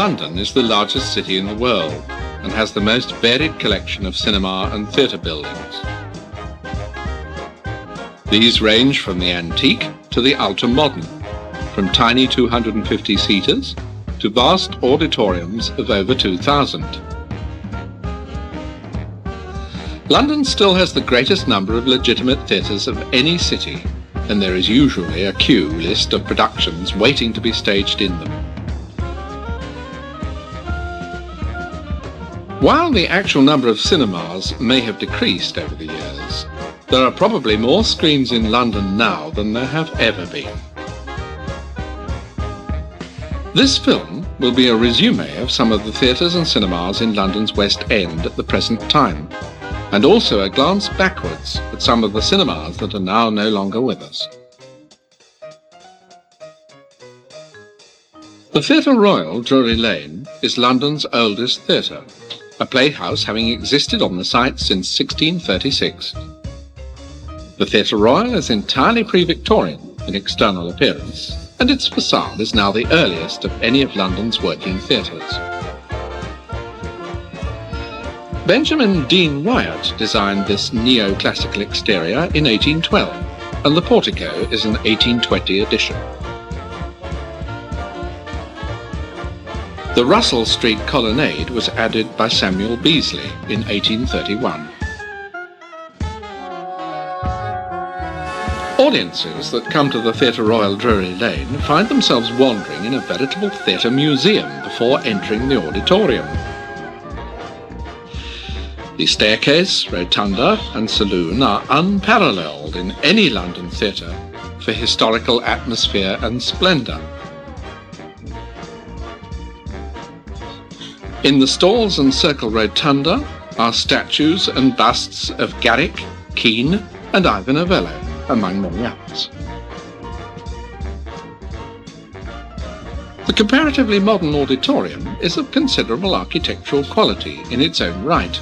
London is the largest city in the world and has the most varied collection of cinema and theatre buildings. These range from the antique to the ultra-modern, from tiny 250-seaters to vast auditoriums of over 2,000. London still has the greatest number of legitimate theatres of any city, and there is usually a queue list of productions waiting to be staged in them. While the actual number of cinemas may have decreased over the years, there are probably more screens in London now than there have ever been. This film will be a resume of some of the theatres and cinemas in London's West End at the present time, and also a glance backwards at some of the cinemas that are now no longer with us. The Theatre Royal, Drury Lane, is London's oldest theatre, a playhouse having existed on the site since 1636. The Theatre Royal is entirely pre-Victorian in external appearance, and its facade is now the earliest of any of London's working theatres. Benjamin Dean Wyatt designed this neoclassical exterior in 1812, and the portico is an 1820 addition. The Russell Street colonnade was added by Samuel Beazley in 1831. Audiences that come to the Theatre Royal Drury Lane find themselves wandering in a veritable theatre museum before entering the auditorium. The staircase, rotunda and saloon are unparalleled in any London theatre for historical atmosphere and splendour. In the stalls and circle rotunda are statues and busts of Garrick, Keane and Ivan Novello, among many others. The comparatively modern auditorium is of considerable architectural quality in its own right.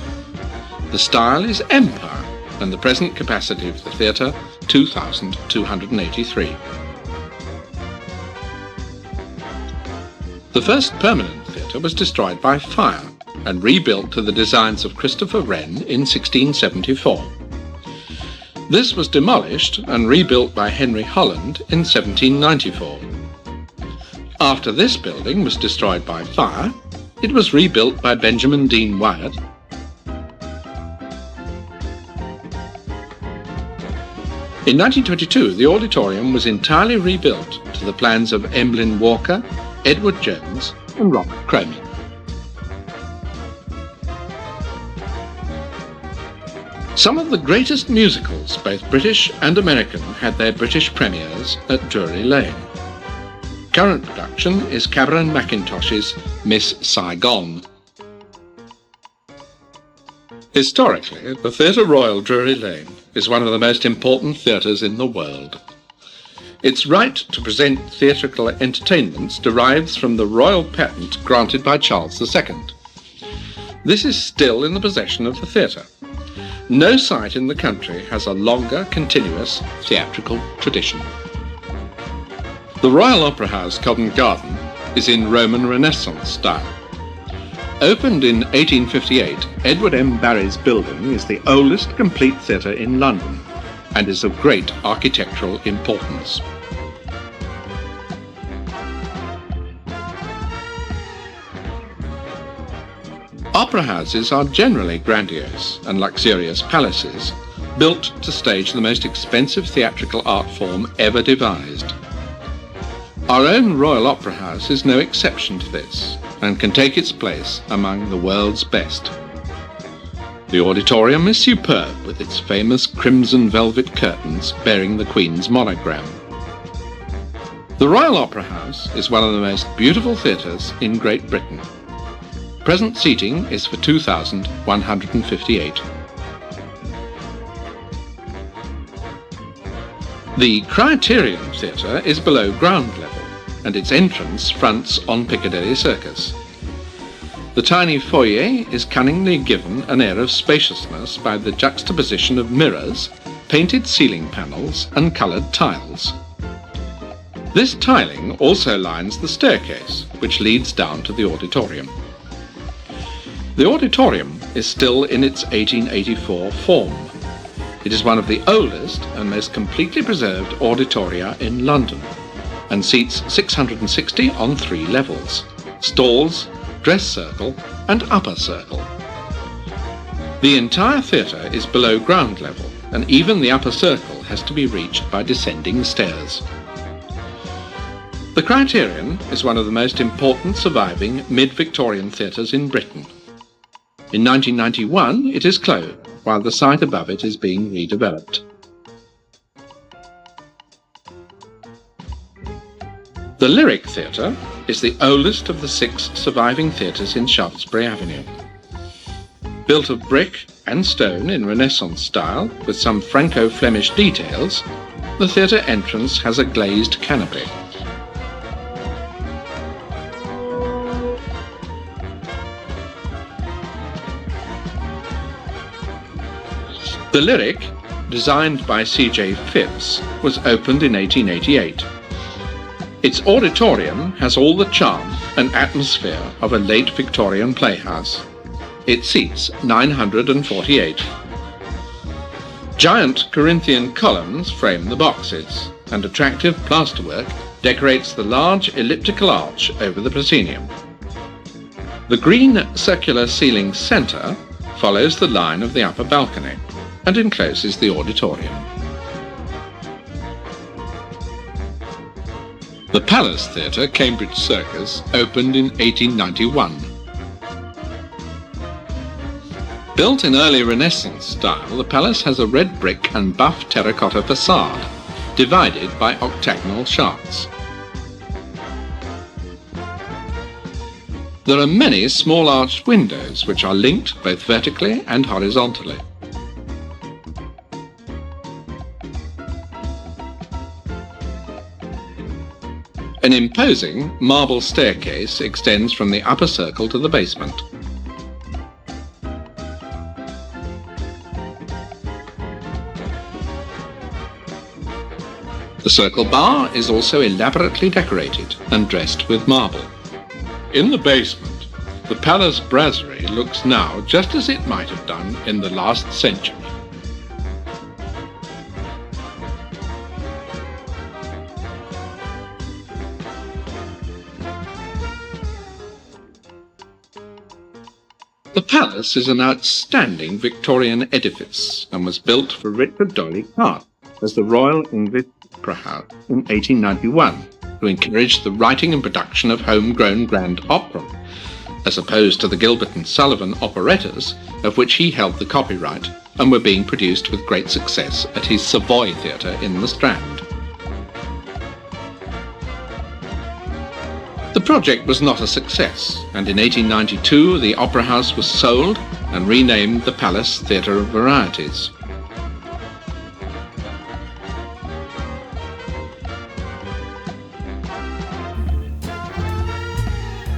The style is Empire, and the present capacity of the theatre 2,283. The first permanent theatre was destroyed by fire and rebuilt to the designs of Christopher Wren in 1674. This was demolished and rebuilt by Henry Holland in 1794. After this building was destroyed by fire, it was rebuilt by Benjamin Dean Wyatt. In 1922, the auditorium was entirely rebuilt to the plans of Emlyn Walker, Edward Jones and Robert Cronin. Some of the greatest musicals, both British and American, had their British premieres at Drury Lane. Current production is Cameron Mackintosh's Miss Saigon. Historically, the Theatre Royal Drury Lane is one of the most important theatres in the world. Its right to present theatrical entertainments derives from the royal patent granted by Charles II. This is still in the possession of the theatre. No site in the country has a longer, continuous theatrical tradition. The Royal Opera House, Covent Garden, is in Roman Renaissance style. Opened in 1858, Edward M. Barry's building is the oldest complete theatre in London and is of great architectural importance. Opera houses are generally grandiose and luxurious palaces, built to stage the most expensive theatrical art form ever devised. Our own Royal Opera House is no exception to this, and can take its place among the world's best. The auditorium is superb, with its famous crimson velvet curtains bearing the Queen's monogram. The Royal Opera House is one of the most beautiful theatres in Great Britain. Present seating is for 2,158. The Criterion Theatre is below ground level, and its entrance fronts on Piccadilly Circus. The tiny foyer is cunningly given an air of spaciousness by the juxtaposition of mirrors, painted ceiling panels and coloured tiles. This tiling also lines the staircase, which leads down to the auditorium. The auditorium is still in its 1884 form. It is one of the oldest and most completely preserved auditoria in London, and seats 660 on 3 levels: stalls, dress circle and upper circle. The entire theatre is below ground level, and even the upper circle has to be reached by descending stairs. The Criterion is one of the most important surviving mid-Victorian theatres in Britain. In 1991 it is closed, while the site above it is being redeveloped. The Lyric Theatre is the oldest of the 6 surviving theatres in Shaftesbury Avenue. Built of brick and stone in Renaissance style with some Franco-Flemish details, the theatre entrance has a glazed canopy. The Lyric, designed by C.J. Phipps, was opened in 1888. Its auditorium has all the charm and atmosphere of a late Victorian playhouse. It seats 948. Giant Corinthian columns frame the boxes, and attractive plasterwork decorates the large elliptical arch over the proscenium. The green circular ceiling centre follows the line of the upper balcony and encloses the auditorium. The Palace Theatre, Cambridge Circus, opened in 1891. Built in early Renaissance style, the palace has a red brick and buff terracotta facade, divided by octagonal shafts. There are many small arched windows which are linked both vertically and horizontally. An imposing marble staircase extends from the upper circle to the basement. The circle bar is also elaborately decorated and dressed with marble. In the basement, the palace brasserie looks now just as it might have done in the last century. The palace is an outstanding Victorian edifice and was built for Richard D'Oyley Carte as the Royal English Opera House in 1891 to encourage the writing and production of homegrown grand opera, as opposed to the Gilbert and Sullivan operettas, of which he held the copyright and were being produced with great success at his Savoy Theatre in the Strand. The project was not a success, and in 1892 the Opera House was sold and renamed the Palace Theatre of Varieties.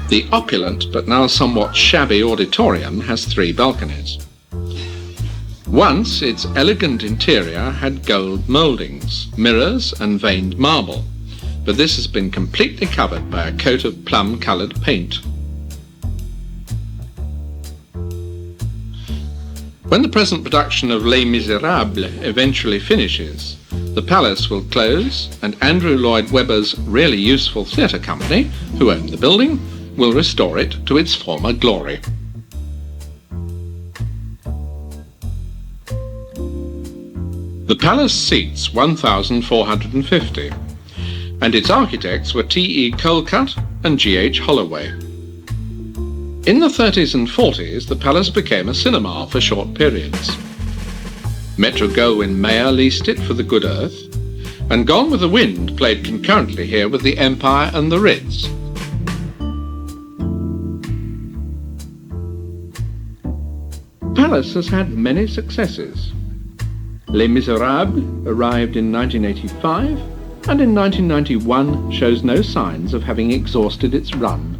The opulent but now somewhat shabby auditorium has 3 balconies. Once its elegant interior had gold mouldings, mirrors and veined marble, but this has been completely covered by a coat of plum-coloured paint. When the present production of Les Miserables eventually finishes, the palace will close, and Andrew Lloyd Webber's really useful theatre company, who owned the building, will restore it to its former glory. The palace seats 1,450, and its architects were T.E. Colcutt and G.H. Holloway. In the 30s and 40s, the palace became a cinema for short periods. Metro-Goldwyn-Mayer leased it for the Good Earth, and Gone with the Wind played concurrently here with the Empire and the Ritz. The palace has had many successes. Les Miserables arrived in 1985, and in 1991 shows no signs of having exhausted its run.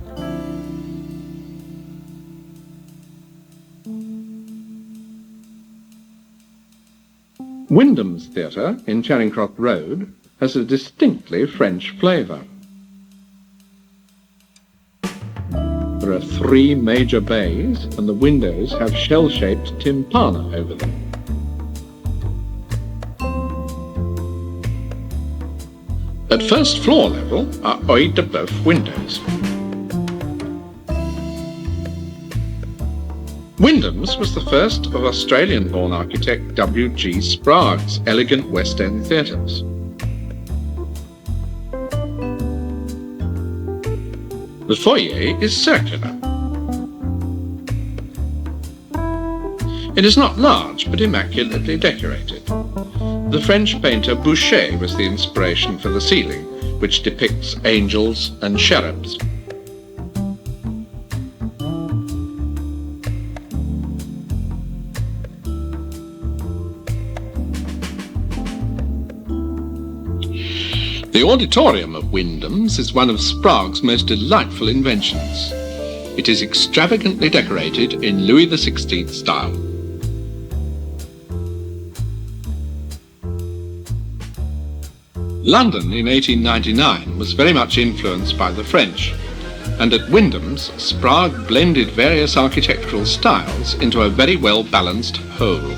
Wyndham's Theatre in Charing Cross Road has a distinctly French flavour. There are 3 major bays, and the windows have shell-shaped timpana over them. At first floor level are œil de boeuf windows. Wyndham's was the first of Australian-born architect W.G. Sprague's elegant West End theatres. The foyer is circular. It is not large, but immaculately decorated. The French painter Boucher was the inspiration for the ceiling, which depicts angels and cherubs. The auditorium of Wyndham's is one of Sprague's most delightful inventions. It is extravagantly decorated in Louis XVI style. London in 1899 was very much influenced by the French, and at Wyndham's, Sprague blended various architectural styles into a very well-balanced whole.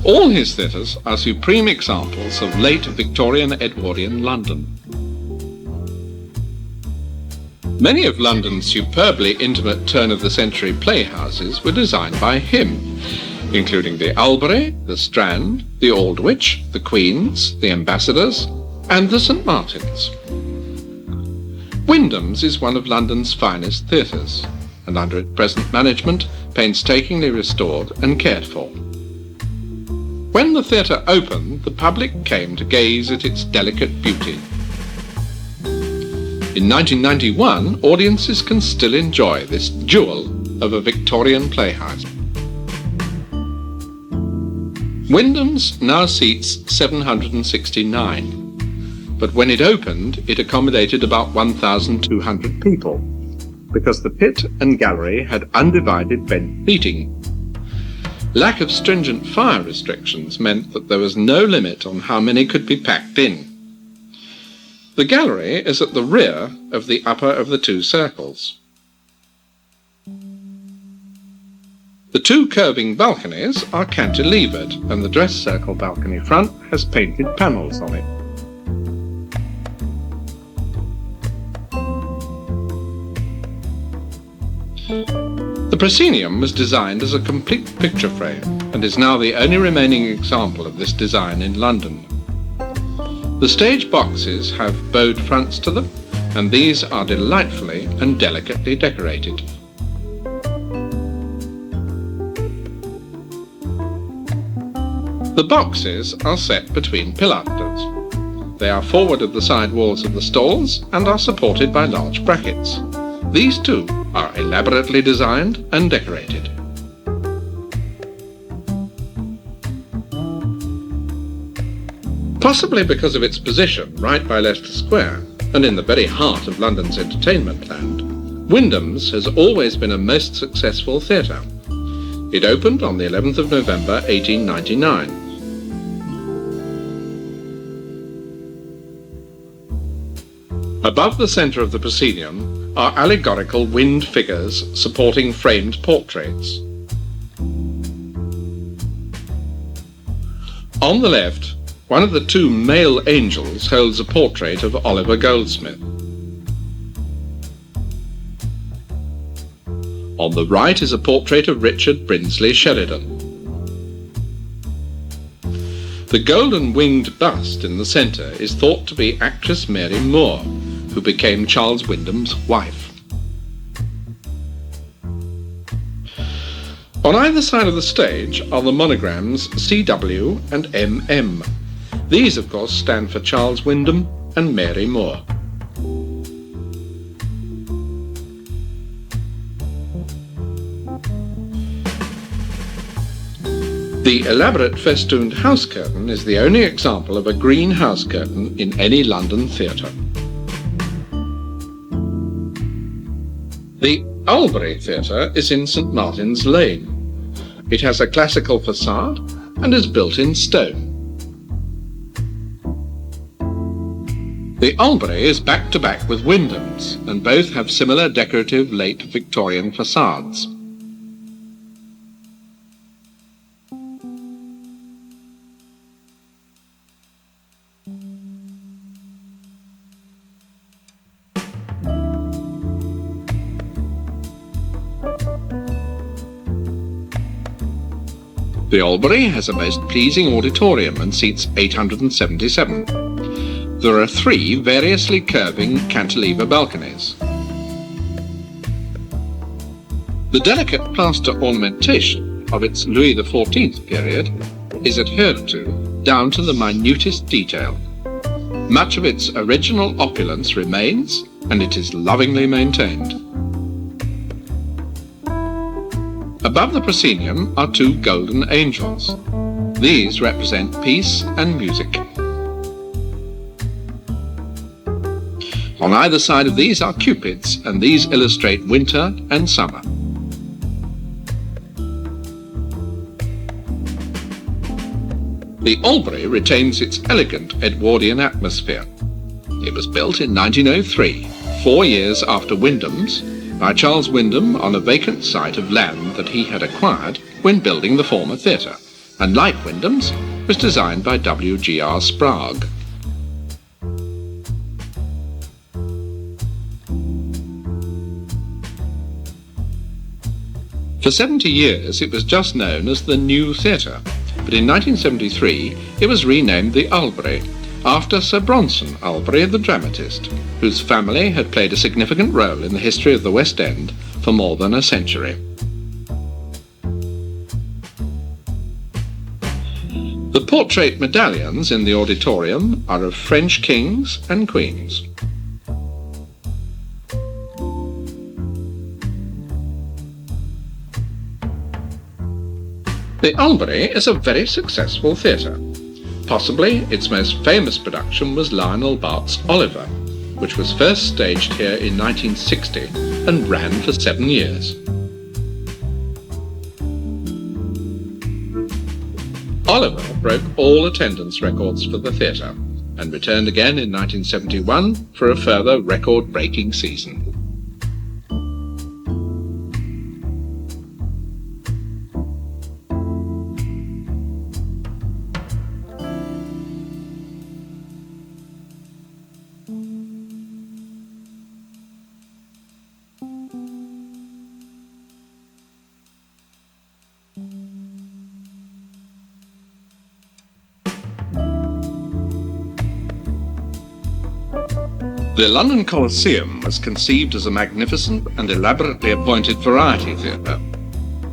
All his theatres are supreme examples of late Victorian Edwardian London. Many of London's superbly intimate turn-of-the-century playhouses were designed by him, including the Albery, the Strand, the Aldwych, the Queen's, the Ambassadors, and the St Martin's. Wyndham's is one of London's finest theatres, and under its present management, painstakingly restored and cared for. When the theatre opened, the public came to gaze at its delicate beauty. In 1991, audiences can still enjoy this jewel of a Victorian playhouse. Wyndham's now seats 769, but when it opened, it accommodated about 1,200 people, because the pit and gallery had undivided bench seating. Lack of stringent fire restrictions meant that there was no limit on how many could be packed in. The gallery is at the rear of the upper of the 2 circles. The 2 curving balconies are cantilevered, and the dress circle balcony front has painted panels on it. The proscenium was designed as a complete picture frame and is now the only remaining example of this design in London. The stage boxes have bowed fronts to them, and these are delightfully and delicately decorated. The boxes are set between pilasters. They are forward of the side walls of the stalls and are supported by large brackets. These too are elaborately designed and decorated. Possibly because of its position right by Leicester Square and in the very heart of London's entertainment land, Wyndham's has always been a most successful theatre. It opened on the 11th of November 1899. Above the centre of the proscenium are allegorical winged figures supporting framed portraits. On the left, one of the 2 male angels holds a portrait of Oliver Goldsmith. On the right is a portrait of Richard Brinsley Sheridan. The golden winged bust in the centre is thought to be actress Mary Moore, who became Charles Wyndham's wife. On either side of the stage are the monograms CW and MM. These, of course, stand for Charles Wyndham and Mary Moore. The elaborate festooned house curtain is the only example of a green house curtain in any London theatre. The Albery Theatre is in St Martin's Lane. It has a classical facade and is built in stone. The Albery is back-to-back with Wyndham's, and both have similar decorative late Victorian facades. The Albery has a most pleasing auditorium and seats 877. There are 3 variously curving cantilever balconies. The delicate plaster ornamentation of its Louis XIV period is adhered to down to the minutest detail. Much of its original opulence remains, and it is lovingly maintained. Above the proscenium are 2 golden angels. These represent peace and music. On either side of these are cupids, and these illustrate winter and summer. The Albery retains its elegant Edwardian atmosphere. It was built in 1903, 4 years after Wyndham's, by Charles Wyndham on a vacant site of land that he had acquired when building the former theatre, and like Wyndham's, was designed by W.G.R. Sprague. For 70 years it was just known as the New Theatre, but in 1973 it was renamed the Albery, after Sir Bronson Albery, the dramatist, whose family had played a significant role in the history of the West End for more than a century. The portrait medallions in the auditorium are of French kings and queens. The Albery is a very successful theatre. Possibly its most famous production was Lionel Bart's Oliver, which was first staged here in 1960 and ran for 7 years. Oliver broke all attendance records for the theatre and returned again in 1971 for a further record-breaking season. The London Coliseum was conceived as a magnificent and elaborately appointed variety theatre,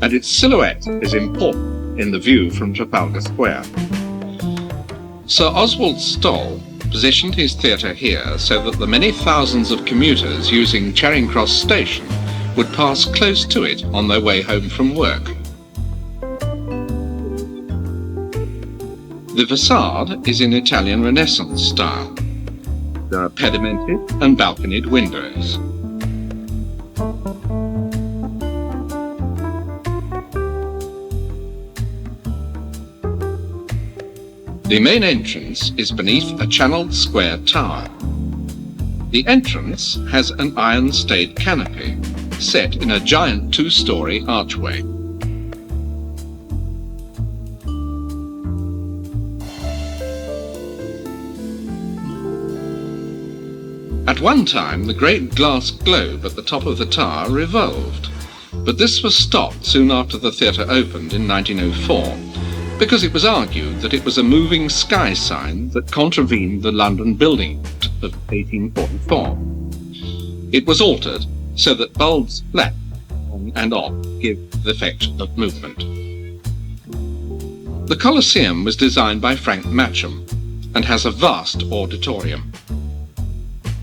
and its silhouette is important in the view from Trafalgar Square. Sir Oswald Stoll positioned his theatre here so that the many thousands of commuters using Charing Cross Station would pass close to it on their way home from work. The facade is in Italian Renaissance style. There are pedimented and balconied windows. The main entrance is beneath a channeled square tower. The entrance has an iron-stayed canopy set in a giant 2-story archway. At one time, the great glass globe at the top of the tower revolved, but this was stopped soon after the theatre opened in 1904, because it was argued that it was a moving sky sign that contravened the London Building Act of 1844. It was altered so that bulbs flash on and off give the effect of movement. The Coliseum was designed by Frank Matcham and has a vast auditorium.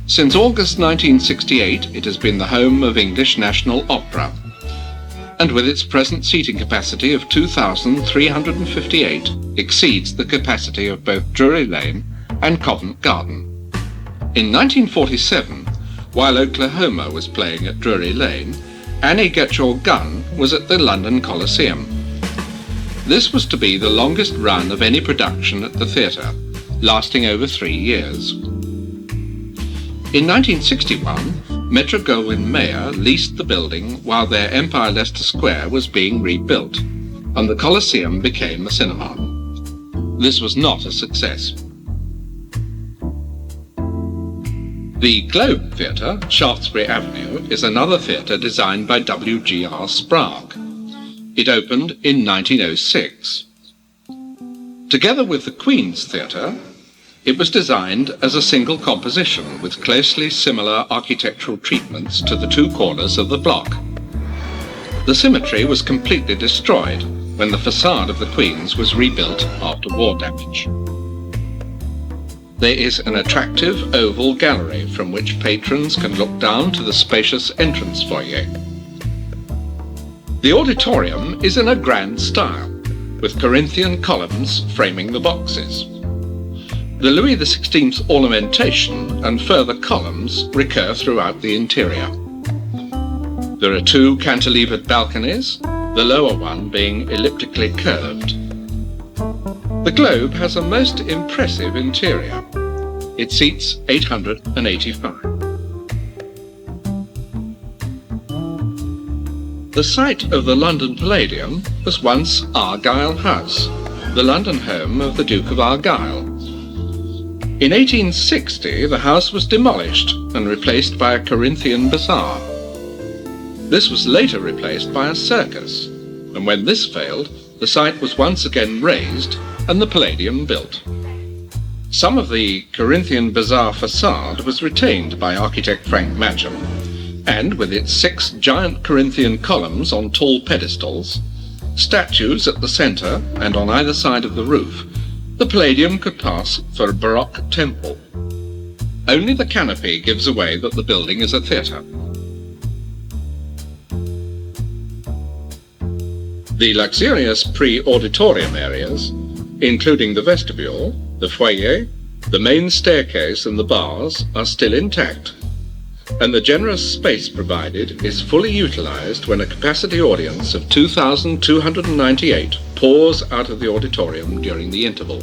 Since August 1968, it has been the home of English National Opera, and with its present seating capacity of 2,358, exceeds the capacity of both Drury Lane and Covent Garden. In 1947, while Oklahoma was playing at Drury Lane, Annie Get Your Gun was at the London Coliseum. This was to be the longest run of any production at the theatre, lasting over 3 years. In 1961, Metro-Goldwyn-Mayer leased the building while their Empire Leicester Square was being rebuilt, and the Coliseum became a cinema. This was not a success. The Globe Theatre, Shaftesbury Avenue, is another theatre designed by W.G.R. Sprague. It opened in 1906. Together with the Queen's Theatre, it was designed as a single composition with closely similar architectural treatments to the two corners of the block. The symmetry was completely destroyed when the facade of the Queen's was rebuilt after war damage. There is an attractive oval gallery from which patrons can look down to the spacious entrance foyer. The auditorium is in a grand style, with Corinthian columns framing the boxes. The Louis XVI ornamentation and further columns recur throughout the interior. There are two cantilevered balconies, the lower one being elliptically curved. The Globe has a most impressive interior. It seats 885. The site of the London Palladium was once Argyll House, the London home of the Duke of Argyll. In 1860, the house was demolished and replaced by a Corinthian bazaar. This was later replaced by a circus, and when this failed, the site was once again razed and the Palladium built. Some of the Corinthian bazaar facade was retained by architect Frank Matcham, and with its 6 giant Corinthian columns on tall pedestals, statues at the centre and on either side of the roof, the Palladium could pass for a Baroque temple. Only the canopy gives away that the building is a theatre. The luxurious pre-auditorium areas, including the vestibule, the foyer, the main staircase and the bars, are still intact, and the generous space provided is fully utilised when a capacity audience of 2,298 pours out of the auditorium during the interval.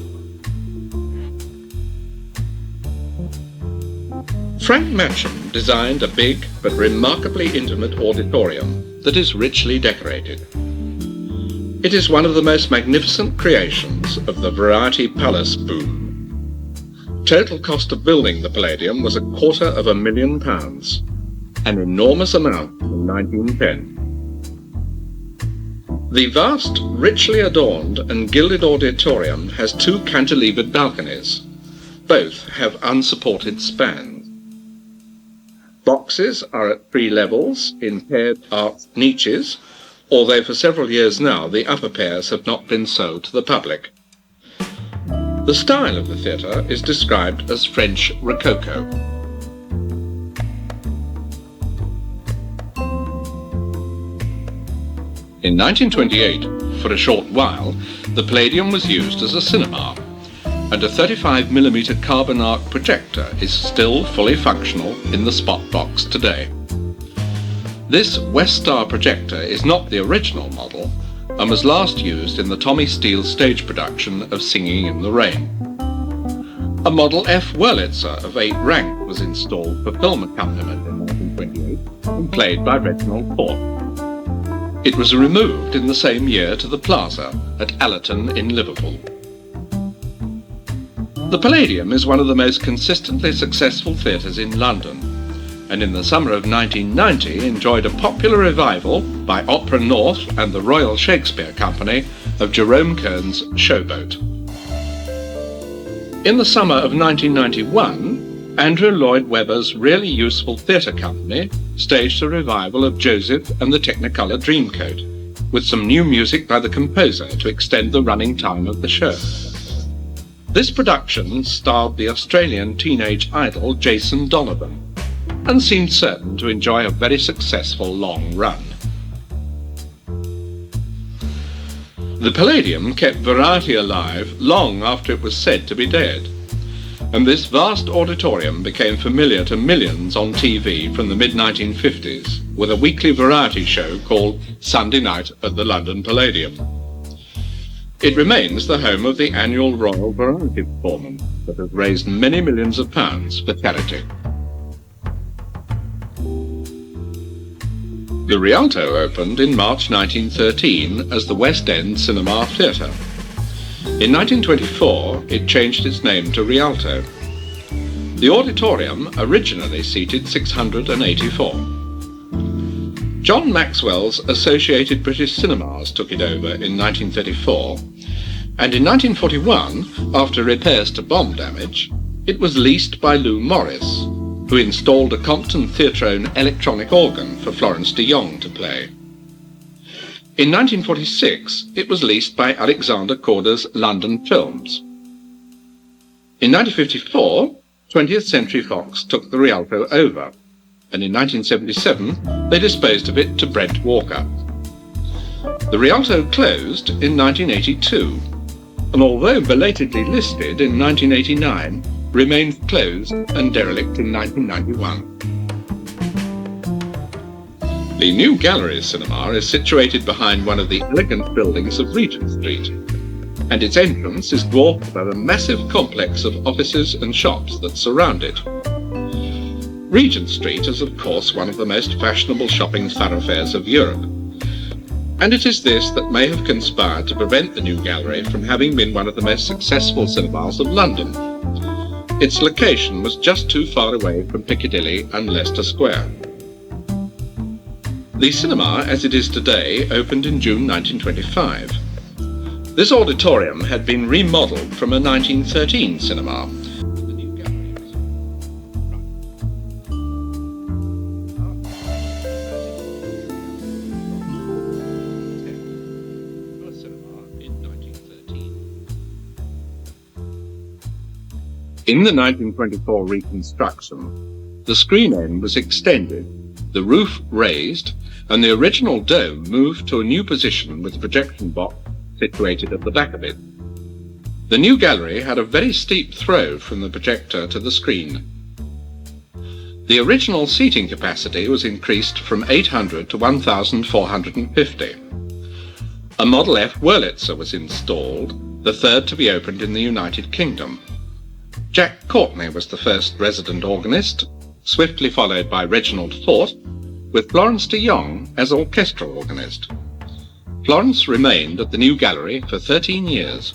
Frank Matcham designed a big but remarkably intimate auditorium that is richly decorated. It is one of the most magnificent creations of the Variety Palace boom. Total cost of building the Palladium was £250,000, an enormous amount in 1910. The vast, richly adorned and gilded auditorium has 2 cantilevered balconies. Both have unsupported spans. Boxes are at 3 levels in paired arched niches, although for several years now the upper pairs have not been sold to the public. The style of the theatre is described as French Rococo. In 1928, for a short while, the Palladium was used as a cinema, and a 35mm carbon arc projector is still fully functional in the spot box today. This West Star projector is not the original model and was last used in the Tommy Steele stage production of Singing in the Rain. A Model F Wurlitzer of 8 rank was installed for film accompaniment in 1928 and played by Reginald Thorpe. It was removed in the same year to the Plaza at Allerton in Liverpool. The Palladium is one of the most consistently successful theatres in London, and in the summer of 1990 enjoyed a popular revival by Opera North and the Royal Shakespeare Company of Jerome Kern's Showboat. In the summer of 1991, Andrew Lloyd Webber's Really Useful Theatre Company staged a revival of Joseph and the Technicolor Dreamcoat, with some new music by the composer to extend the running time of the show. This production starred the Australian teenage idol Jason Donovan, and seemed certain to enjoy a very successful long run. The Palladium kept variety alive long after it was said to be dead, and this vast auditorium became familiar to millions on TV from the mid-1950s with a weekly variety show called Sunday Night at the London Palladium. It remains the home of the annual Royal Variety Performance that has raised many millions of pounds for charity. The Rialto opened in March 1913 as the West End Cinema Theatre. In 1924, it changed its name to Rialto. The auditorium originally seated 684. John Maxwell's Associated British Cinemas took it over in 1934, and in 1941, after repairs to bomb damage, it was leased by Lou Morris, who installed a Compton Theatre-owned electronic organ for Florence de Jong to play. In 1946, it was leased by Alexander Korda's London Films. In 1954, 20th Century Fox took the Rialto over, and in 1977, they disposed of it to Brent Walker. The Rialto closed in 1982, and although belatedly listed in 1989, remained closed and derelict in 1991. The New Gallery Cinema is situated behind one of the elegant buildings of Regent Street, and its entrance is dwarfed by the massive complex of offices and shops that surround it. Regent Street is of course one of the most fashionable shopping thoroughfares of Europe, and it is this that may have conspired to prevent the New Gallery from having been one of the most successful cinemas of London. Its location was just too far away from Piccadilly and Leicester Square. The cinema, as it is today, opened in June 1925. This auditorium had been remodelled from a 1913 cinema. In the 1924 reconstruction, the screen end was extended, the roof raised, and the original dome moved to a new position with the projection box situated at the back of it. The new gallery had a very steep throw from the projector to the screen. The original seating capacity was increased from 800 to 1,450. A Model F Wurlitzer was installed, the third to be opened in the United Kingdom. Jack Courtney was the first resident organist, swiftly followed by Reginald Fort, with Florence de Jong as orchestral organist. Florence remained at the New Gallery for 13 years.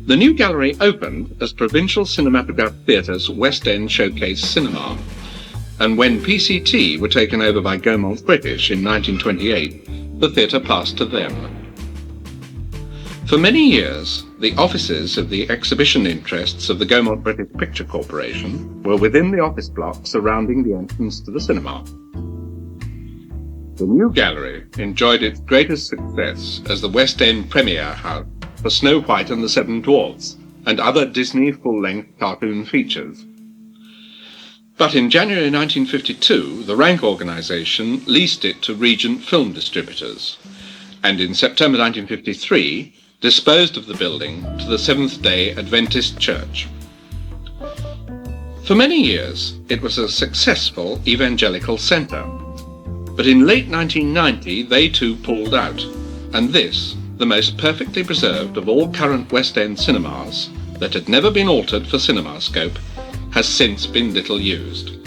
The New Gallery opened as Provincial Cinematograph Theatre's West End Showcase Cinema, and when PCT were taken over by Gaumont British in 1928, the theatre passed to them. For many years, the offices of the exhibition interests of the Gaumont British Picture Corporation were within the office block surrounding the entrance to the cinema. The New Gallery enjoyed its greatest success as the West End premiere house for Snow White and the Seven Dwarfs and other Disney full-length cartoon features. But in January 1952, the Rank organisation leased it to Regent Film Distributors, and in September 1953, disposed of the building to the Seventh-day Adventist Church. For many years, it was a successful evangelical centre, but in late 1990 they too pulled out, and this, the most perfectly preserved of all current West End cinemas that had never been altered for CinemaScope, has since been little used.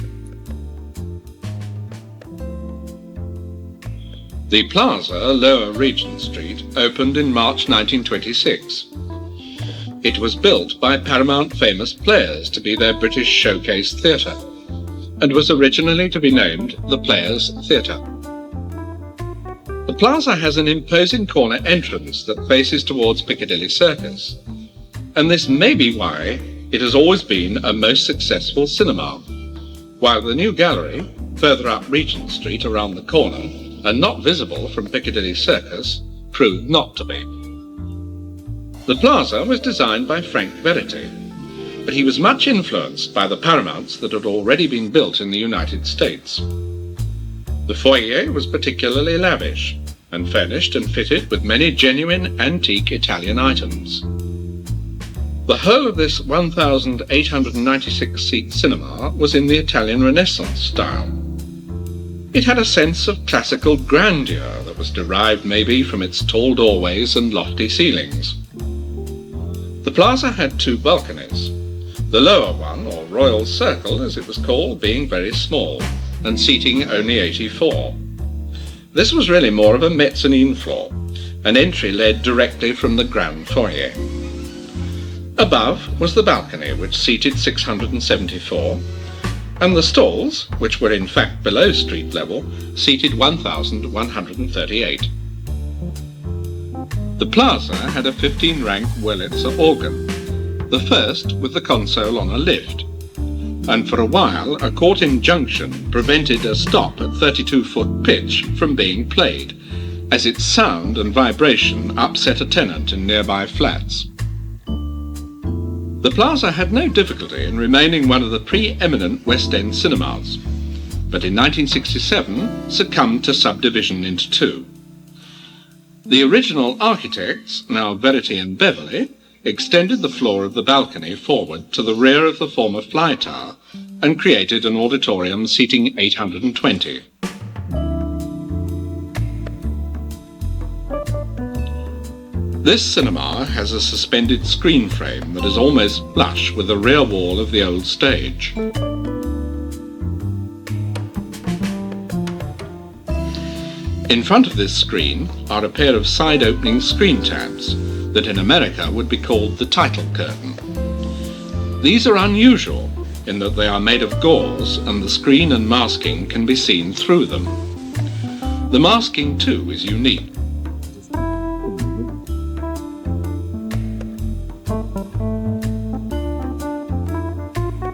The Plaza, Lower Regent Street, opened in March 1926. It was built by Paramount Famous Players to be their British Showcase Theatre, and was originally to be named the Players Theatre. The Plaza has an imposing corner entrance that faces towards Piccadilly Circus, and this may be why it has always been a most successful cinema, while the New Gallery, further up Regent Street around the corner, and not visible from Piccadilly Circus, proved not to be. The Plaza was designed by Frank Verity, but he was much influenced by the Paramounts that had already been built in the United States. The foyer was particularly lavish, and furnished and fitted with many genuine antique Italian items. The whole of this 1,896-seat cinema was in the Italian Renaissance style. It had a sense of classical grandeur that was derived maybe from its tall doorways and lofty ceilings. The Plaza had two balconies, the lower one, or Royal Circle as it was called, being very small, and seating only 84. This was really more of a mezzanine floor. An entry led directly from the ground foyer. Above was the balcony, which seated 674, and the stalls, which were in fact below street level, seated 1,138. The plaza had a 15-rank Wurlitzer organ, the first with the console on a lift, and for a while a court injunction prevented a stop at 32-foot pitch from being played, as its sound and vibration upset a tenant in nearby flats. The plaza had no difficulty in remaining one of the pre-eminent West End cinemas, but in 1967 succumbed to subdivision into two. The original architects, now Verity and Beverley, extended the floor of the balcony forward to the rear of the former fly tower and created an auditorium seating 820. This cinema has a suspended screen frame that is almost flush with the rear wall of the old stage. In front of this screen are a pair of side-opening screen tabs that in America would be called the title curtain. These are unusual in that they are made of gauze and the screen and masking can be seen through them. The masking too is unique.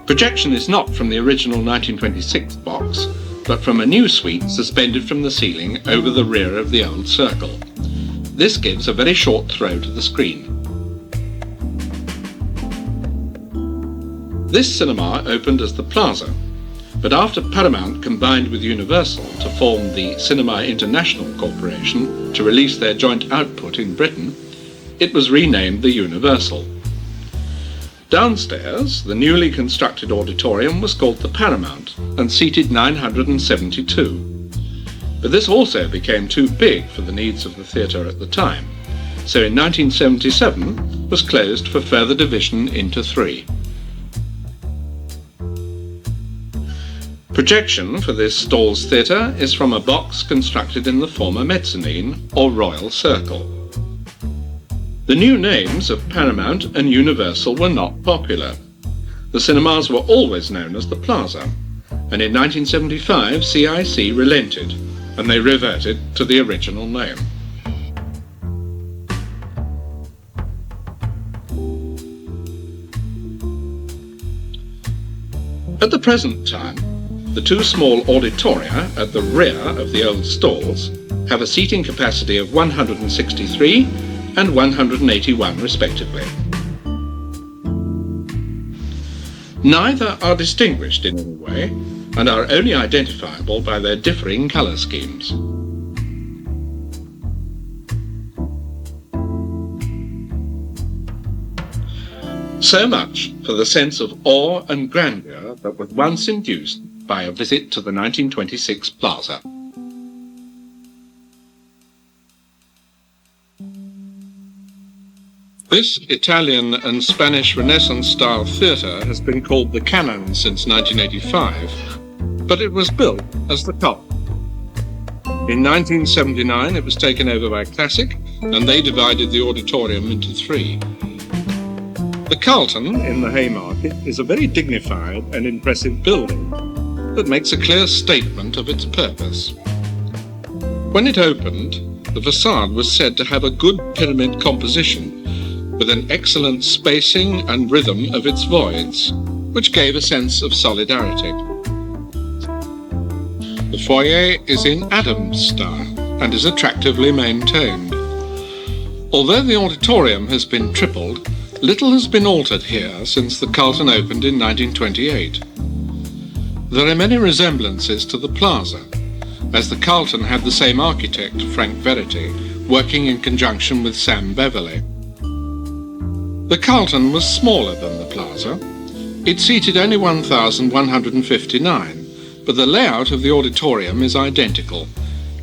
Projection is not from the original 1926 box, but from a new suite suspended from the ceiling over the rear of the old circle. This gives a very short throw to the screen. This cinema opened as the Plaza, but after Paramount combined with Universal to form the Cinema International Corporation to release their joint output in Britain, it was renamed the Universal. Downstairs, the newly constructed auditorium was called the Paramount and seated 972. But this also became too big for the needs of the theatre at the time, so in 1977 was closed for further division into three. Projection for this Stalls Theatre is from a box constructed in the former mezzanine or Royal Circle. The new names of Paramount and Universal were not popular. The cinemas were always known as the Plaza, and in 1975 CIC relented, and they reverted to the original name. At the present time, the two small auditoria at the rear of the old stalls have a seating capacity of 163 and 181 respectively. Neither are distinguished in any way and are only identifiable by their differing colour schemes. So much for the sense of awe and grandeur that was once induced by a visit to the 1926 Plaza. This Italian and Spanish Renaissance-style theatre has been called the Canon since 1985, but it was built as the Carlton. In 1979 it was taken over by Classic, and they divided the auditorium into three. The Carlton in the Haymarket is a very dignified and impressive building that makes a clear statement of its purpose. When it opened, the facade was said to have a good pyramid composition, with an excellent spacing and rhythm of its voids, which gave a sense of solidarity. The foyer is in Adams style and is attractively maintained. Although the auditorium has been tripled, little has been altered here since the Carlton opened in 1928. There are many resemblances to the Plaza, as the Carlton had the same architect, Frank Verity, working in conjunction with Sam Beverley. The Carlton was smaller than the Plaza. It seated only 1,159, but the layout of the auditorium is identical.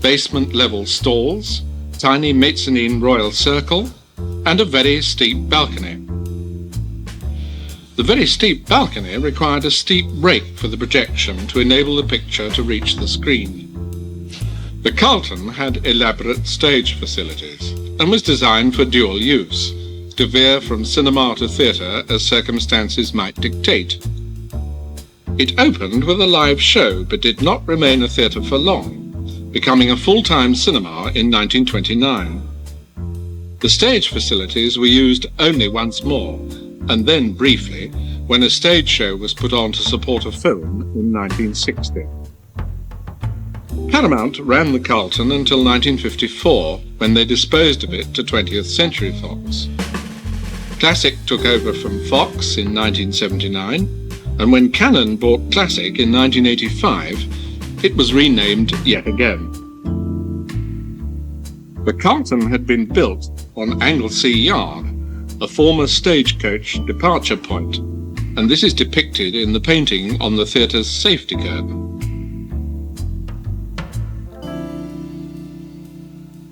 Basement-level stalls, tiny mezzanine royal circle, and a very steep balcony. The very steep balcony required a steep rake for the projection to enable the picture to reach the screen. The Carlton had elaborate stage facilities and was designed for dual use, to veer from cinema to theatre as circumstances might dictate. It opened with a live show but did not remain a theatre for long, becoming a full-time cinema in 1929. The stage facilities were used only once more, and then briefly, when a stage show was put on to support a film in 1960. Paramount ran the Carlton until 1954, when they disposed of it to 20th Century Fox. Classic took over from Fox in 1979, and when Cannon bought Classic in 1985, it was renamed yet again. The Carlton had been built on Anglesey Yard, a former stagecoach departure point, and this is depicted in the painting on the theatre's safety curtain.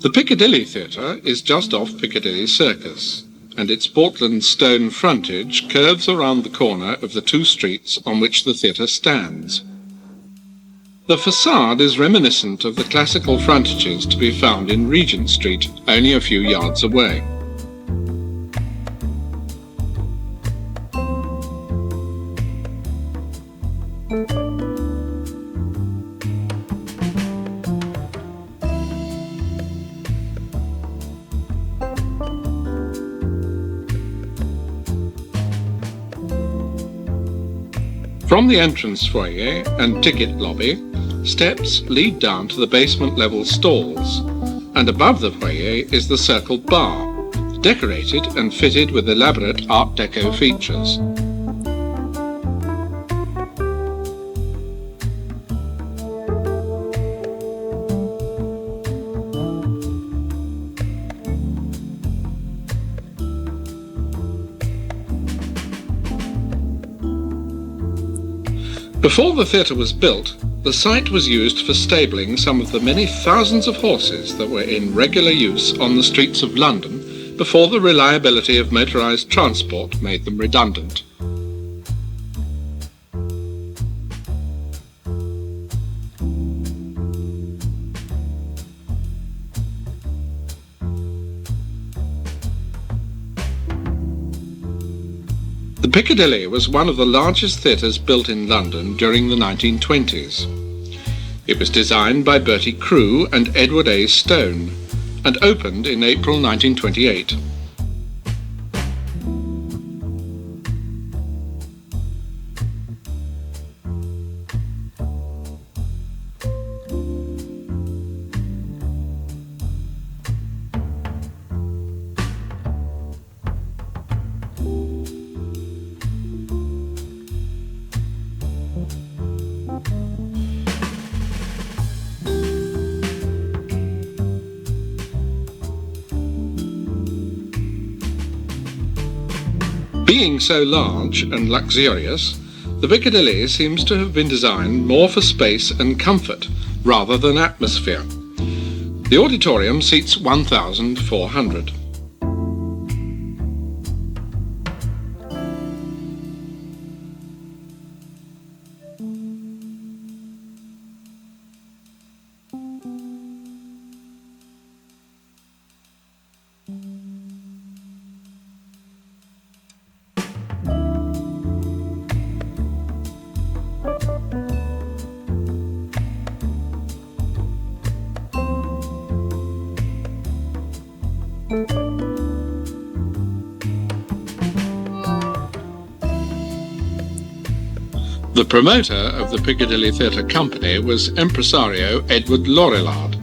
The Piccadilly Theatre is just off Piccadilly Circus, and its Portland stone frontage curves around the corner of the two streets on which the theatre stands. The facade is reminiscent of the classical frontages to be found in Regent Street, only a few yards away. From the entrance foyer and ticket lobby, steps lead down to the basement level stalls, and above the foyer is the circled bar, decorated and fitted with elaborate Art Deco features. Before the theatre was built, the site was used for stabling some of the many thousands of horses that were in regular use on the streets of London before the reliability of motorised transport made them redundant. The Piccadilly was one of the largest theatres built in London during the 1920s. It was designed by Bertie Crewe and Edward A. Stone, and opened in April 1928. Being so large and luxurious, the Piccadilly seems to have been designed more for space and comfort rather than atmosphere. The auditorium seats 1,400. The promoter of the Piccadilly Theatre Company was impresario Edward Lorillard,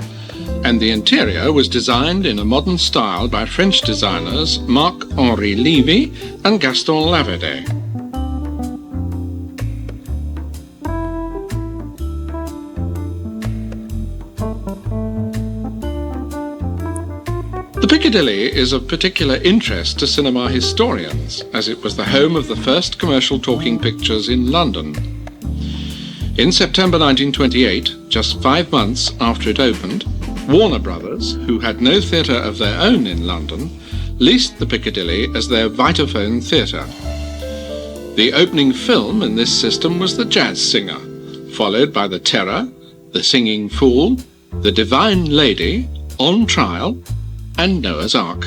and the interior was designed in a modern style by French designers Marc-Henri Levy and Gaston Laverde. The Piccadilly is of particular interest to cinema historians, as it was the home of the first commercial talking pictures in London. In September 1928, just 5 months after it opened, Warner Brothers, who had no theatre of their own in London, leased the Piccadilly as their Vitaphone theatre. The opening film in this system was The Jazz Singer, followed by The Terror, The Singing Fool, The Divine Lady, On Trial, and Noah's Ark.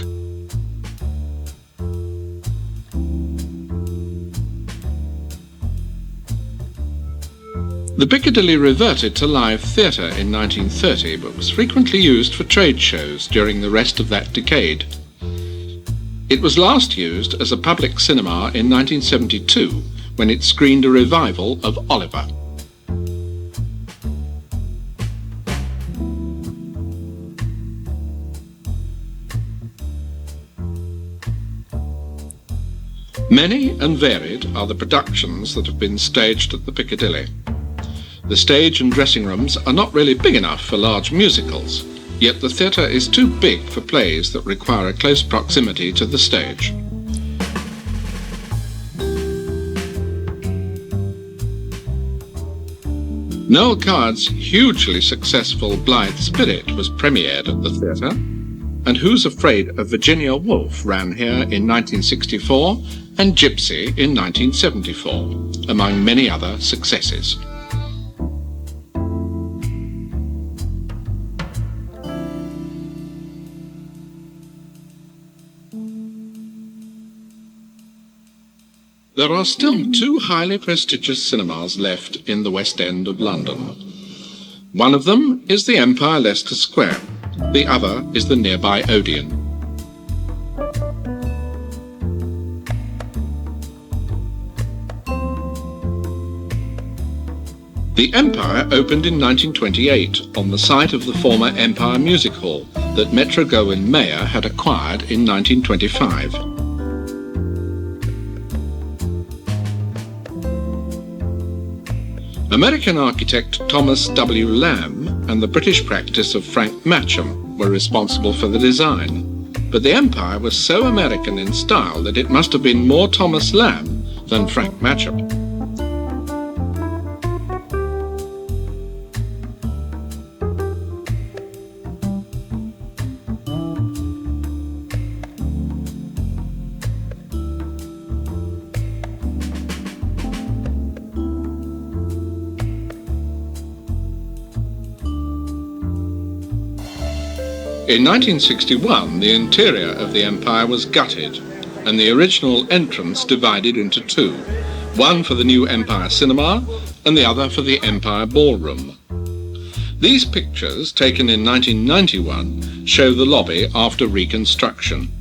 The Piccadilly reverted to live theatre in 1930, but was frequently used for trade shows during the rest of that decade. It was last used as a public cinema in 1972, when it screened a revival of Oliver. Many and varied are the productions that have been staged at the Piccadilly. The stage and dressing rooms are not really big enough for large musicals, yet the theatre is too big for plays that require a close proximity to the stage. Noel Coward's hugely successful Blithe Spirit was premiered at the theatre, and Who's Afraid of Virginia Woolf ran here in 1964 and Gypsy in 1974, among many other successes. There are still two highly prestigious cinemas left in the West End of London. One of them is the Empire Leicester Square, the other is the nearby Odeon. The Empire opened in 1928 on the site of the former Empire Music Hall that Metro-Goldwyn-Mayer had acquired in 1925. American architect Thomas W. Lamb and the British practice of Frank Matcham were responsible for the design, but the Empire was so American in style that it must have been more Thomas Lamb than Frank Matcham. In 1961, the interior of the Empire was gutted and the original entrance divided into two, one for the new Empire Cinema and the other for the Empire Ballroom. These pictures, taken in 1991, show the lobby after reconstruction.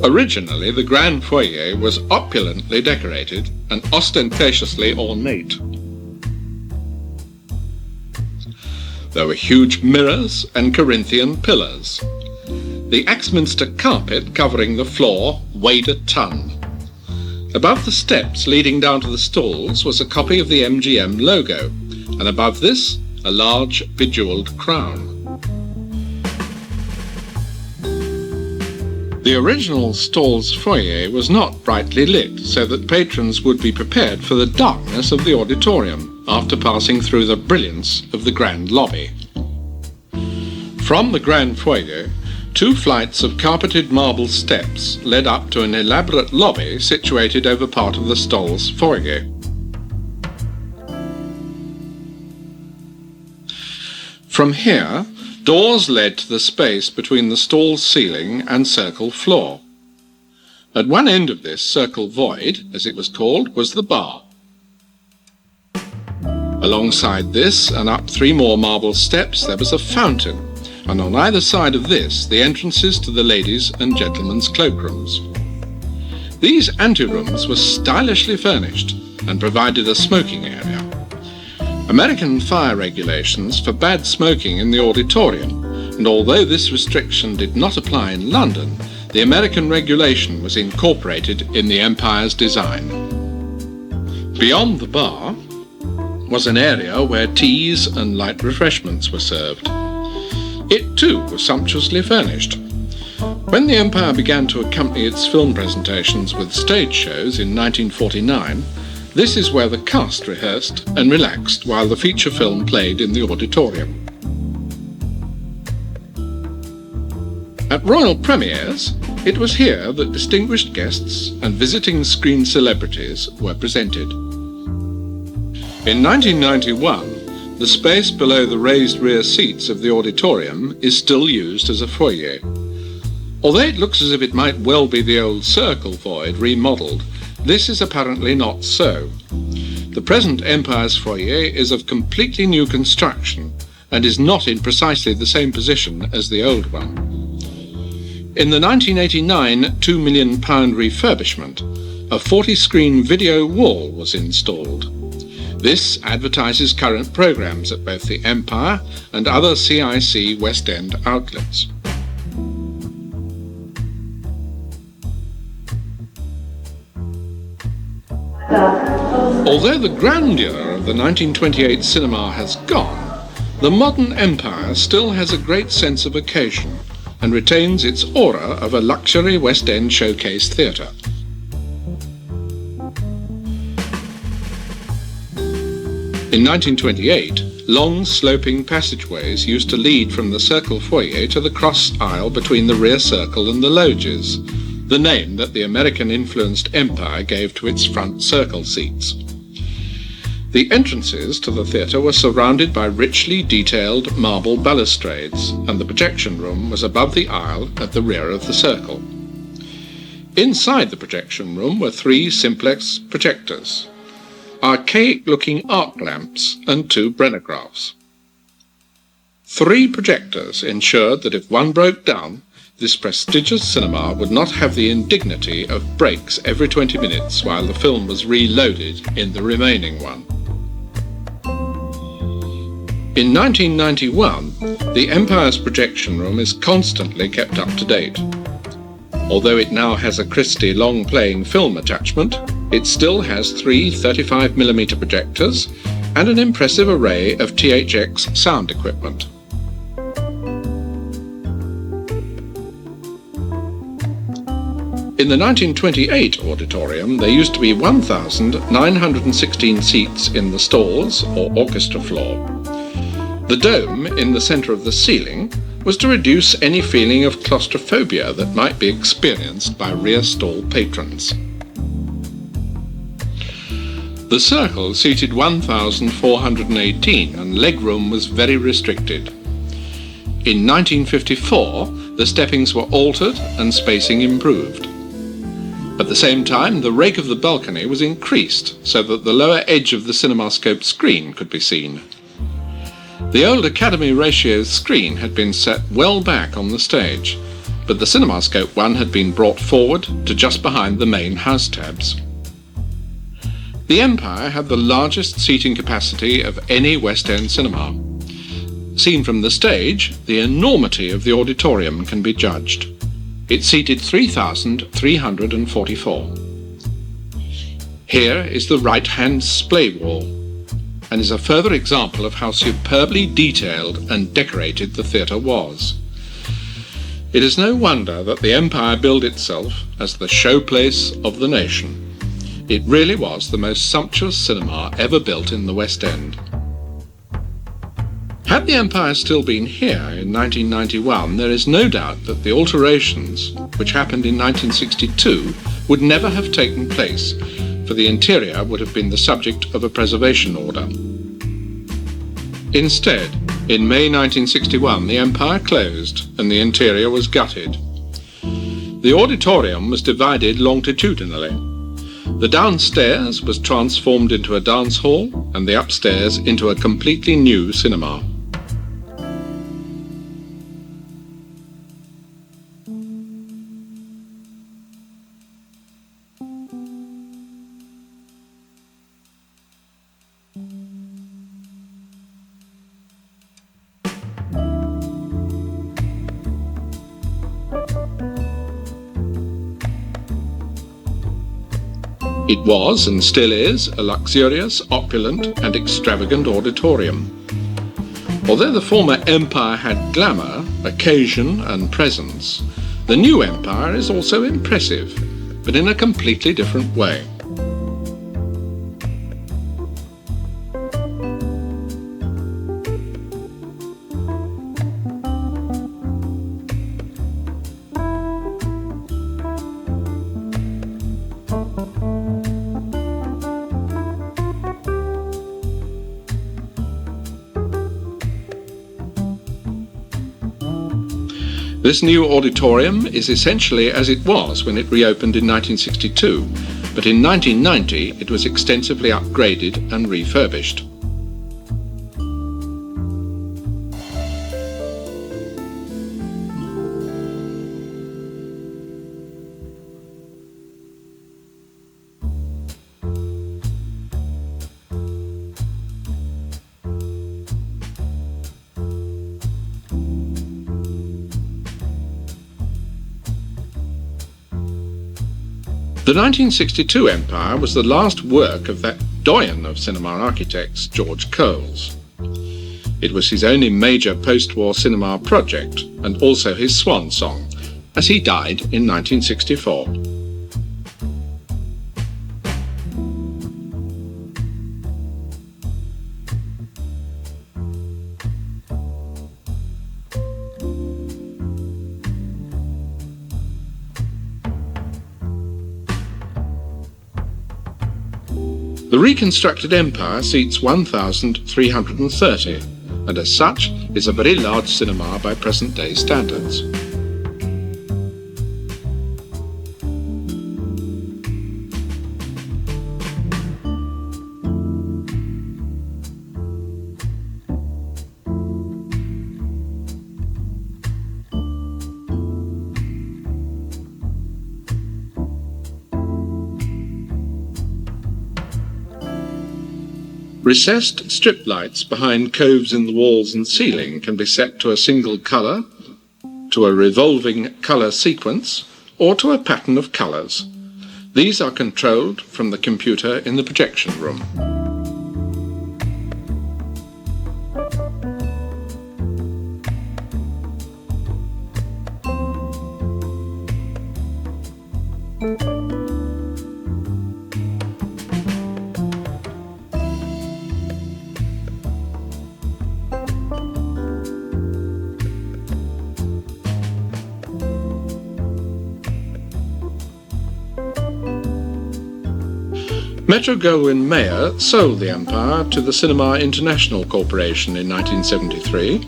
Originally, the grand foyer was opulently decorated and ostentatiously ornate. There were huge mirrors and Corinthian pillars. The Axminster carpet covering the floor weighed a ton. Above the steps leading down to the stalls was a copy of the MGM logo, and above this, a large bejewelled crown. The original stall's foyer was not brightly lit, so that patrons would be prepared for the darkness of the auditorium after passing through the brilliance of the grand lobby. From the grand foyer, two flights of carpeted marble steps led up to an elaborate lobby situated over part of the stall's foyer. From here, doors led to the space between the stall's ceiling and circle floor. At one end of this circle void, as it was called, was the bar. Alongside this, and up three more marble steps, there was a fountain, and on either side of this, the entrances to the ladies' and gentlemen's cloakrooms. These anterooms were stylishly furnished and provided a smoking area. American fire regulations forbade smoking in the auditorium, and although this restriction did not apply in London, the American regulation was incorporated in the Empire's design. Beyond the bar was an area where teas and light refreshments were served. It too was sumptuously furnished. When the Empire began to accompany its film presentations with stage shows in 1949, This is where the cast rehearsed and relaxed while the feature film played in the auditorium. At royal premieres, it was here that distinguished guests and visiting screen celebrities were presented. In 1991, the space below the raised rear seats of the auditorium is still used as a foyer. Although it looks as if it might well be the old circle void remodelled, this is apparently not so. The present Empire's foyer is of completely new construction and is not in precisely the same position as the old one. In the 1989 £2 million refurbishment, a 40-screen video wall was installed. This advertises current programmes at both the Empire and other CIC West End outlets. Although the grandeur of the 1928 cinema has gone, the modern Empire still has a great sense of occasion and retains its aura of a luxury West End showcase theatre. In 1928, long sloping passageways used to lead from the circle foyer to the cross aisle between the rear circle and the loges, the name that the American-influenced Empire gave to its front circle seats. The entrances to the theatre were surrounded by richly detailed marble balustrades, and the projection room was above the aisle at the rear of the circle. Inside the projection room were 3 simplex projectors, archaic-looking arc lamps and 2 Brennographs. 3 projectors ensured that if one broke down, this prestigious cinema would not have the indignity of breaks every 20 minutes while the film was reloaded in the remaining one. In 1991, the Empire's projection room is constantly kept up to date. Although it now has a Christie long-playing film attachment, it still has 3 35mm projectors and an impressive array of THX sound equipment. In the 1928 auditorium, there used to be 1,916 seats in the stalls or orchestra floor. The dome in the centre of the ceiling was to reduce any feeling of claustrophobia that might be experienced by rear stall patrons. The circle seated 1,418 and legroom was very restricted. In 1954, the steppings were altered and spacing improved. At the same time, the rake of the balcony was increased so that the lower edge of the cinemascope screen could be seen. The old Academy ratio screen had been set well back on the stage, but the cinemascope one had been brought forward to just behind the main house tabs. The Empire had the largest seating capacity of any West End cinema. Seen from the stage, the enormity of the auditorium can be judged. It seated 3,344. Here is the right-hand splay wall, and is a further example of how superbly detailed and decorated the theatre was. It is no wonder that the Empire billed itself as the showplace of the nation. It really was the most sumptuous cinema ever built in the West End. Had the Empire still been here in 1991, there is no doubt that the alterations, which happened in 1962, would never have taken place, for the interior would have been the subject of a preservation order. Instead, in May 1961, the Empire closed and the interior was gutted. The auditorium was divided longitudinally. The downstairs was transformed into a dance hall and the upstairs into a completely new cinema. It was, and still is, a luxurious, opulent and extravagant auditorium. Although the former Empire had glamour, occasion and presence, the new Empire is also impressive, but in a completely different way. This new auditorium is essentially as it was when it reopened in 1962, but in 1990 it was extensively upgraded and refurbished. The 1962 Empire was the last work of that doyen of cinema architects, George Coles. It was his only major post-war cinema project and also his swan song, as he died in 1964. The reconstructed Empire seats 1,330, and as such is a very large cinema by present-day standards. Recessed strip lights behind coves in the walls and ceiling can be set to a single colour, to a revolving colour sequence, or to a pattern of colours. These are controlled from the computer in the projection room. Metro-Goldwyn-Mayer sold the Empire to the Cinema International Corporation in 1973,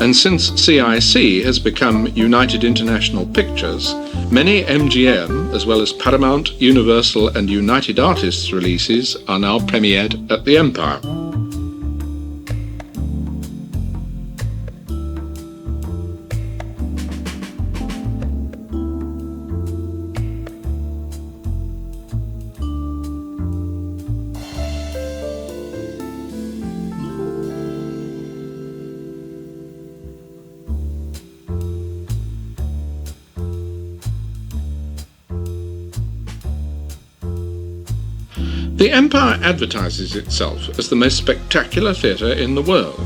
and since CIC has become United International Pictures, many MGM, as well as Paramount, Universal and United Artists releases are now premiered at the Empire. The Empire advertises itself as the most spectacular theatre in the world,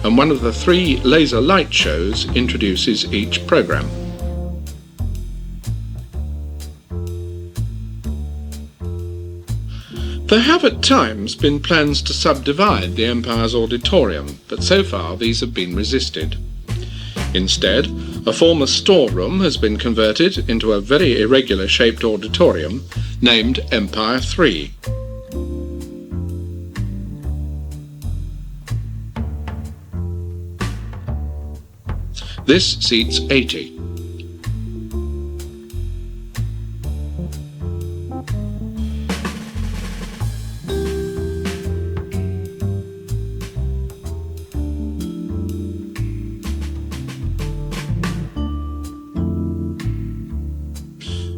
and one of the 3 laser light shows introduces each programme. There have at times been plans to subdivide the Empire's auditorium, but so far these have been resisted. Instead, a former storeroom has been converted into a very irregular shaped auditorium named Empire 3. This seats 80.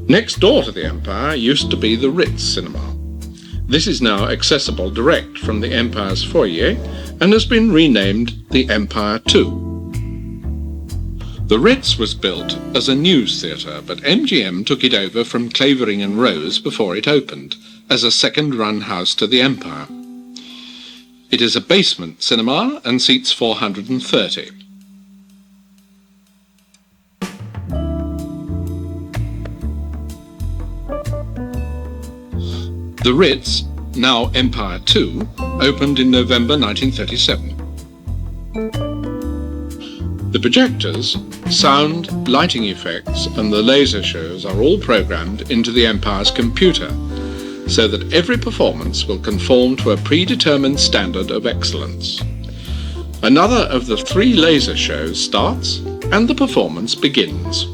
Next door to the Empire used to be the Ritz Cinema. This is now accessible direct from the Empire's foyer and has been renamed the Empire 2. The Ritz was built as a news theatre, but MGM took it over from Clavering and Rose before it opened, as a second-run house to the Empire. It is a basement cinema and seats 430. The Ritz, now Empire 2, opened in November 1937. The projectors, sound, lighting effects and the laser shows are all programmed into the Empire's computer, so that every performance will conform to a predetermined standard of excellence. Another of the 3 laser shows starts and the performance begins.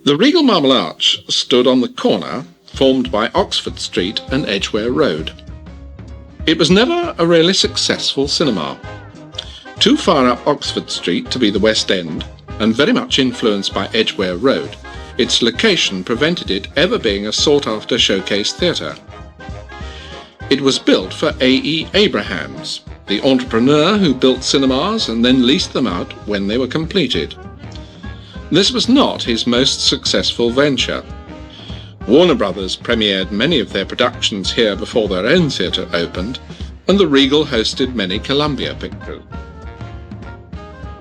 The Regal Marble Arch stood on the corner formed by Oxford Street and Edgware Road. It was never a really successful cinema. Too far up Oxford Street to be the West End, and very much influenced by Edgware Road, its location prevented it ever being a sought-after showcase theatre. It was built for A.E. Abrahams, the entrepreneur who built cinemas and then leased them out when they were completed. This was not his most successful venture. Warner Brothers premiered many of their productions here before their own theatre opened, and the Regal hosted many Columbia pictures.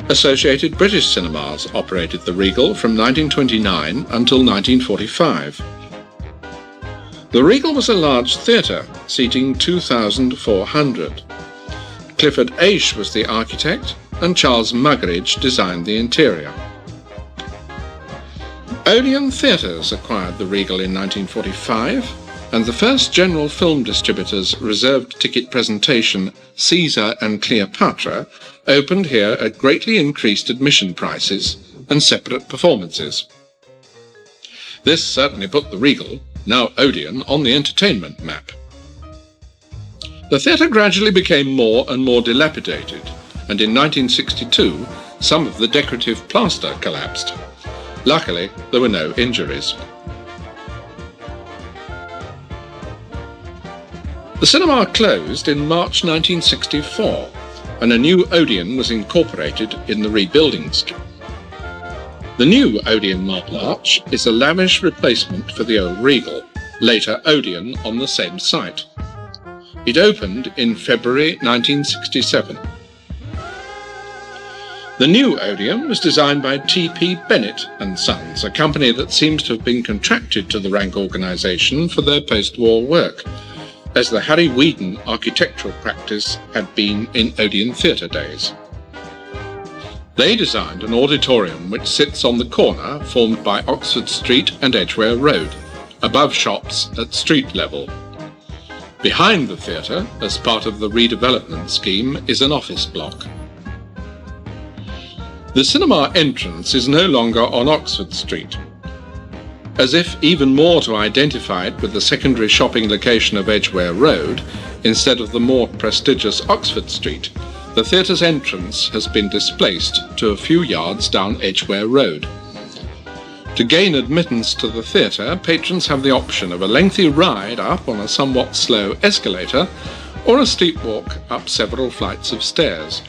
Associated British Cinemas operated the Regal from 1929 until 1945. The Regal was a large theatre, seating 2,400. Clifford Aish was the architect, and Charles Muggeridge designed the interior. Odeon Theatres acquired the Regal in 1945, and the first general film distributors' reserved ticket presentation, Caesar and Cleopatra, opened here at greatly increased admission prices and separate performances. This certainly put the Regal, now Odeon, on the entertainment map. The theatre gradually became more and more dilapidated, and in 1962 some of the decorative plaster collapsed. Luckily, there were no injuries. The cinema closed in March 1964, and a new Odeon was incorporated in the rebuilding scheme. The new Odeon Marble Arch is a lavish replacement for the old Regal, later Odeon on the same site. It opened in February 1967. The new Odeon was designed by T.P. Bennett and Sons, a company that seems to have been contracted to the Rank organisation for their post-war work, as the Harry Weedon architectural practice had been in Odeon Theatre days. They designed an auditorium which sits on the corner formed by Oxford Street and Edgware Road, above shops at street level. Behind the theatre, as part of the redevelopment scheme, is an office block. The cinema entrance is no longer on Oxford Street. As if even more to identify it with the secondary shopping location of Edgware Road, instead of the more prestigious Oxford Street, the theatre's entrance has been displaced to a few yards down Edgware Road. To gain admittance to the theatre, patrons have the option of a lengthy ride up on a somewhat slow escalator, or a steep walk up several flights of stairs.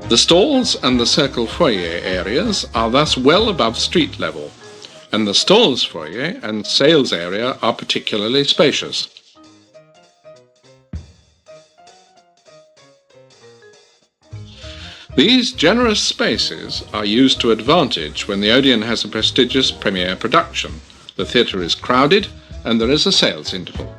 The stalls and the circle foyer areas are thus well above street level, and the stalls foyer and sales area are particularly spacious. These generous spaces are used to advantage when the Odeon has a prestigious premiere production. The theatre is crowded and there is a sales interval.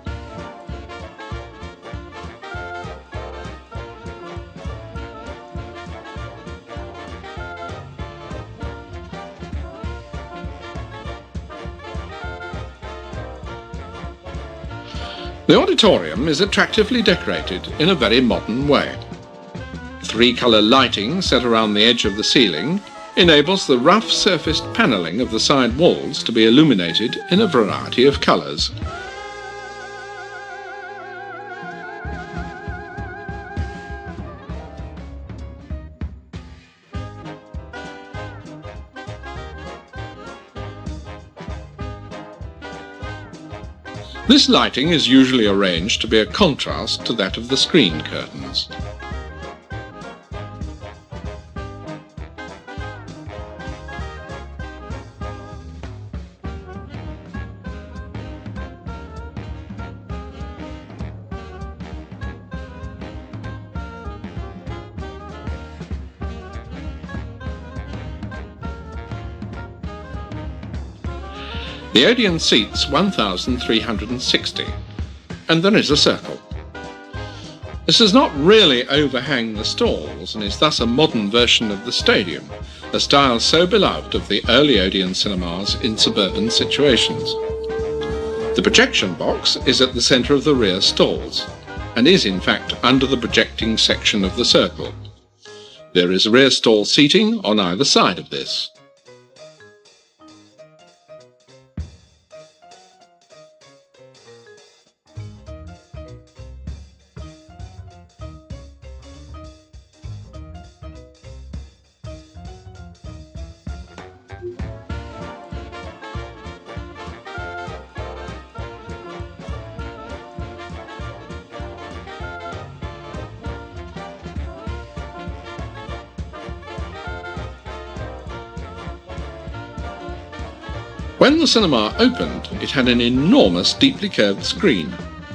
The auditorium is attractively decorated in a very modern way. 3-colour lighting set around the edge of the ceiling enables the rough surfaced panelling of the side walls to be illuminated in a variety of colours. This lighting is usually arranged to be a contrast to that of the screen curtains. The Odeon seats 1,360, and there is a circle. This does not really overhang the stalls and is thus a modern version of the stadium, a style so beloved of the early Odeon cinemas in suburban situations. The projection box is at the centre of the rear stalls, and is in fact under the projecting section of the circle. There is rear stall seating on either side of this. When the cinema opened, it had an enormous, deeply curved screen,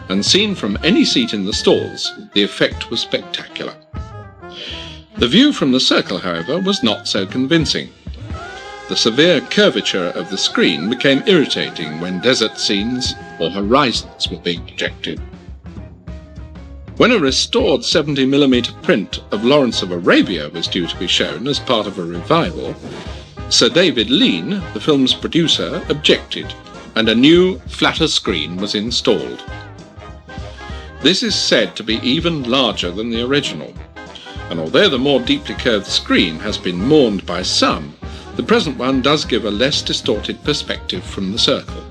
and seen from any seat in the stalls, the effect was spectacular. The view from the circle, however, was not so convincing. The severe curvature of the screen became irritating when desert scenes or horizons were being projected. When a restored 70mm print of Lawrence of Arabia was due to be shown as part of a revival, Sir David Lean, the film's producer, objected, and a new, flatter screen was installed. This is said to be even larger than the original, and although the more deeply curved screen has been mourned by some, the present one does give a less distorted perspective from the circle.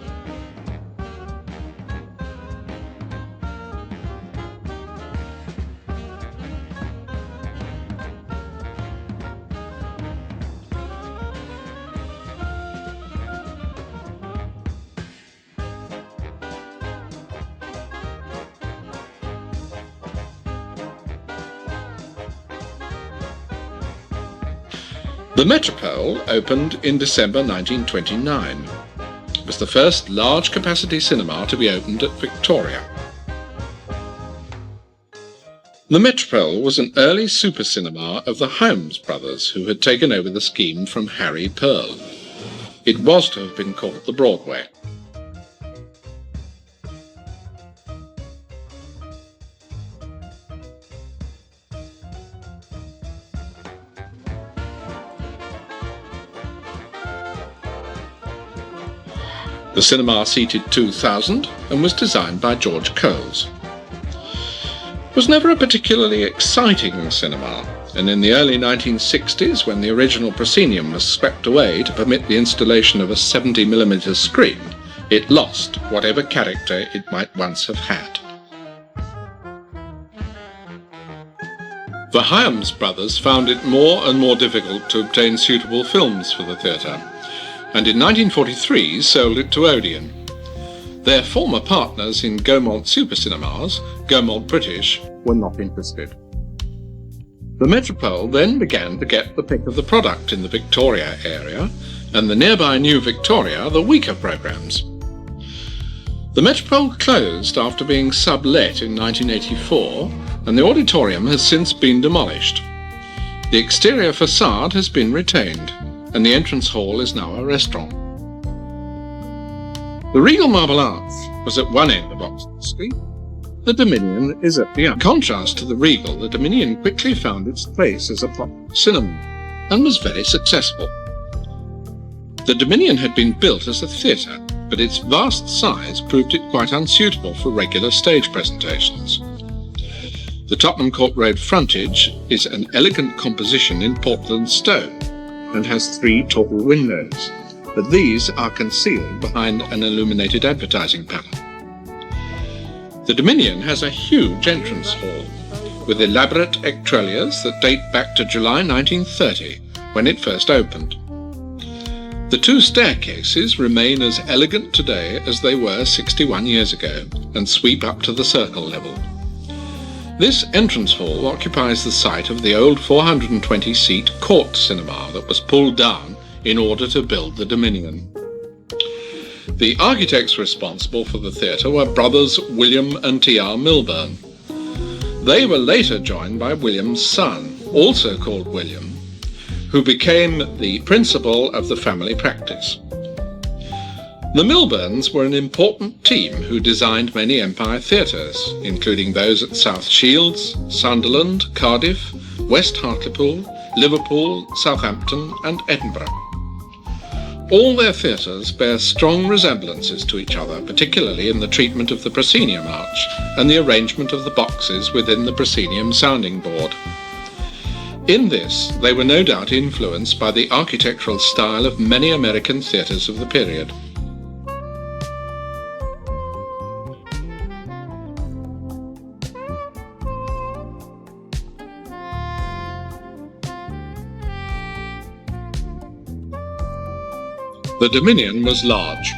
The Metropole opened in December 1929. It was the first large-capacity cinema to be opened at Victoria. The Metropole was an early super cinema of the Hyams brothers, who had taken over the scheme from Harry Pearl. It was to have been called the Broadway. The cinema seated 2,000 and was designed by George Coles. It was never a particularly exciting cinema, and in the early 1960s, when the original proscenium was swept away to permit the installation of a 70mm screen, it lost whatever character it might once have had. The Hyams brothers found it more and more difficult to obtain suitable films for the theatre, and in 1943 sold it to Odeon. Their former partners in Gaumont Super Cinemas, Gaumont British, were not interested. The Metropole then began to get the pick of the product in the Victoria area, and the nearby New Victoria the weaker programmes. The Metropole closed after being sublet in 1984, and the auditorium has since been demolished. The exterior facade has been retained, and the entrance hall is now a restaurant. The Regal Marble Arch was at one end of Oxford Street. The Dominion is at the other. In contrast to the Regal, the Dominion quickly found its place as a popular cinema, and was very successful. The Dominion had been built as a theatre, but its vast size proved it quite unsuitable for regular stage presentations. The Tottenham Court Road frontage is an elegant composition in Portland stone, and has 3 tall windows, but these are concealed behind an illuminated advertising panel. The Dominion has a huge entrance hall, with elaborate ectreliers that date back to July 1930, when it first opened. The 2 staircases remain as elegant today as they were 61 years ago, and sweep up to the circle level. This entrance hall occupies the site of the old 420-seat Court Cinema that was pulled down in order to build the Dominion. The architects responsible for the theatre were brothers William and T.R. Milburn. They were later joined by William's son, also called William, who became the principal of the family practice. The Milburns were an important team who designed many Empire theatres, including those at South Shields, Sunderland, Cardiff, West Hartlepool, Liverpool, Southampton and Edinburgh. All their theatres bear strong resemblances to each other, particularly in the treatment of the proscenium arch and the arrangement of the boxes within the proscenium sounding board. In this, they were no doubt influenced by the architectural style of many American theatres of the period. The Dominion was large.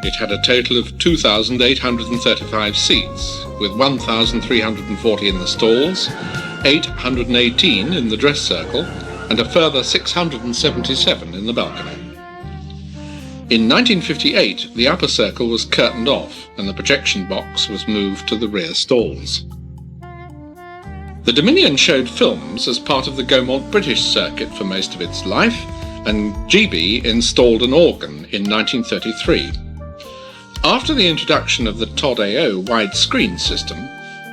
It had a total of 2,835 seats, with 1,340 in the stalls, 818 in the dress circle, and a further 677 in the balcony. In 1958, the upper circle was curtained off, and the projection box was moved to the rear stalls. The Dominion showed films as part of the Gaumont British circuit for most of its life, and GB installed an organ in 1933. After the introduction of the Todd AO widescreen system,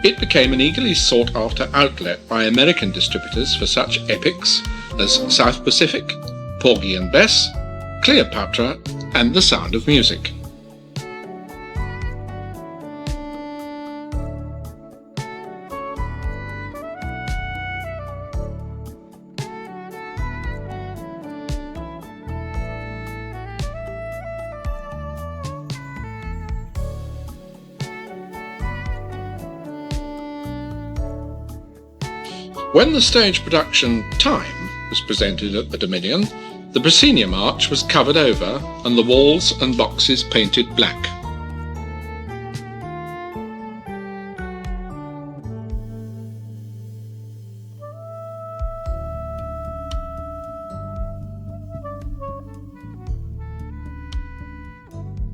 it became an eagerly sought-after outlet by American distributors for such epics as South Pacific, Porgy and Bess, Cleopatra, and The Sound of Music. When the stage production Time was presented at the Dominion, the proscenium arch was covered over and the walls and boxes painted black.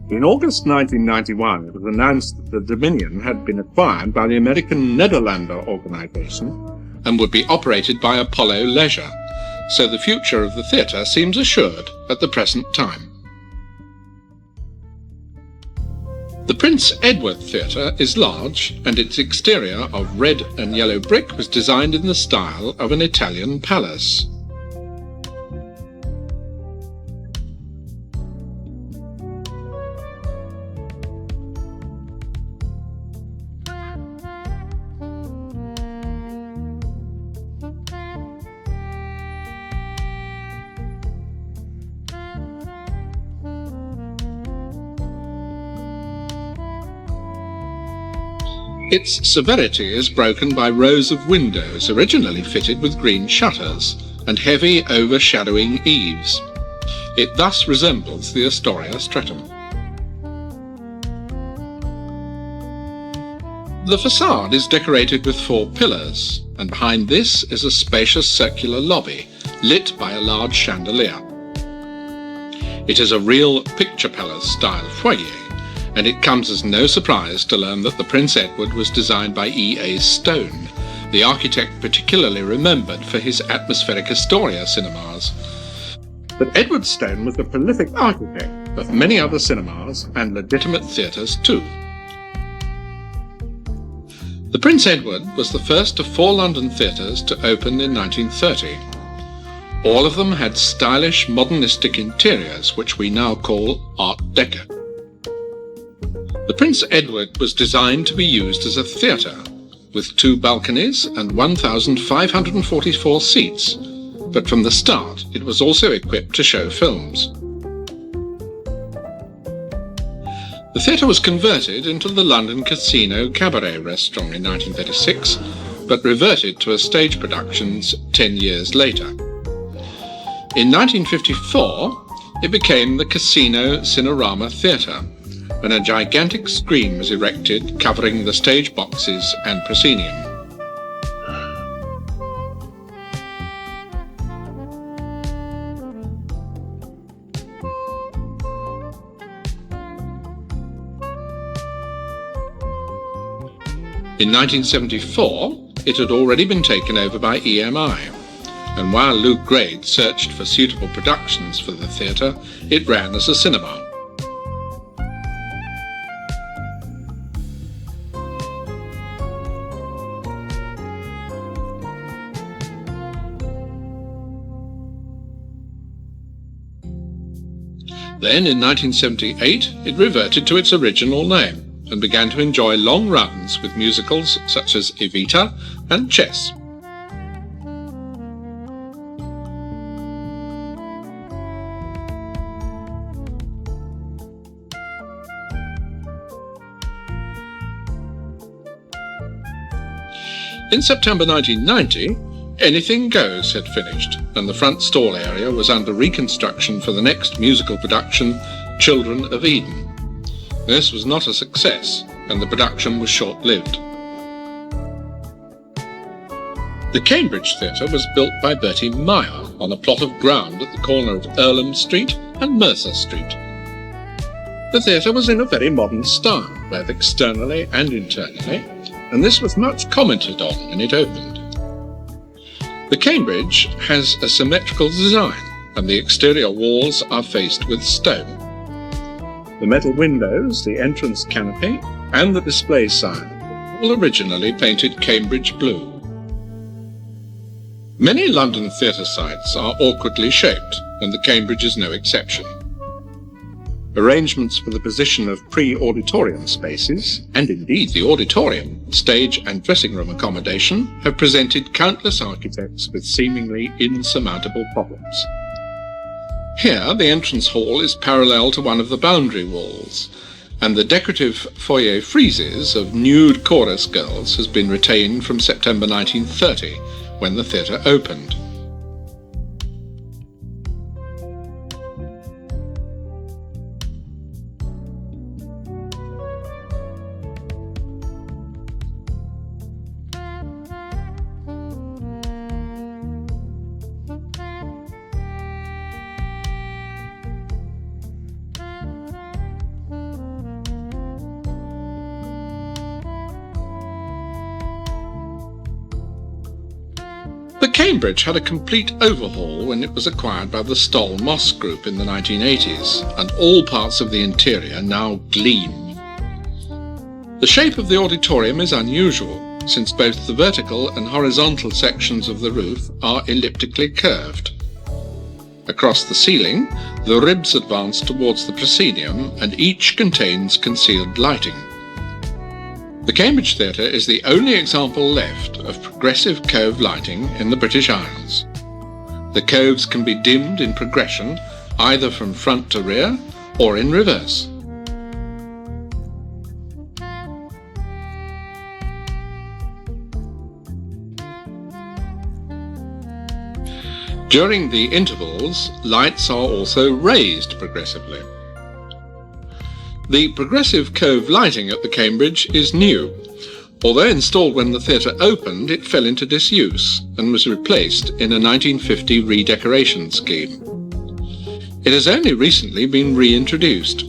In August 1991, it was announced that the Dominion had been acquired by the American Nederlander organisation and would be operated by Apollo Leisure, so the future of the theatre seems assured at the present time. The Prince Edward Theatre is large, and its exterior of red and yellow brick was designed in the style of an Italian palace. Its severity is broken by rows of windows originally fitted with green shutters and heavy overshadowing eaves. It thus resembles the Astoria Streatham. The facade is decorated with 4 pillars, and behind this is a spacious circular lobby lit by a large chandelier. It is a real picture palace style foyer, and it comes as no surprise to learn that the Prince Edward was designed by E.A. Stone, the architect particularly remembered for his atmospheric Astoria cinemas. But Edward Stone was the prolific architect of many other cinemas and legitimate theatres too. The Prince Edward was the first of 4 London theatres to open in 1930. All of them had stylish modernistic interiors, which we now call Art Deco. The Prince Edward was designed to be used as a theatre, with 2 balconies and 1,544 seats, but from the start it was also equipped to show films. The theatre was converted into the London Casino Cabaret Restaurant in 1936, but reverted to a stage productions 10 years later. In 1954, it became the Casino Cinerama Theatre, when a gigantic screen was erected covering the stage boxes and proscenium. In 1974, it had already been taken over by EMI, and while Luke Grade searched for suitable productions for the theatre, it ran as a cinema. Then, in 1978, it reverted to its original name and began to enjoy long runs with musicals such as Evita and Chess. In September 1990, Anything Goes had finished, and the front stall area was under reconstruction for the next musical production, Children of Eden. This was not a success, and the production was short-lived. The Cambridge Theatre was built by Bertie Meyer on a plot of ground at the corner of Earlham Street and Mercer Street. The theatre was in a very modern style, both externally and internally, and this was much commented on when it opened. The Cambridge has a symmetrical design, and the exterior walls are faced with stone. The metal windows, the entrance canopy, and the display sign were all originally painted Cambridge blue. Many London theatre sites are awkwardly shaped, and the Cambridge is no exception. Arrangements for the position of pre-auditorium spaces, and indeed the auditorium, stage and dressing room accommodation, have presented countless architects with seemingly insurmountable problems. Here, the entrance hall is parallel to one of the boundary walls, and the decorative foyer friezes of nude chorus girls has been retained from September 1930, when the theatre opened. The Cambridge had a complete overhaul when it was acquired by the Stoll Moss Group in the 1980s, and all parts of the interior now gleam. The shape of the auditorium is unusual, since both the vertical and horizontal sections of the roof are elliptically curved. Across the ceiling, the ribs advance towards the proscenium, and each contains concealed lighting. The Cambridge Theatre is the only example left of progressive cove lighting in the British Isles. The coves can be dimmed in progression, either from front to rear or in reverse. During the intervals, lights are also raised progressively. The progressive cove lighting at the Cambridge is new. Although installed when the theatre opened, it fell into disuse and was replaced in a 1950 redecoration scheme. It has only recently been reintroduced.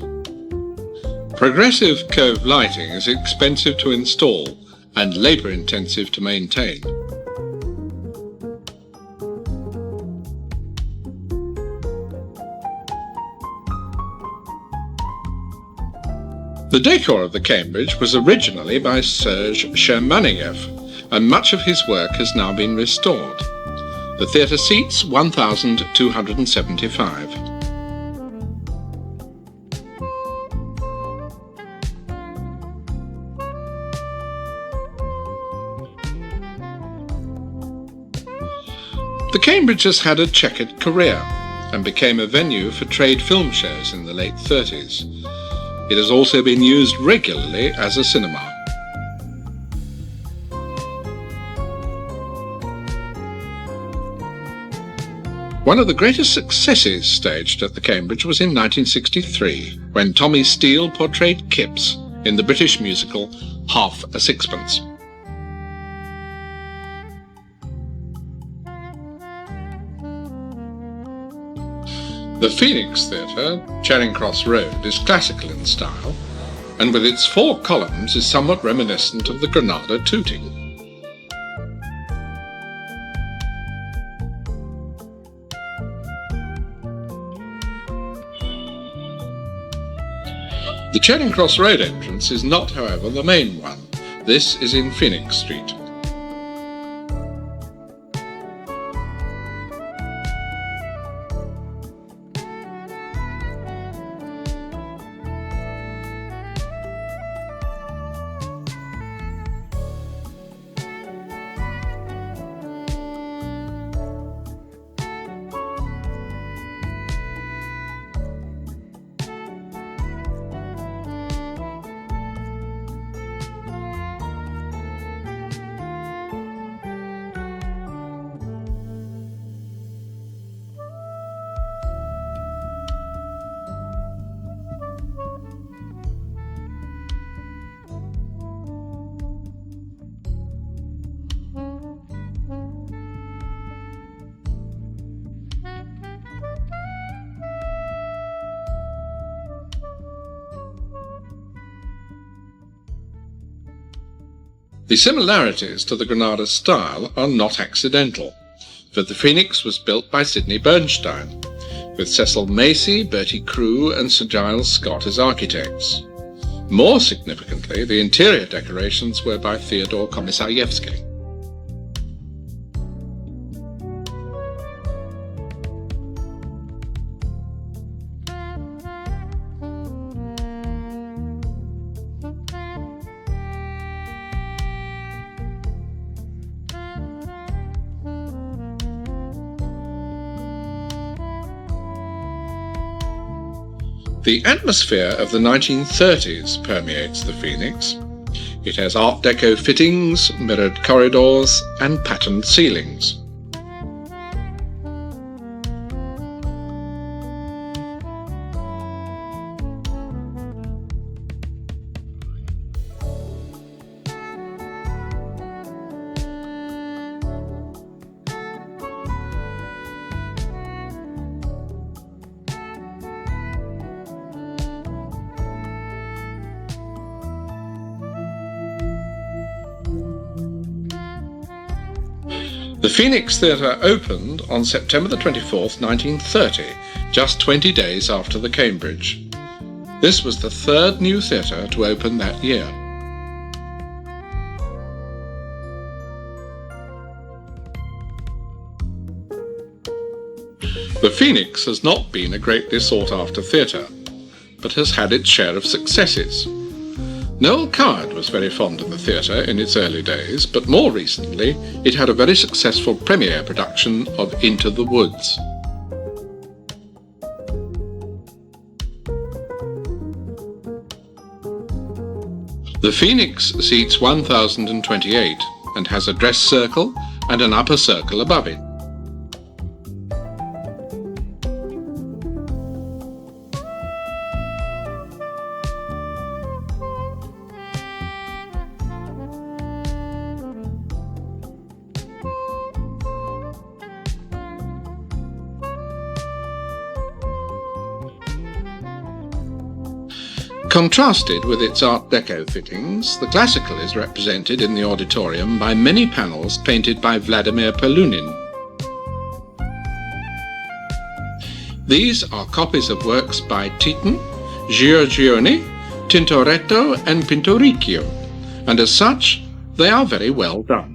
Progressive cove lighting is expensive to install and labour-intensive to maintain. The decor of the Cambridge was originally by Serge Shermaniev, and much of his work has now been restored. The theatre seats 1,275. The Cambridge has had a checkered career and became a venue for trade film shows in the late 30s. It has also been used regularly as a cinema. One of the greatest successes staged at the Cambridge was in 1963, when Tommy Steele portrayed Kipps in the British musical Half a Sixpence. The Phoenix Theatre, Charing Cross Road, is classical in style, and with its 4 columns is somewhat reminiscent of the Granada Tooting. The Charing Cross Road entrance is not, however, the main one. This is in Phoenix Street. The similarities to the Granada style are not accidental, for the Phoenix was built by Sidney Bernstein, with Cecil Macy, Bertie Crewe and Sir Giles Scott as architects. More significantly, the interior decorations were by Theodore Komisarjewski. The atmosphere of the 1930s permeates the Phoenix. It has Art Deco fittings, mirrored corridors, and patterned ceilings. The Phoenix Theatre opened on September the 24th, 1930, just 20 days after the Cambridge. This was the third new theatre to open that year. The Phoenix has not been a greatly sought-after theatre, but has had its share of successes. Noel Coward was very fond of the theatre in its early days, but more recently it had a very successful premiere production of Into the Woods. The Phoenix seats 1,028 and has a dress circle and an upper circle above it. Contrasted with its Art Deco fittings, the classical is represented in the auditorium by many panels painted by Vladimir Pelunin. These are copies of works by Titian, Giorgione, Tintoretto and Pinturicchio, and as such, they are very well done.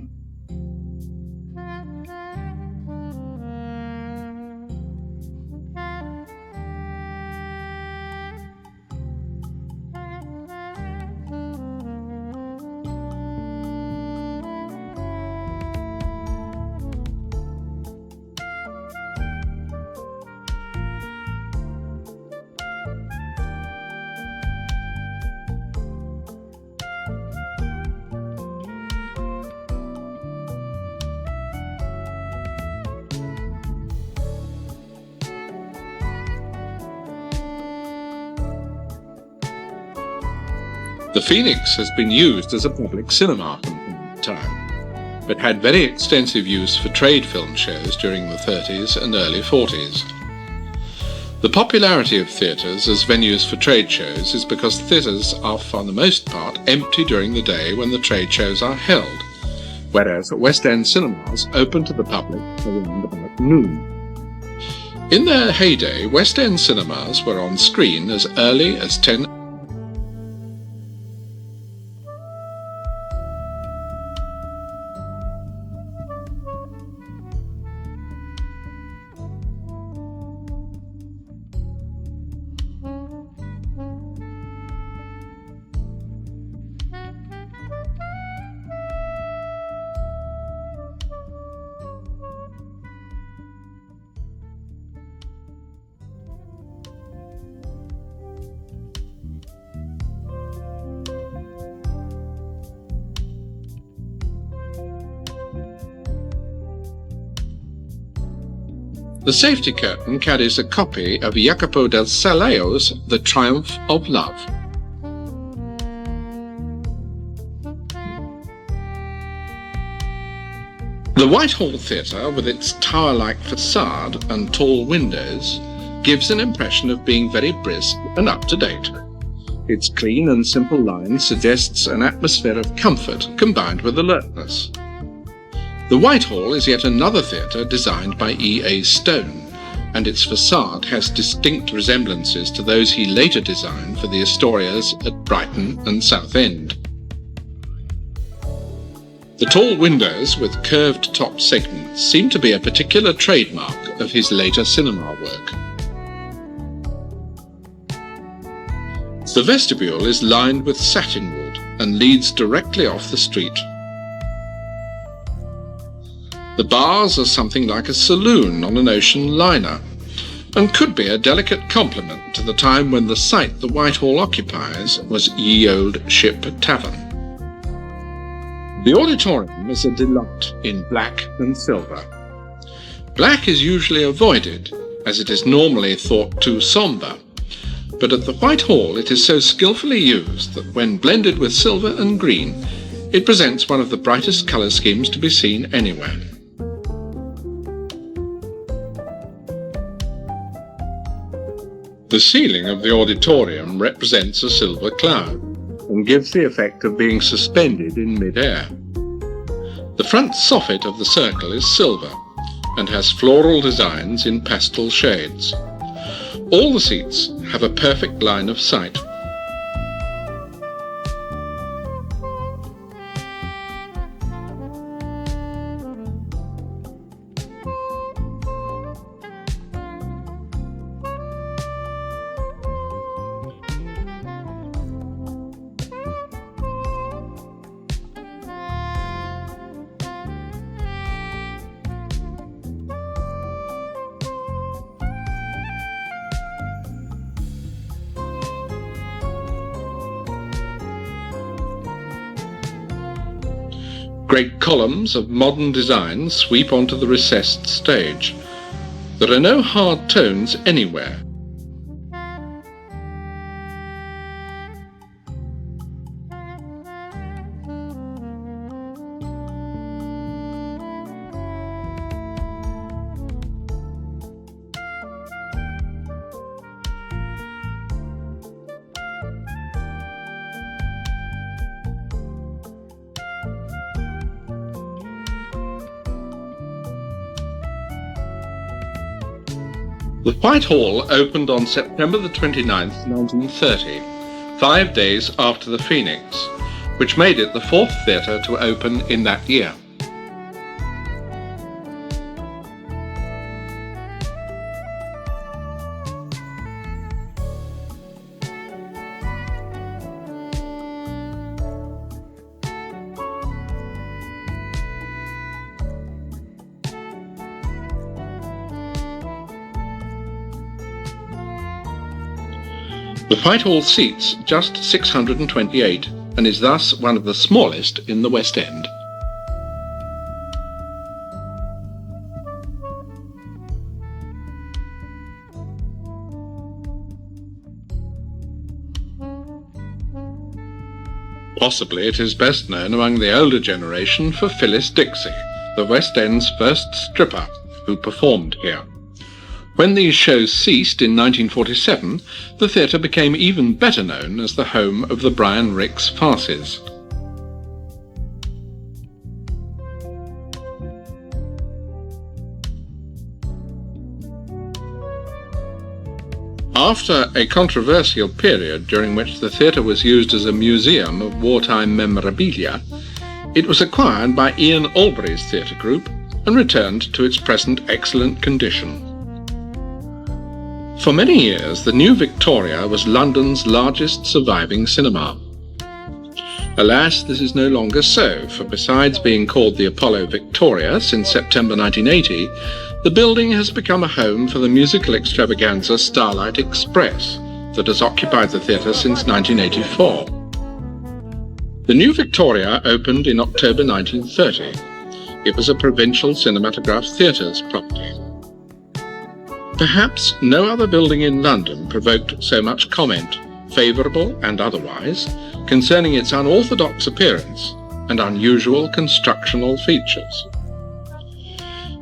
The Phoenix has been used as a public cinema from time to time, but had very extensive use for trade film shows during the 30s and early 40s. The popularity of theatres as venues for trade shows is because theatres are for the most part empty during the day when the trade shows are held, whereas West End cinemas open to the public around about noon. In their heyday, West End cinemas were on screen as early as 10. The safety curtain carries a copy of Jacopo del Saleo's The Triumph of Love. The Whitehall Theatre, with its tower-like facade and tall windows, gives an impression of being very brisk and up-to-date. Its clean and simple line suggests an atmosphere of comfort combined with alertness. The Whitehall is yet another theatre designed by E.A. Stone, and its facade has distinct resemblances to those he later designed for the Astorias at Brighton and Southend. The tall windows with curved top segments seem to be a particular trademark of his later cinema work. The vestibule is lined with satinwood and leads directly off the street. The bars are something like a saloon on an ocean liner, and could be a delicate complement to the time when the site the Whitehall occupies was Ye Olde Ship Tavern. The auditorium is a delight in black and silver. Black is usually avoided, as it is normally thought too sombre, but at the Whitehall it is so skillfully used that when blended with silver and green, it presents one of the brightest colour schemes to be seen anywhere. The ceiling of the auditorium represents a silver cloud and gives the effect of being suspended in mid-air. The front soffit of the circle is silver and has floral designs in pastel shades. All the seats have a perfect line of sight. Great columns of modern design sweep onto the recessed stage. There are no hard tones anywhere. The Whitehall opened on September the 29th, 1930, 5 days after the Phoenix, which made it the fourth theatre to open in that year. The Whitehall seats just 628 and is thus one of the smallest in the West End. Possibly it is best known among the older generation for Phyllis Dixie, the West End's first stripper, who performed here. When these shows ceased in 1947, the theatre became even better known as the home of the Brian Rix farces. After a controversial period during which the theatre was used as a museum of wartime memorabilia, it was acquired by Ian Albery's theatre group and returned to its present excellent condition. For many years, the New Victoria was London's largest surviving cinema. Alas, this is no longer so, for besides being called the Apollo Victoria since September 1980, the building has become a home for the musical extravaganza Starlight Express that has occupied the theatre since 1984. The New Victoria opened in October 1930. It was a provincial cinematograph theatre's property. Perhaps no other building in London provoked so much comment, favourable and otherwise, concerning its unorthodox appearance and unusual constructional features.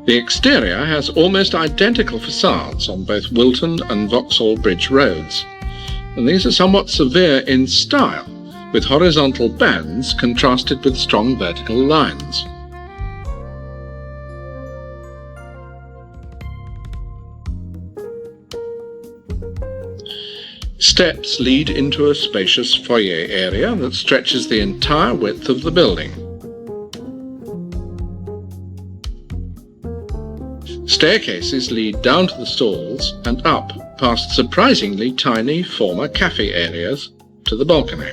The exterior has almost identical facades on both Wilton and Vauxhall Bridge roads. and these are somewhat severe in style, with horizontal bands contrasted with strong vertical lines. Steps lead into a spacious foyer area that stretches the entire width of the building. Staircases lead down to the stalls and up past surprisingly tiny former cafe areas to the balcony.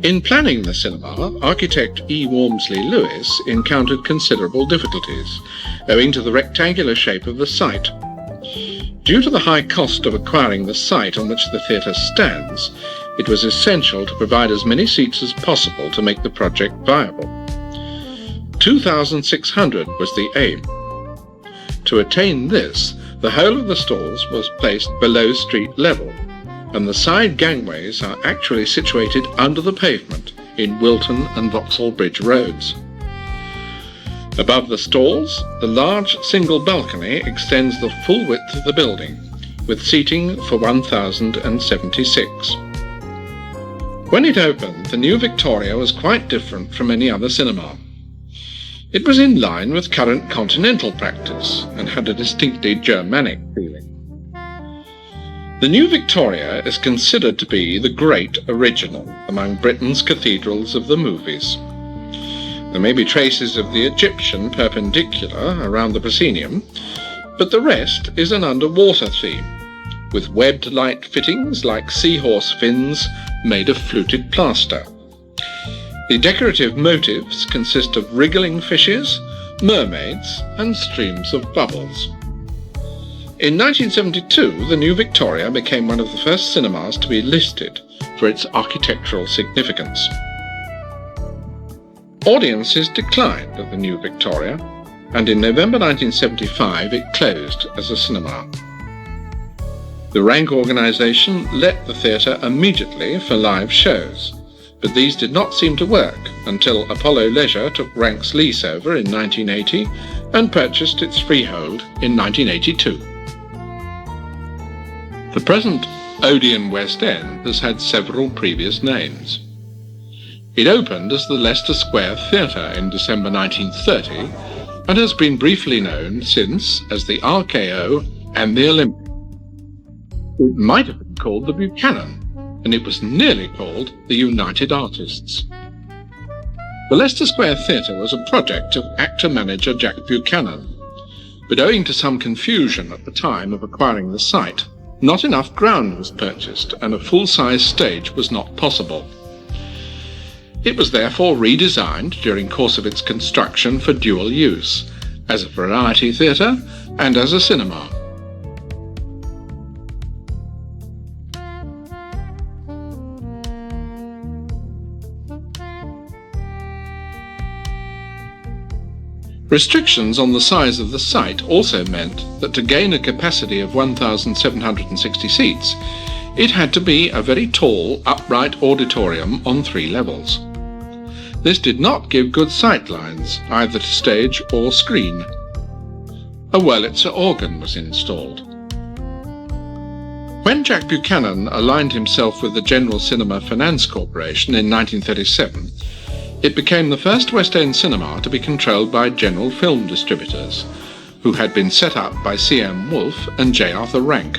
In planning the cinema, architect E. Walmsley Lewis encountered considerable difficulties, owing to the rectangular shape of the site. Due to the high cost of acquiring the site on which the theatre stands, it was essential to provide as many seats as possible to make the project viable. 2,600 was the aim. To attain this, the whole of the stalls was placed below street level, and the side gangways are actually situated under the pavement in Wilton and Vauxhall Bridge roads. Above the stalls, the large single balcony extends the full width of the building, with seating for 1,076. When it opened, the new Victoria was quite different from any other cinema. It was in line with current continental practice and had a distinctly Germanic feeling. The new Victoria is considered to be the great original among Britain's cathedrals of the movies. There may be traces of the Egyptian perpendicular around the proscenium, but the rest is an underwater theme, with webbed light fittings like seahorse fins made of fluted plaster. The decorative motifs consist of wriggling fishes, mermaids, and streams of bubbles. In 1972, the new Victoria became one of the first cinemas to be listed for its architectural significance. Audiences declined at the new Victoria, and in November 1975 it closed as a cinema. The Rank organisation let the theatre immediately for live shows, but these did not seem to work until Apollo Leisure took Rank's lease over in 1980 and purchased its freehold in 1982. The present Odeon West End has had several previous names. It opened as the Leicester Square Theatre in December 1930 and has been briefly known since as the RKO and the Olympic. It might have been called the Buchanan, and it was nearly called the United Artists. The Leicester Square Theatre was a project of actor-manager Jack Buchanan, but owing to some confusion at the time of acquiring the site, not enough ground was purchased and a full-size stage was not possible. It was therefore redesigned during course of its construction for dual use, as a variety theatre and as a cinema. Restrictions on the size of the site also meant that to gain a capacity of 1,760 seats, it had to be a very tall, upright auditorium on 3 levels. This did not give good sight lines, either to stage or screen. A Wurlitzer organ was installed. When Jack Buchanan aligned himself with the General Cinema Finance Corporation in 1937, it became the first West End cinema to be controlled by General Film Distributors, who had been set up by C.M. Wolfe and J. Arthur Rank.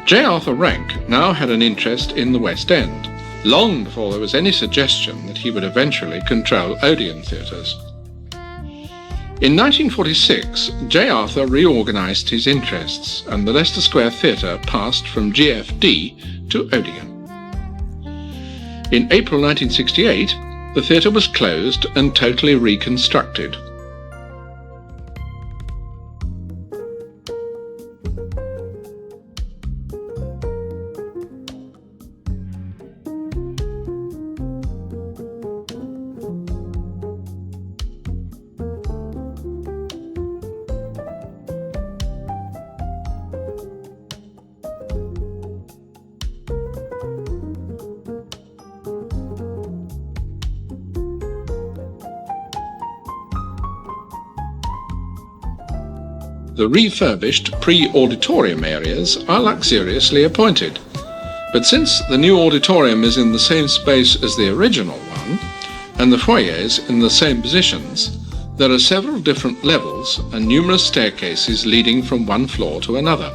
J. Arthur Rank now had an interest in the West End, long before there was any suggestion that he would eventually control Odeon theatres. In 1946, J. Arthur reorganised his interests, and the Leicester Square Theatre passed from GFD to Odeon. In April 1968, the theatre was closed and totally reconstructed. The refurbished pre-auditorium areas are luxuriously appointed, but since the new auditorium is in the same space as the original one, and the foyers in the same positions, there are several different levels and numerous staircases leading from one floor to another.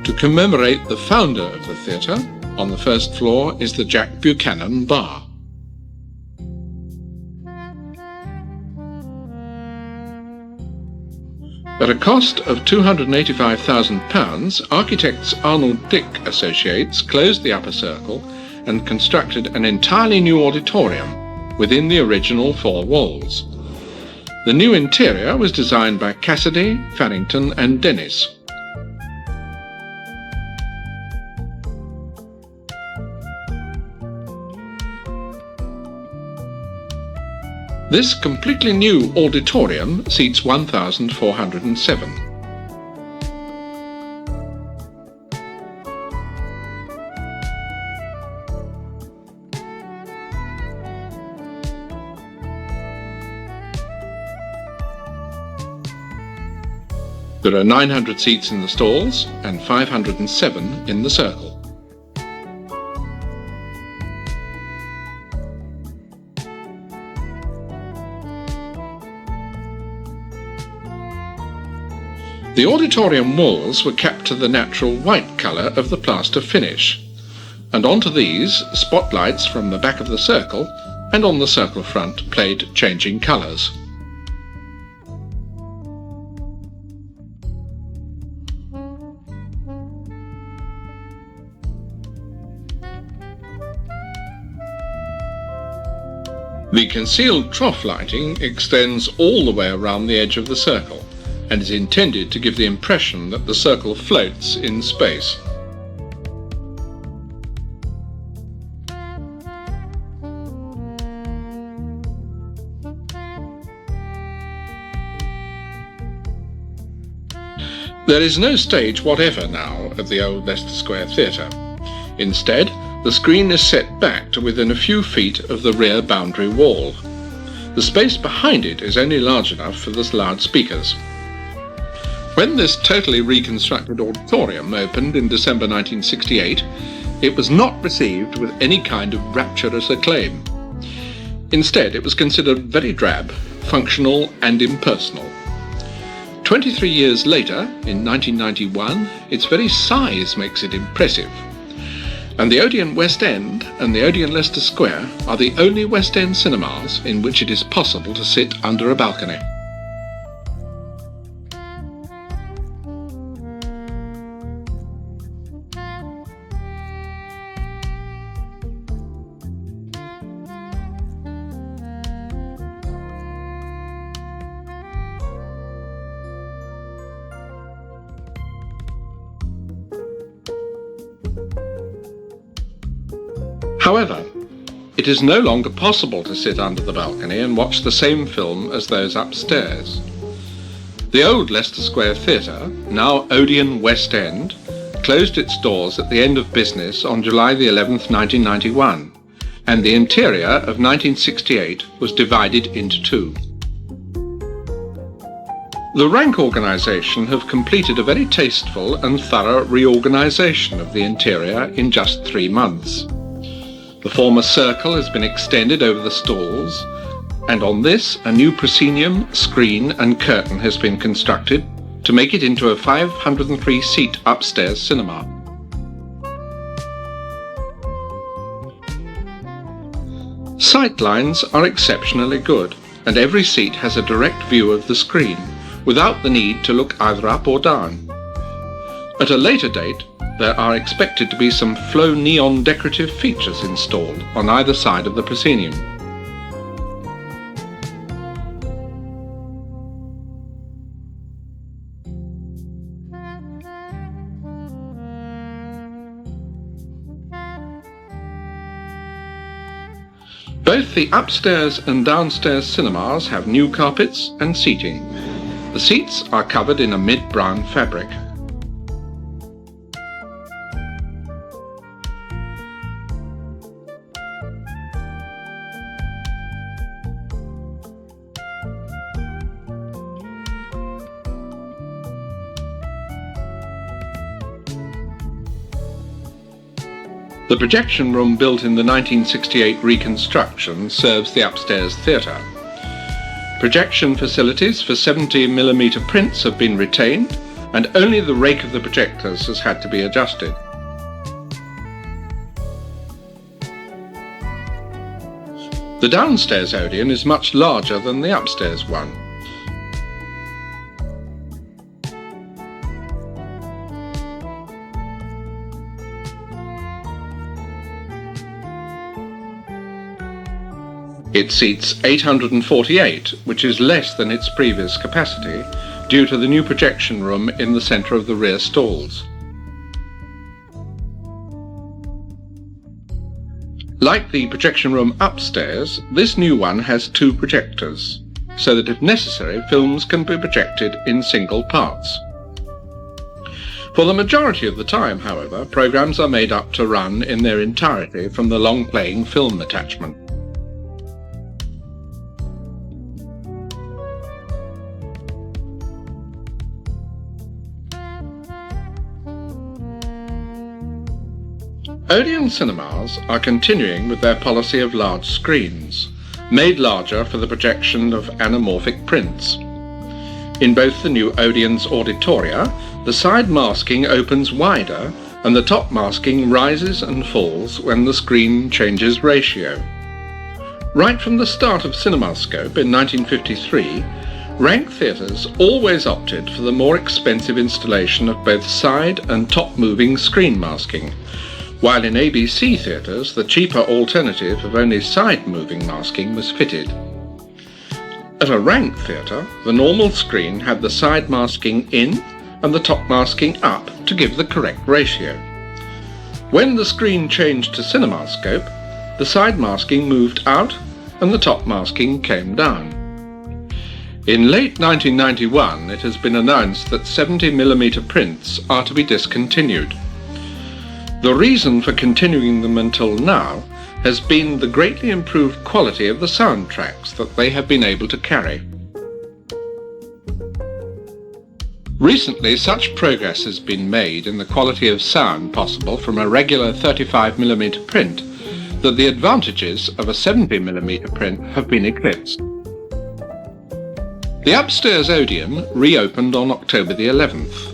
To commemorate the founder of the theatre, on the first floor is the Jack Buchanan Bar. At a cost of £285,000, architects Arnold Dick Associates closed the upper circle and constructed an entirely new auditorium within the original four walls. The new interior was designed by Cassidy, Farrington and Dennis. This completely new auditorium seats 1,407. There are 900 seats in the stalls and 507 in the circle. The auditorium walls were kept to the natural white colour of the plaster finish, and onto these spotlights from the back of the circle and on the circle front played changing colours. The concealed trough lighting extends all the way around the edge of the circle and is intended to give the impression that the circle floats in space. There is no stage whatever now at the old Leicester Square Theatre. Instead, the screen is set back to within a few feet of the rear boundary wall. The space behind it is only large enough for the loudspeakers. When this totally reconstructed auditorium opened in December 1968, it was not received with any kind of rapturous acclaim. Instead, it was considered very drab, functional and impersonal. 23 years later, in 1991, its very size makes it impressive. And the Odeon West End and the Odeon Leicester Square are the only West End cinemas in which it is possible to sit under a balcony. However, it is no longer possible to sit under the balcony and watch the same film as those upstairs. The old Leicester Square Theatre, now Odeon West End, closed its doors at the end of business on July the 11th, 1991, and the interior of 1968 was divided into two. The Rank organisation have completed a very tasteful and thorough reorganisation of the interior in just 3 months. The former circle has been extended over the stalls, and on this a new proscenium, screen and curtain has been constructed to make it into a 503-seat upstairs cinema. Sightlines are exceptionally good, and every seat has a direct view of the screen, without the need to look either up or down. At a later date, there are expected to be some flow neon decorative features installed on either side of the proscenium. Both Both the upstairs and downstairs cinemas have new carpets and seating. The seats are covered in a mid-brown fabric. The projection room built in the 1968 reconstruction serves the upstairs theatre. Projection facilities for 70mm prints have been retained, and only the rake of the projectors has had to be adjusted. The downstairs Odeon is much larger than the upstairs one. It seats 848, which is less than its previous capacity, due to the new projection room in the centre of the rear stalls. Like the projection room upstairs, this new one has 2 projectors, so that if necessary, films can be projected in single parts. For the majority of the time, however, programmes are made up to run in their entirety from the long-playing film attachment. Odeon cinemas are continuing with their policy of large screens, made larger for the projection of anamorphic prints. In both the new Odeon's auditoria, the side masking opens wider and the top masking rises and falls when the screen changes ratio. Right from the start of CinemaScope in 1953, rank theatres always opted for the more expensive installation of both side and top moving screen masking, while in ABC theatres the cheaper alternative of only side-moving masking was fitted. At a rank theatre, the normal screen had the side masking in and the top masking up to give the correct ratio. When the screen changed to CinemaScope, the side masking moved out and the top masking came down. In late 1991, it has been announced that 70mm prints are to be discontinued. The reason for continuing them until now has been the greatly improved quality of the soundtracks that they have been able to carry. Recently, such progress has been made in the quality of sound possible from a regular 35mm print that the advantages of a 70mm print have been eclipsed. The upstairs Odeon reopened on October the 11th.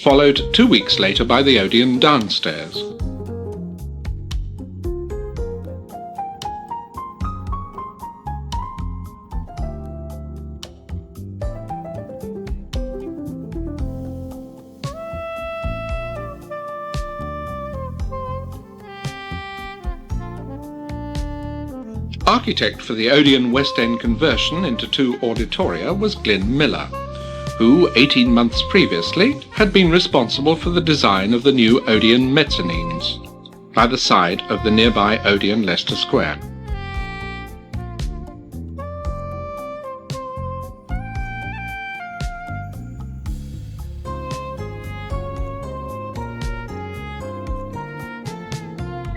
Followed 2 weeks later by the Odeon downstairs. Architect for the Odeon West End conversion into 2 auditoria was Glyn Miller, who, 18 months previously, had been responsible for the design of the new Odeon mezzanines, by the side of the nearby Odeon Leicester Square.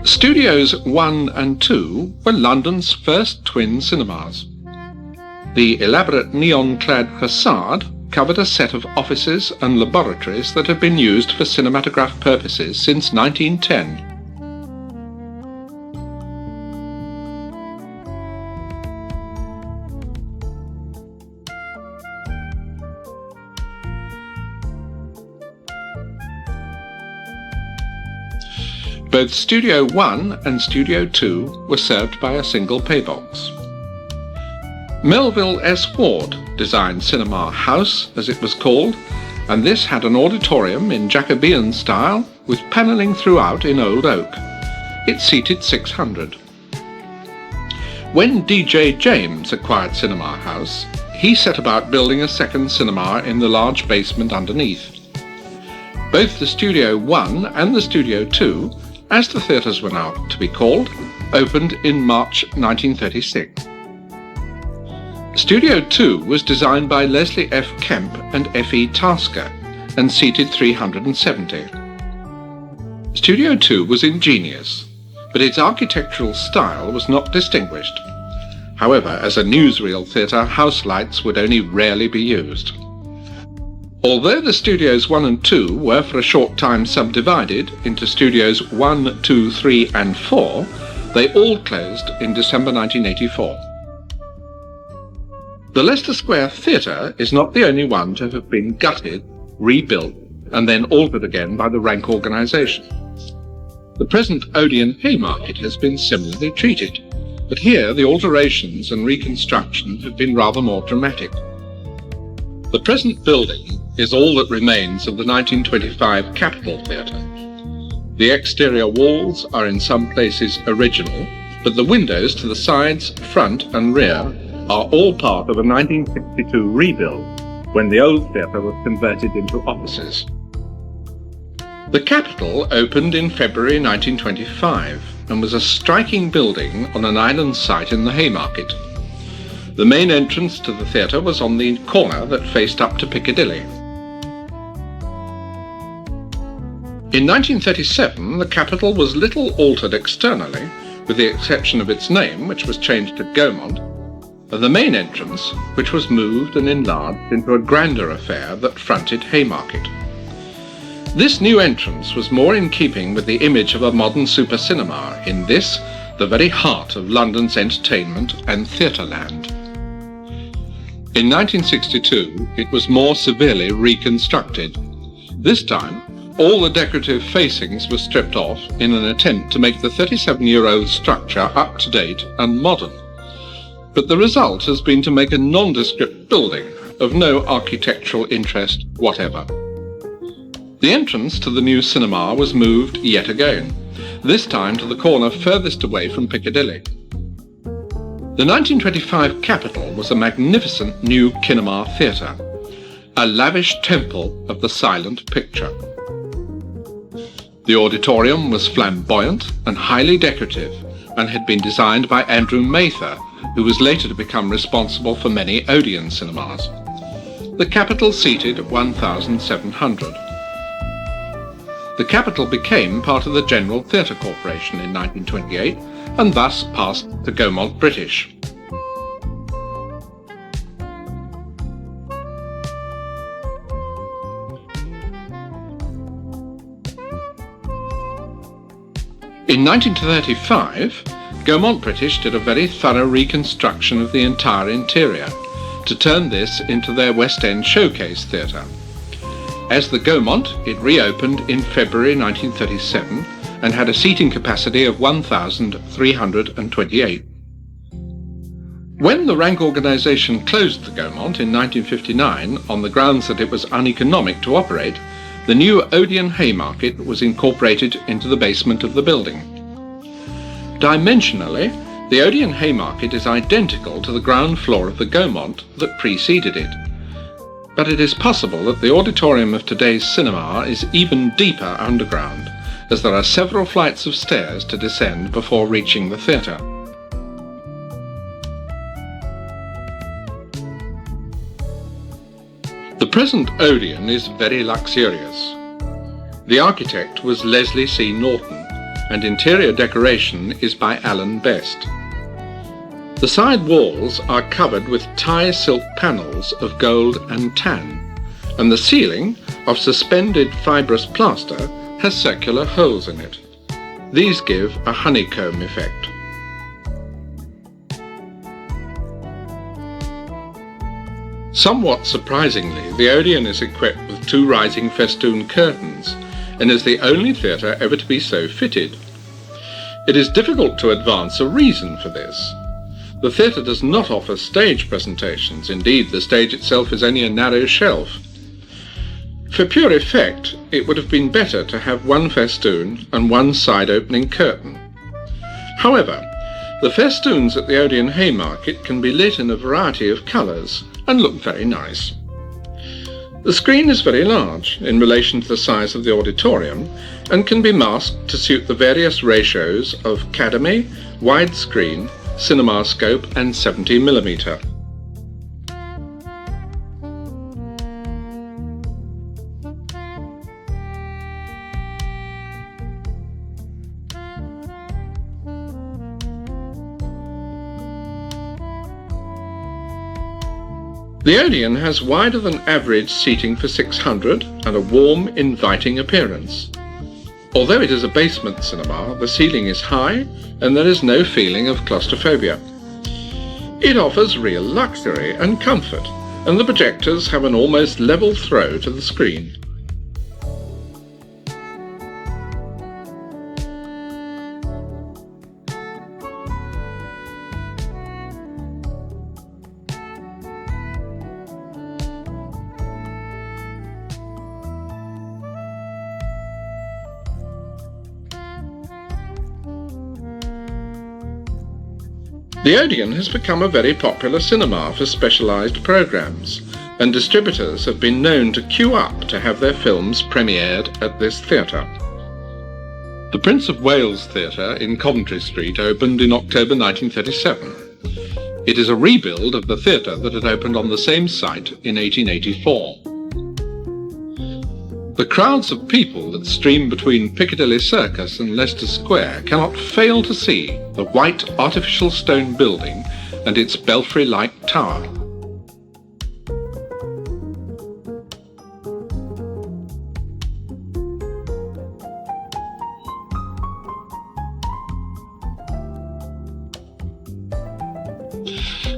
Studios 1 and 2 were London's first twin cinemas. The elaborate neon-clad facade covered a set of offices and laboratories that had been used for cinematograph purposes since 1910. Both Studio 1 and Studio 2 were served by a single paybox. Melville S. Ward designed Cinema House, as it was called, and this had an auditorium in Jacobean style with panelling throughout in old oak. It seated 600. When D.J. James acquired Cinema House, he set about building a second cinema in the large basement underneath. Both the Studio 1 and the Studio 2, as the theatres were now to be called, opened in March 1936. Studio 2 was designed by Leslie F. Kemp and F.E. Tasker and seated 370. Studio 2 was ingenious, but its architectural style was not distinguished. However, as a newsreel theatre, house lights would only rarely be used. Although the Studios 1 and 2 were for a short time subdivided into Studios 1, 2, 3 and 4, they all closed in December 1984. The Leicester Square Theatre is not the only one to have been gutted, rebuilt and then altered again by the rank organisation. The present Odeon Haymarket has been similarly treated, but here the alterations and reconstruction have been rather more dramatic. The present building is all that remains of the 1925 Capitol Theatre. The exterior walls are in some places original, but the windows to the sides, front and rear are all part of a 1962 rebuild, when the old theatre was converted into offices. The Capitol opened in February 1925 and was a striking building on an island site in the Haymarket. The main entrance to the theatre was on the corner that faced up to Piccadilly. In 1937, the Capitol was little altered externally, with the exception of its name, which was changed to Gaumont, and the main entrance, which was moved and enlarged into a grander affair that fronted Haymarket. This new entrance was more in keeping with the image of a modern super cinema in this, the very heart of London's entertainment and theatre land. In 1962, it was more severely reconstructed. This time, all the decorative facings were stripped off in an attempt to make the 37-year-old structure up-to-date and modern. But the result has been to make a nondescript building of no architectural interest whatever. The entrance to the new cinema was moved yet again, this time to the corner furthest away from Piccadilly. The 1925 Capitol was a magnificent new kinema theatre, a lavish temple of the silent picture. The auditorium was flamboyant and highly decorative and had been designed by Andrew Mather, who was later to become responsible for many Odeon cinemas. The Capitol seated 1,700. The Capitol became part of the General Theatre Corporation in 1928 and thus passed to Gaumont British. In 1935, Gaumont British did a very thorough reconstruction of the entire interior to turn this into their West End showcase theatre. As the Gaumont, it reopened in February 1937 and had a seating capacity of 1,328. When the rank organisation closed the Gaumont in 1959 on the grounds that it was uneconomic to operate, the new Odeon Haymarket was incorporated into the basement of the building. Dimensionally, the Odeon Haymarket is identical to the ground floor of the Gaumont that preceded it. But it is possible that the auditorium of today's cinema is even deeper underground, as there are several flights of stairs to descend before reaching the theatre. The present Odeon is very luxurious. The architect was Leslie C. Norton, and interior decoration is by Alan Best. The side walls are covered with tie silk panels of gold and tan, and the ceiling, of suspended fibrous plaster, has circular holes in it. These give a honeycomb effect. Somewhat surprisingly, the Odeon is equipped with two rising festoon curtains, and is the only theatre ever to be so fitted. It is difficult to advance a reason for this. The theatre does not offer stage presentations. Indeed, the stage itself is only a narrow shelf. For pure effect, it would have been better to have one festoon and one side-opening curtain. However, the festoons at the Odeon Haymarket can be lit in a variety of colours and look very nice. The screen is very large in relation to the size of the auditorium and can be masked to suit the various ratios of Academy, widescreen, CinemaScope and 70mm. The Odeon has wider than average seating for 600 and a warm, inviting appearance. Although it is a basement cinema, the ceiling is high and there is no feeling of claustrophobia. It offers real luxury and comfort, and the projectors have an almost level throw to the screen. The Odeon has become a very popular cinema for specialised programmes, and distributors have been known to queue up to have their films premiered at this theatre. The Prince of Wales Theatre in Coventry Street opened in October 1937. It is a rebuild of the theatre that had opened on the same site in 1884. The crowds of people that stream between Piccadilly Circus and Leicester Square cannot fail to see the white artificial stone building and its belfry-like tower.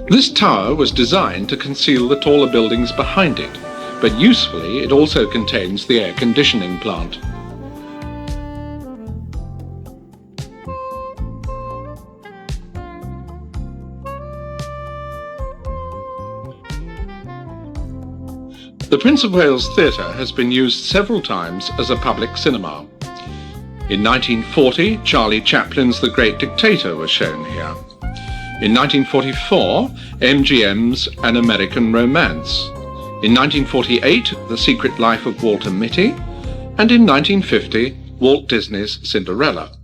This tower was designed to conceal the taller buildings behind it, but usefully it also contains the air conditioning plant. The Prince of Wales Theatre has been used several times as a public cinema. In 1940, Charlie Chaplin's The Great Dictator was shown here. In 1944, MGM's An American Romance. In 1948, The Secret Life of Walter Mitty, and in 1950, Walt Disney's Cinderella.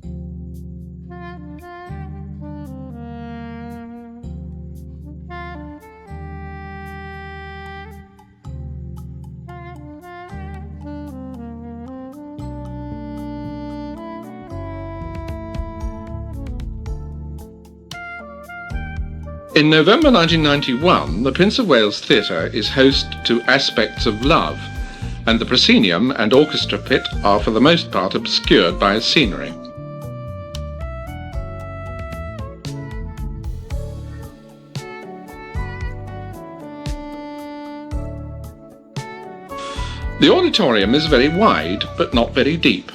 In November 1991, the Prince of Wales Theatre is host to Aspects of Love, and the proscenium and orchestra pit are for the most part obscured by its scenery. The auditorium is very wide, but not very deep.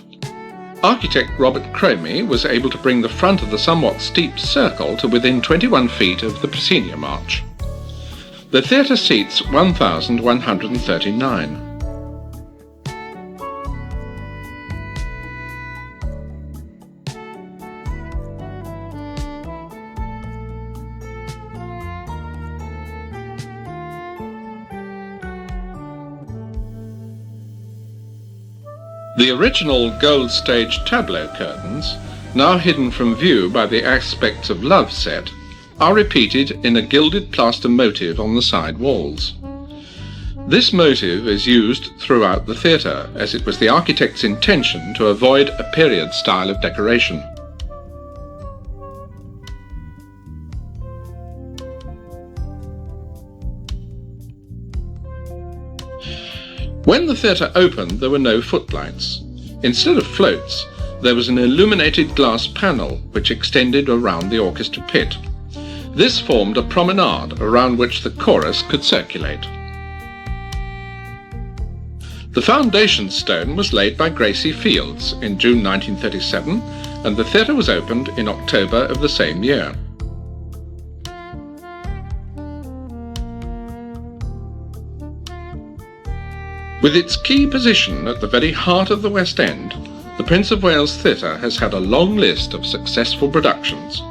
Architect Robert Cromie was able to bring the front of the somewhat steep circle to within 21 feet of the proscenium arch. The theatre seats 1,139. The original gold stage tableau curtains, now hidden from view by the Aspects of Love set, are repeated in a gilded plaster motive on the side walls. This motive is used throughout the theatre, as it was the architect's intention to avoid a period style of decoration. When the theatre opened, there were no footlights. Instead of floats, there was an illuminated glass panel which extended around the orchestra pit. This formed a promenade around which the chorus could circulate. The foundation stone was laid by Gracie Fields in June 1937, and the theatre was opened in October of the same year. With its key position at the very heart of the West End, the Prince of Wales Theatre has had a long list of successful productions.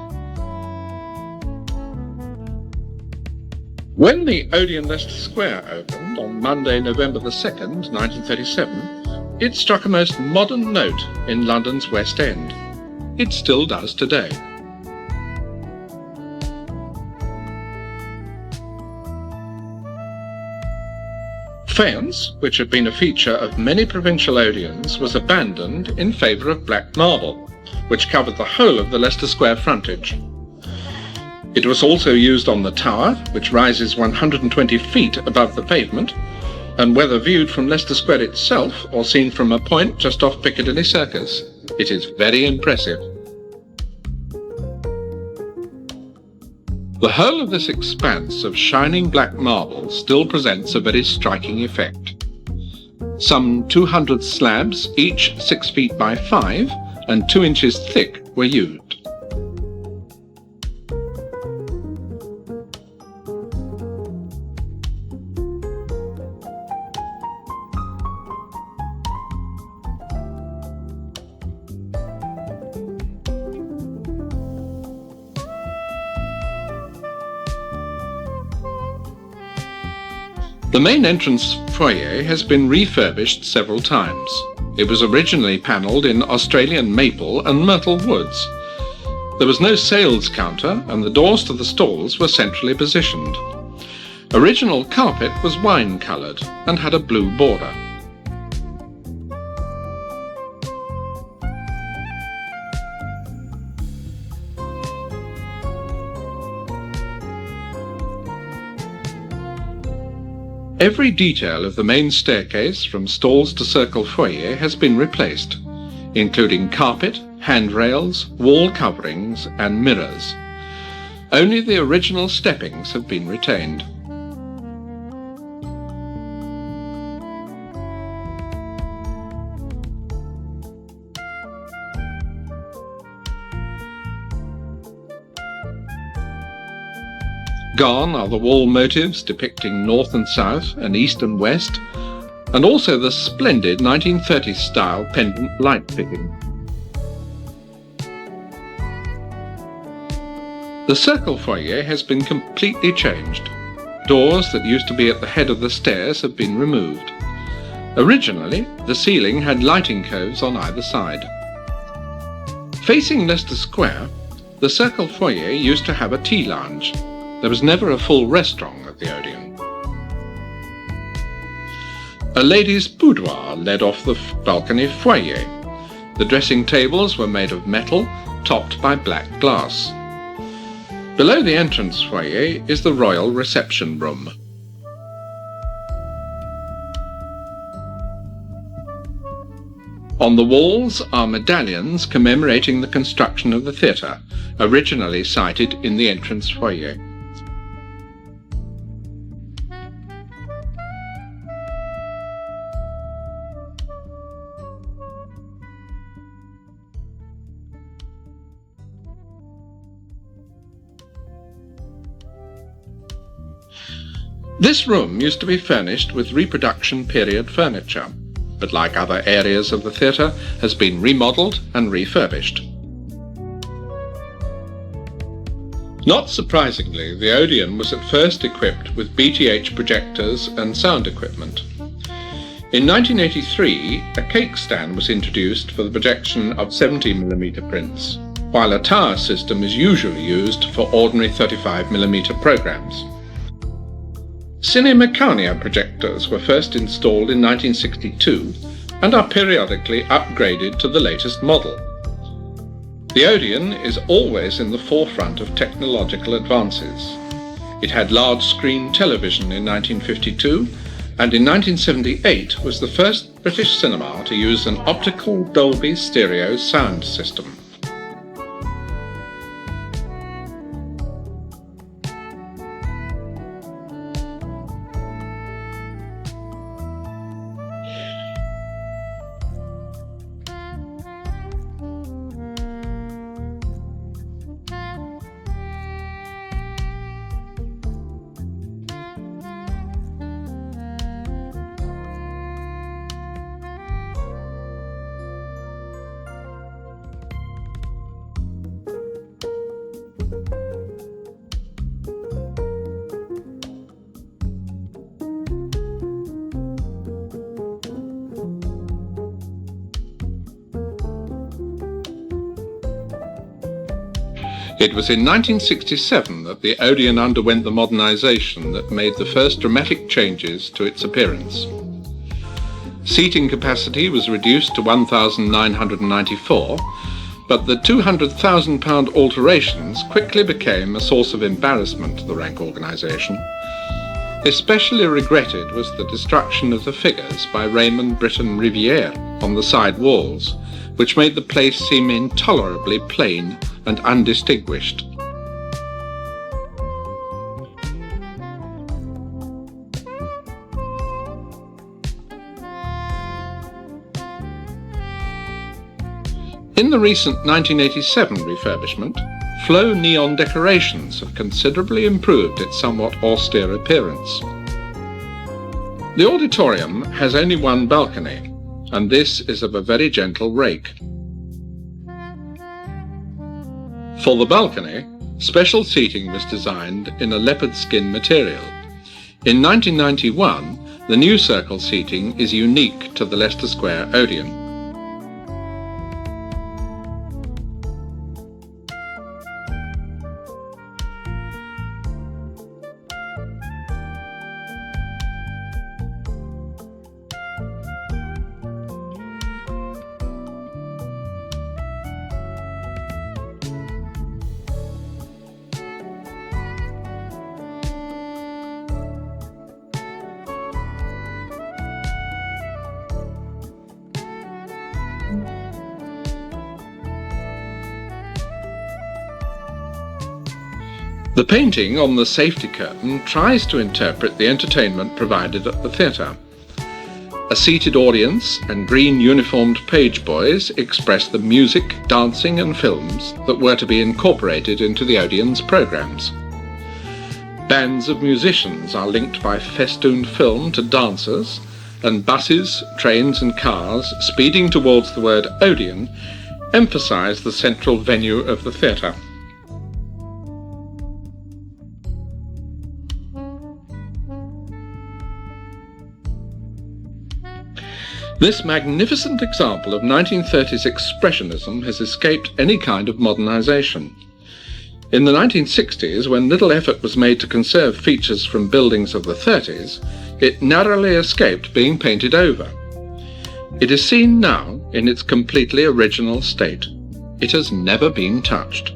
When the Odeon Leicester Square opened on Monday, November the 2nd, 1937, it struck a most modern note in London's West End. It still does today. Faience, which had been a feature of many provincial Odeons, was abandoned in favour of black marble, which covered the whole of the Leicester Square frontage. It was also used on the tower, which rises 120 feet above the pavement, and whether viewed from Leicester Square itself or seen from a point just off Piccadilly Circus, it is very impressive. The whole of this expanse of shining black marble still presents a very striking effect. Some 200 slabs, each 6 feet by 5 and 2 inches thick, were used. The main entrance foyer has been refurbished several times. It was originally panelled in Australian maple and myrtle woods. There was no sales counter, and the doors to the stalls were centrally positioned. Original carpet was wine-coloured and had a blue border. Every detail of the main staircase from stalls to circle foyer has been replaced, including carpet, handrails, wall coverings and mirrors. Only the original steppings have been retained. Gone are the wall motifs depicting north and south and east and west, and also the splendid 1930s style pendant light fitting. The circle foyer has been completely changed. Doors that used to be at the head of the stairs have been removed. Originally, the ceiling had lighting coves on either side. Facing Leicester Square, the circle foyer used to have a tea lounge. There was never a full restaurant at the Odeon. A ladies' boudoir led off the balcony foyer. The dressing tables were made of metal, topped by black glass. Below the entrance foyer is the royal reception room. On the walls are medallions commemorating the construction of the theatre, originally sited in the entrance foyer. This room used to be furnished with reproduction period furniture, but like other areas of the theatre, has been remodelled and refurbished. Not surprisingly, the Odeon was at first equipped with BTH projectors and sound equipment. In 1983, a cake stand was introduced for the projection of 70mm prints, while a tower system is usually used for ordinary 35mm programmes. Cinemecania projectors were first installed in 1962 and are periodically upgraded to the latest model. The Odeon is always in the forefront of technological advances. It had large-screen television in 1952 and in 1978 was the first British cinema to use an optical Dolby stereo sound system. It was in 1967 that the Odeon underwent the modernisation that made the first dramatic changes to its appearance. Seating capacity was reduced to 1,994, but the £200,000 alterations quickly became a source of embarrassment to the rank organisation. Especially regretted was the destruction of the figures by Raymond Britton Riviere on the side walls, which made the place seem intolerably plain and undistinguished. In the recent 1987 refurbishment, flow neon decorations have considerably improved its somewhat austere appearance. The auditorium has only one balcony, and this is of a very gentle rake. For the balcony, special seating was designed in a leopard skin material. In 1991, the new circle seating is unique to the Leicester Square Odeon. The painting on the safety curtain tries to interpret the entertainment provided at the theatre. A seated audience and green uniformed page boys express the music, dancing and films that were to be incorporated into the Odeon's programmes. Bands of musicians are linked by festooned film to dancers, and buses, trains and cars speeding towards the word Odeon emphasise the central venue of the theatre. This magnificent example of 1930s expressionism has escaped any kind of modernisation. In the 1960s, when little effort was made to conserve features from buildings of the 30s, it narrowly escaped being painted over. It is seen now in its completely original state. It has never been touched.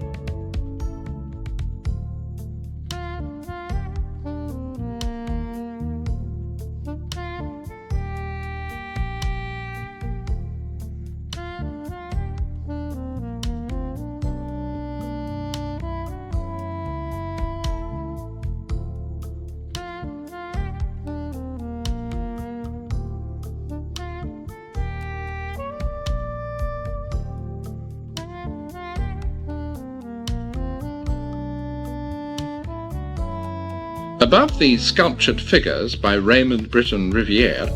Above these sculptured figures by Raymond Britton Riviere,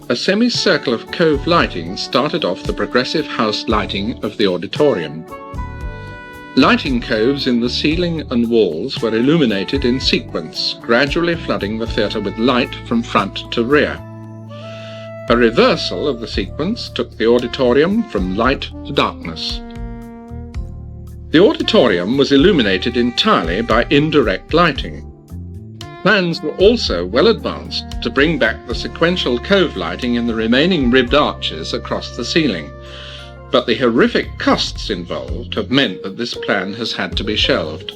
a semicircle of cove lighting started off the progressive house lighting of the auditorium. Lighting coves in the ceiling and walls were illuminated in sequence, gradually flooding the theatre with light from front to rear. A reversal of the sequence took the auditorium from light to darkness. The auditorium was illuminated entirely by indirect lighting. Plans were also well advanced to bring back the sequential cove lighting in the remaining ribbed arches across the ceiling, but the horrific costs involved have meant that this plan has had to be shelved.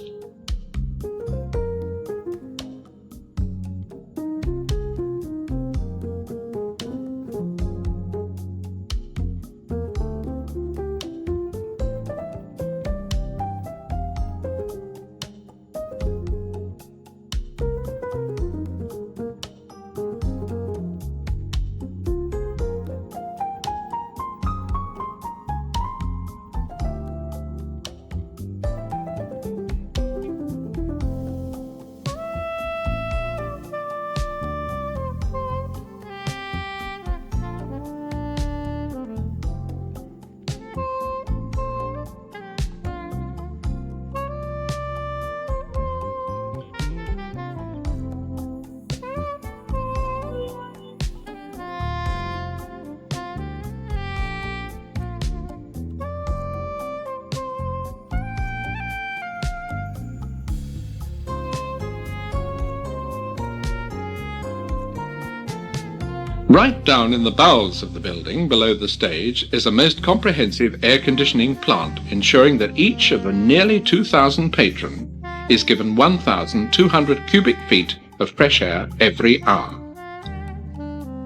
Right down in the bowels of the building, below the stage, is a most comprehensive air conditioning plant, ensuring that each of the nearly 2,000 patrons is given 1,200 cubic feet of fresh air every hour.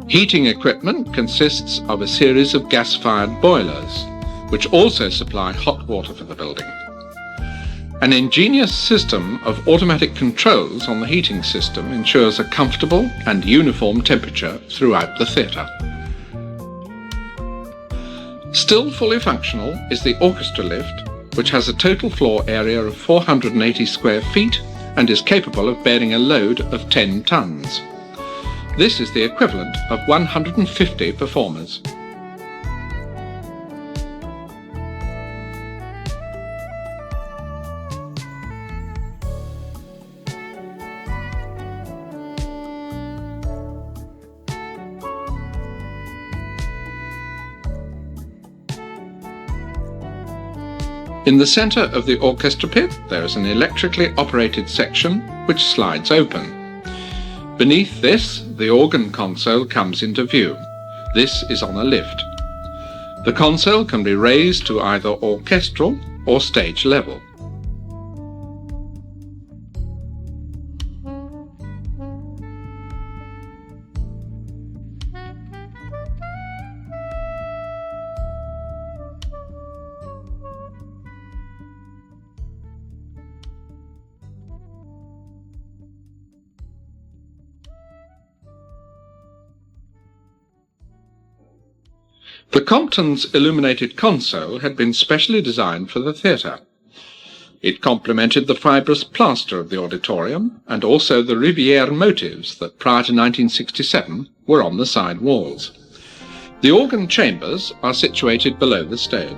Heating equipment consists of a series of gas-fired boilers, which also supply hot water for the building. An ingenious system of automatic controls on the heating system ensures a comfortable and uniform temperature throughout the theatre. Still fully functional is the orchestra lift, which has a total floor area of 480 square feet and is capable of bearing a load of 10 tons. This is the equivalent of 150 performers. In the centre of the orchestra pit, there is an electrically operated section which slides open. Beneath this, the organ console comes into view. This is on a lift. The console can be raised to either orchestral or stage level. The Compton's illuminated console had been specially designed for the theatre. It complemented the fibrous plaster of the auditorium and also the Rivière motifs that prior to 1967 were on the side walls. The organ chambers are situated below the stage.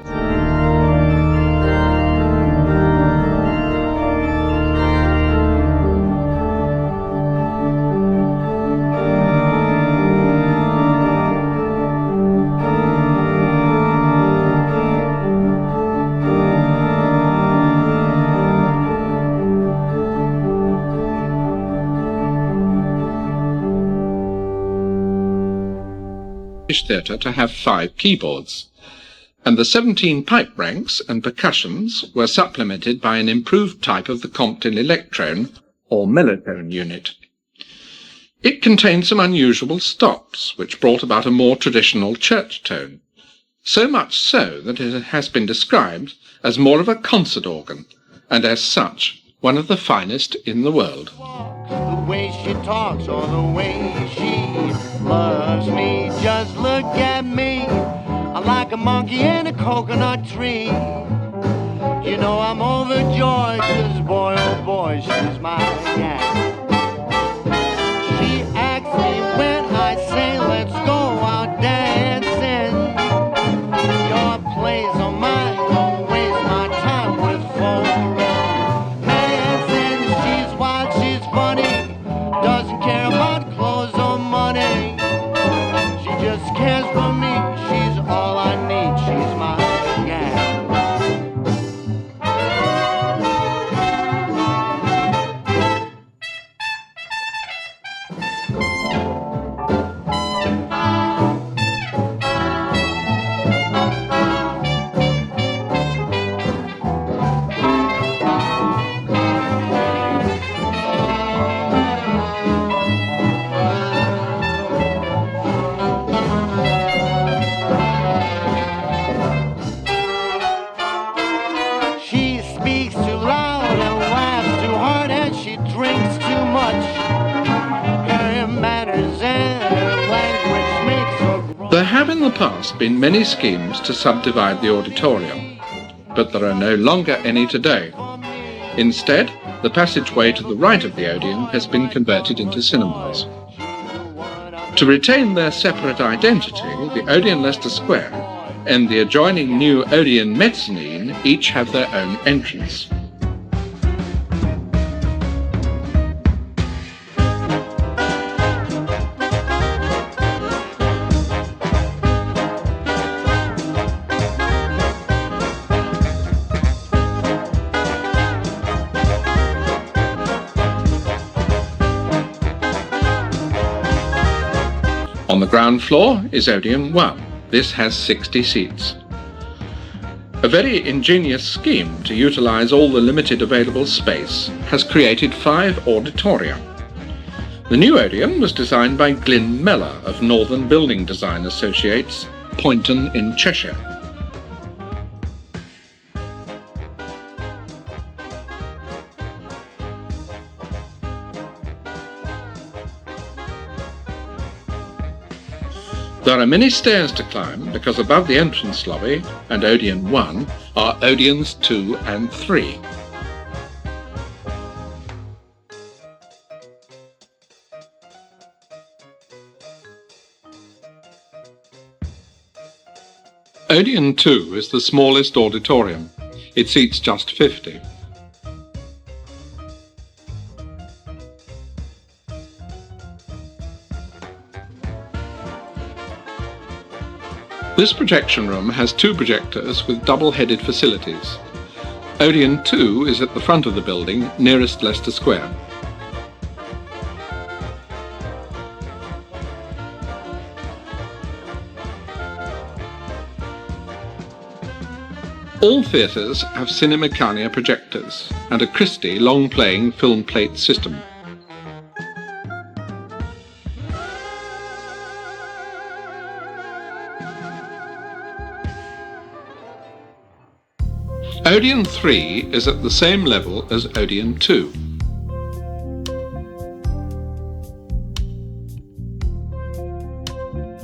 Theatre to have 5 keyboards, and the 17 pipe ranks and percussions were supplemented by an improved type of the Compton electrone or mellotone unit. It contained some unusual stops which brought about a more traditional church tone, so much so that it has been described as more of a concert organ, and as such one of the finest in the world. The way she talks or the way she loves me, just look at me. I'm like a monkey in a coconut tree. You know I'm overjoyed, 'cause boy oh boy, she's my gal. She asks me when I say let's go out dancing. Your place or mine, don't waste my time with folk. Funny, doesn't care about clothes or money. She just cares for me, she's all I need, she's my gal. There have in the past been many schemes to subdivide the auditorium, but there are no longer any today. Instead, the passageway to the right of the Odeon has been converted into cinemas. To retain their separate identity, the Odeon Leicester Square and the adjoining new Odeon Mezzanine each have their own entrance. On the ground floor is Odeon 1. This has 60 seats. A very ingenious scheme to utilise all the limited available space has created 5 auditoria. The new Odeon was designed by Glyn Mellor of Northern Building Design Associates, Poynton in Cheshire. There are many stairs to climb because above the entrance lobby and Odeon 1 are Odeons 2 and 3. Odeon 2 is the smallest auditorium. It seats just 50. This projection room has 2 projectors with double-headed facilities. Odeon 2 is at the front of the building, nearest Leicester Square. All theatres have Cinemecania projectors and a Christie long-playing film plate system. Odeon 3 is at the same level as Odeon 2.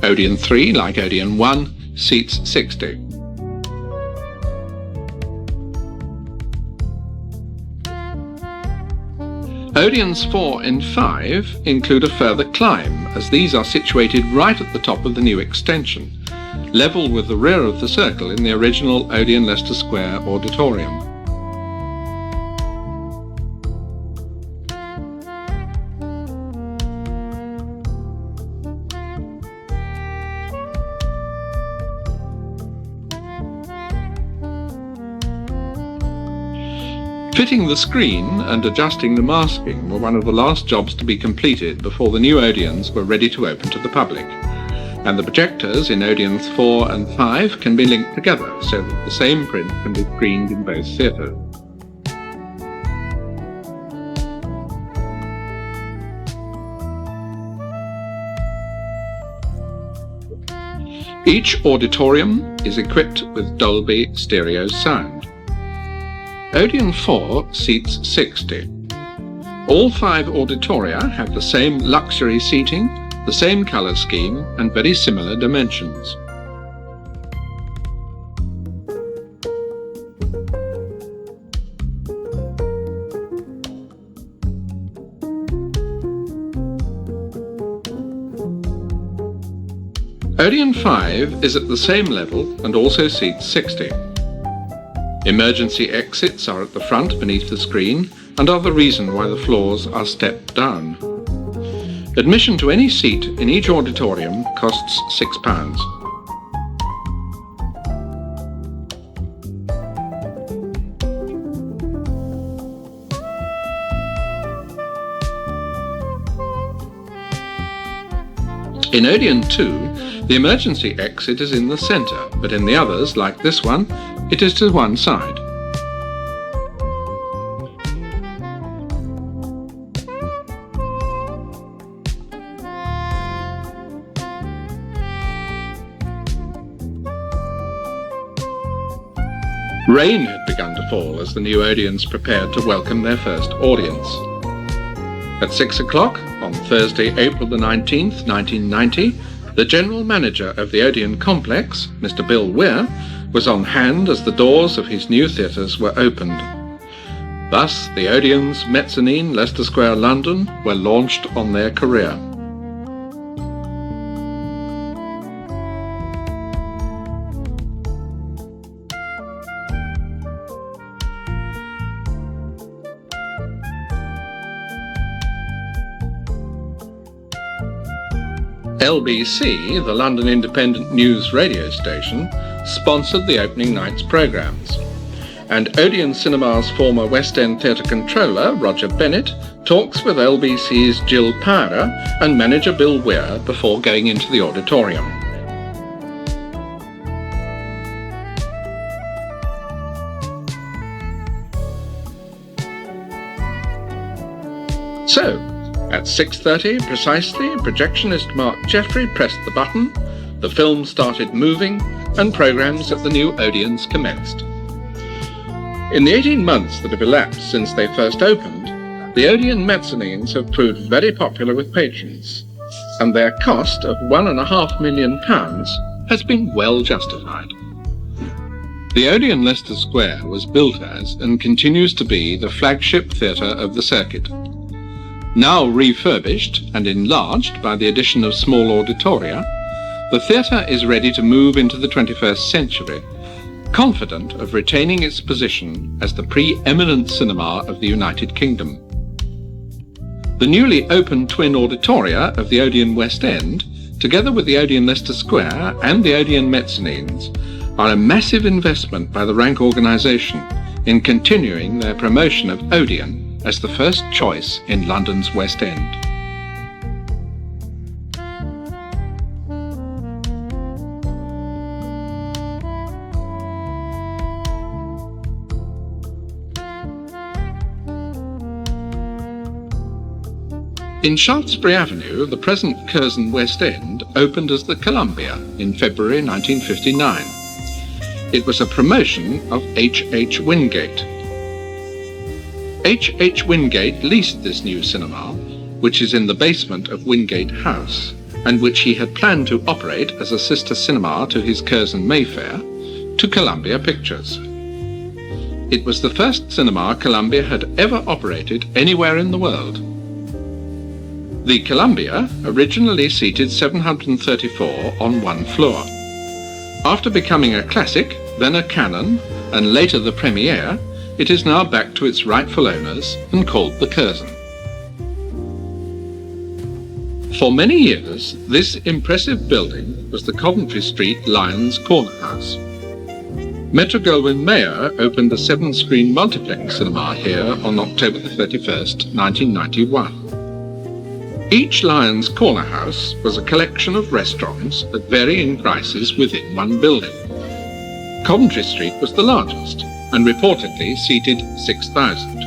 Odeon 3, like Odeon 1, seats 60. Odeons 4 and 5 include a further climb, as these are situated right at the top of the new extension, level with the rear of the circle in the original Odeon Leicester Square auditorium. Fitting the screen and adjusting the masking were one of the last jobs to be completed before the new Odeons were ready to open to the public, and the projectors in Odeons 4 and 5 can be linked together so that the same print can be screened in both theatres. Each auditorium is equipped with Dolby stereo sound. Odeon 4 seats 60. All 5 auditoria have the same luxury seating, the same colour scheme and very similar dimensions. Odeon 5 is at the same level and also seats 60. Emergency exits are at the front beneath the screen and are the reason why the floors are stepped down. Admission to any seat in each auditorium costs £6. In Odeon 2, the emergency exit is in the centre, but in the others, like this one, it is to one side. Rain had begun to fall as the new Odeons prepared to welcome their first audience. At 6 o'clock on Thursday, April the 19th, 1990, the general manager of the Odeon complex, Mr. Bill Weir, was on hand as the doors of his new theatres were opened. Thus, the Odeons, Mezzanine, Leicester Square, London, were launched on their career. LBC, the London independent news radio station, sponsored the opening night's programmes, and Odeon Cinema's former West End Theatre controller, Roger Bennett, talks with LBC's Jill Powder and manager Bill Weir before going into the auditorium. So, at 6:30 precisely, projectionist Mark Jeffrey pressed the button, the film started moving, and programmes at the new Odeons commenced. In the 18 months that have elapsed since they first opened, the Odeon mezzanines have proved very popular with patrons, and their cost of £1.5 million has been well justified. The Odeon Leicester Square was built as, and continues to be, the flagship theatre of the circuit. Now refurbished and enlarged by the addition of small auditoria, the theatre is ready to move into the 21st century, confident of retaining its position as the pre-eminent cinema of the United Kingdom. The newly opened twin auditoria of the Odeon West End, together with the Odeon Leicester Square and the Odeon mezzanines, are a massive investment by the Rank organisation in continuing their promotion of Odeon as the first choice in London's West End. In Shaftesbury Avenue, the present Curzon West End opened as the Columbia in February 1959. It was a promotion of H.H. Wingate. H.H. Wingate leased this new cinema, which is in the basement of Wingate House, and which he had planned to operate as a sister cinema to his Curzon Mayfair, to Columbia Pictures. It was the first cinema Columbia had ever operated anywhere in the world. The Columbia originally seated 734 on one floor. After becoming a classic, then a canon, and later the premiere, it is now back to its rightful owners and called the Curzon. For many years, this impressive building was the Coventry Street Lions Corner House. Metro-Goldwyn-Mayer opened a 7-screen multiplex cinema here on October 31st, 1991. Each Lions Corner House was a collection of restaurants at varying prices within one building. Coventry Street was the largest, and reportedly seated 6,000.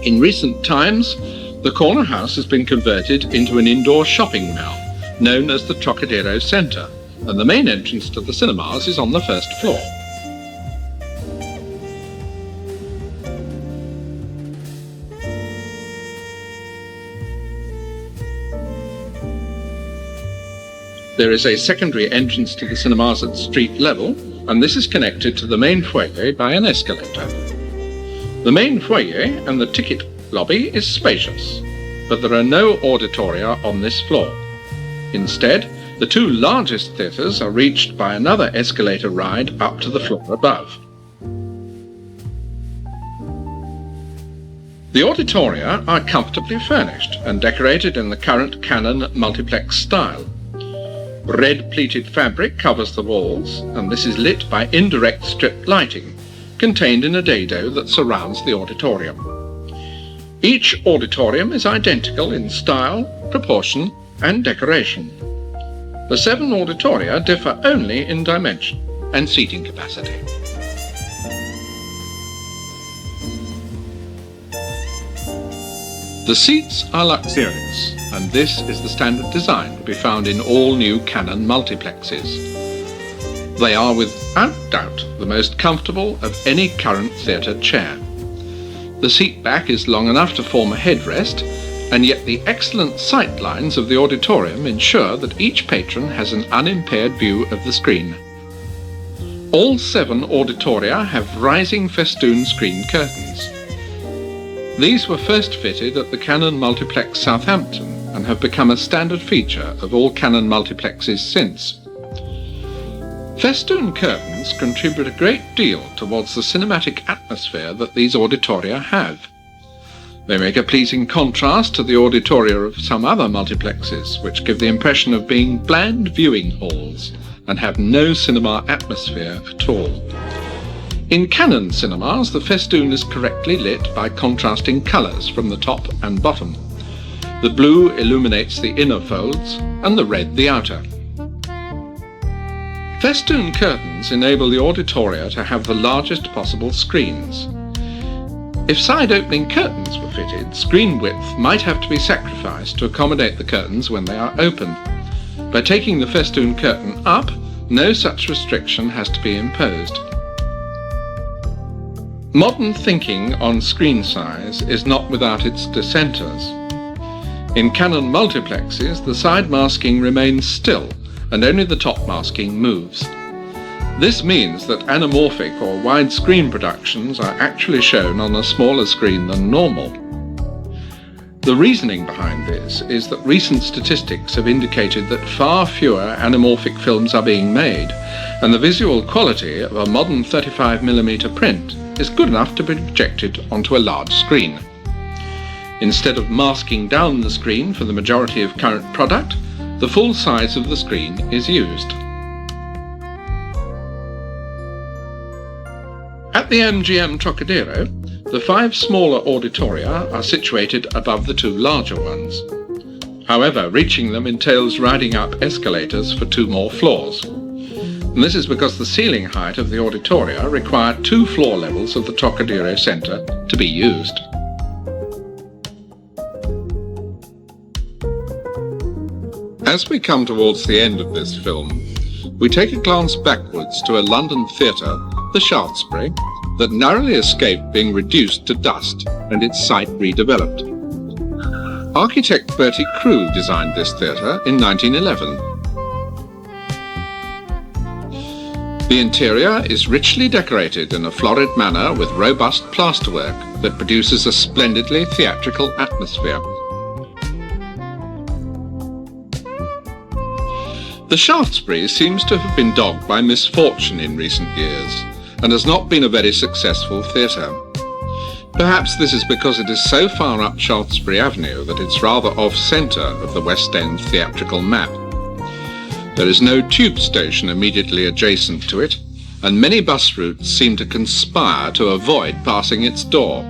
In recent times, the corner house has been converted into an indoor shopping mall, known as the Trocadero Centre, and the main entrance to the cinemas is on the first floor. There is a secondary entrance to the cinemas at street level, and this is connected to the main foyer by an escalator. The main foyer and the ticket lobby is spacious, but there are no auditoria on this floor. Instead, the two largest theatres are reached by another escalator ride up to the floor above. The auditoria are comfortably furnished and decorated in the current Canon multiplex style. Red pleated fabric covers the walls, and this is lit by indirect strip lighting, contained in a dado that surrounds the auditorium. Each auditorium is identical in style, proportion, and decoration. The 7 auditoria differ only in dimension and seating capacity. The seats are luxurious, and this is the standard design to be found in all new Canon multiplexes. They are without doubt the most comfortable of any current theatre chair. The seat back is long enough to form a headrest, and yet the excellent sight lines of the auditorium ensure that each patron has an unimpaired view of the screen. All 7 auditoria have rising festoon screen curtains. These were first fitted at the Canon Multiplex Southampton and have become a standard feature of all Canon multiplexes since. Festoon curtains contribute a great deal towards the cinematic atmosphere that these auditoria have. They make a pleasing contrast to the auditoria of some other multiplexes, which give the impression of being bland viewing halls and have no cinema atmosphere at all. In Canon cinemas, the festoon is correctly lit by contrasting colours from the top and bottom. The blue illuminates the inner folds and the red the outer. Festoon curtains enable the auditoria to have the largest possible screens. If side-opening curtains were fitted, screen width might have to be sacrificed to accommodate the curtains when they are opened. By taking the festoon curtain up, no such restriction has to be imposed. Modern thinking on screen size is not without its dissenters. In Canon multiplexes, the side masking remains still and only the top masking moves. This means that anamorphic or widescreen productions are actually shown on a smaller screen than normal. The reasoning behind this is that recent statistics have indicated that far fewer anamorphic films are being made, and the visual quality of a modern 35mm print is good enough to be projected onto a large screen. Instead of masking down the screen for the majority of current product, the full size of the screen is used. At the MGM Trocadero, the 5 smaller auditoria are situated above the 2 larger ones. However, reaching them entails riding up escalators for 2 more floors. And this is because the ceiling height of the auditoria require 2 floor levels of the Trocadero Centre to be used. As we come towards the end of this film, we take a glance backwards to a London theatre, the Shaftesbury, that narrowly escaped being reduced to dust and its site redeveloped. Architect Bertie Crewe designed this theatre in 1911. The interior is richly decorated in a florid manner with robust plasterwork that produces a splendidly theatrical atmosphere. The Shaftesbury seems to have been dogged by misfortune in recent years and has not been a very successful theatre. Perhaps this is because it is so far up Shaftesbury Avenue that it's rather off-centre of the West End theatrical map. There is no tube station immediately adjacent to it, and many bus routes seem to conspire to avoid passing its door.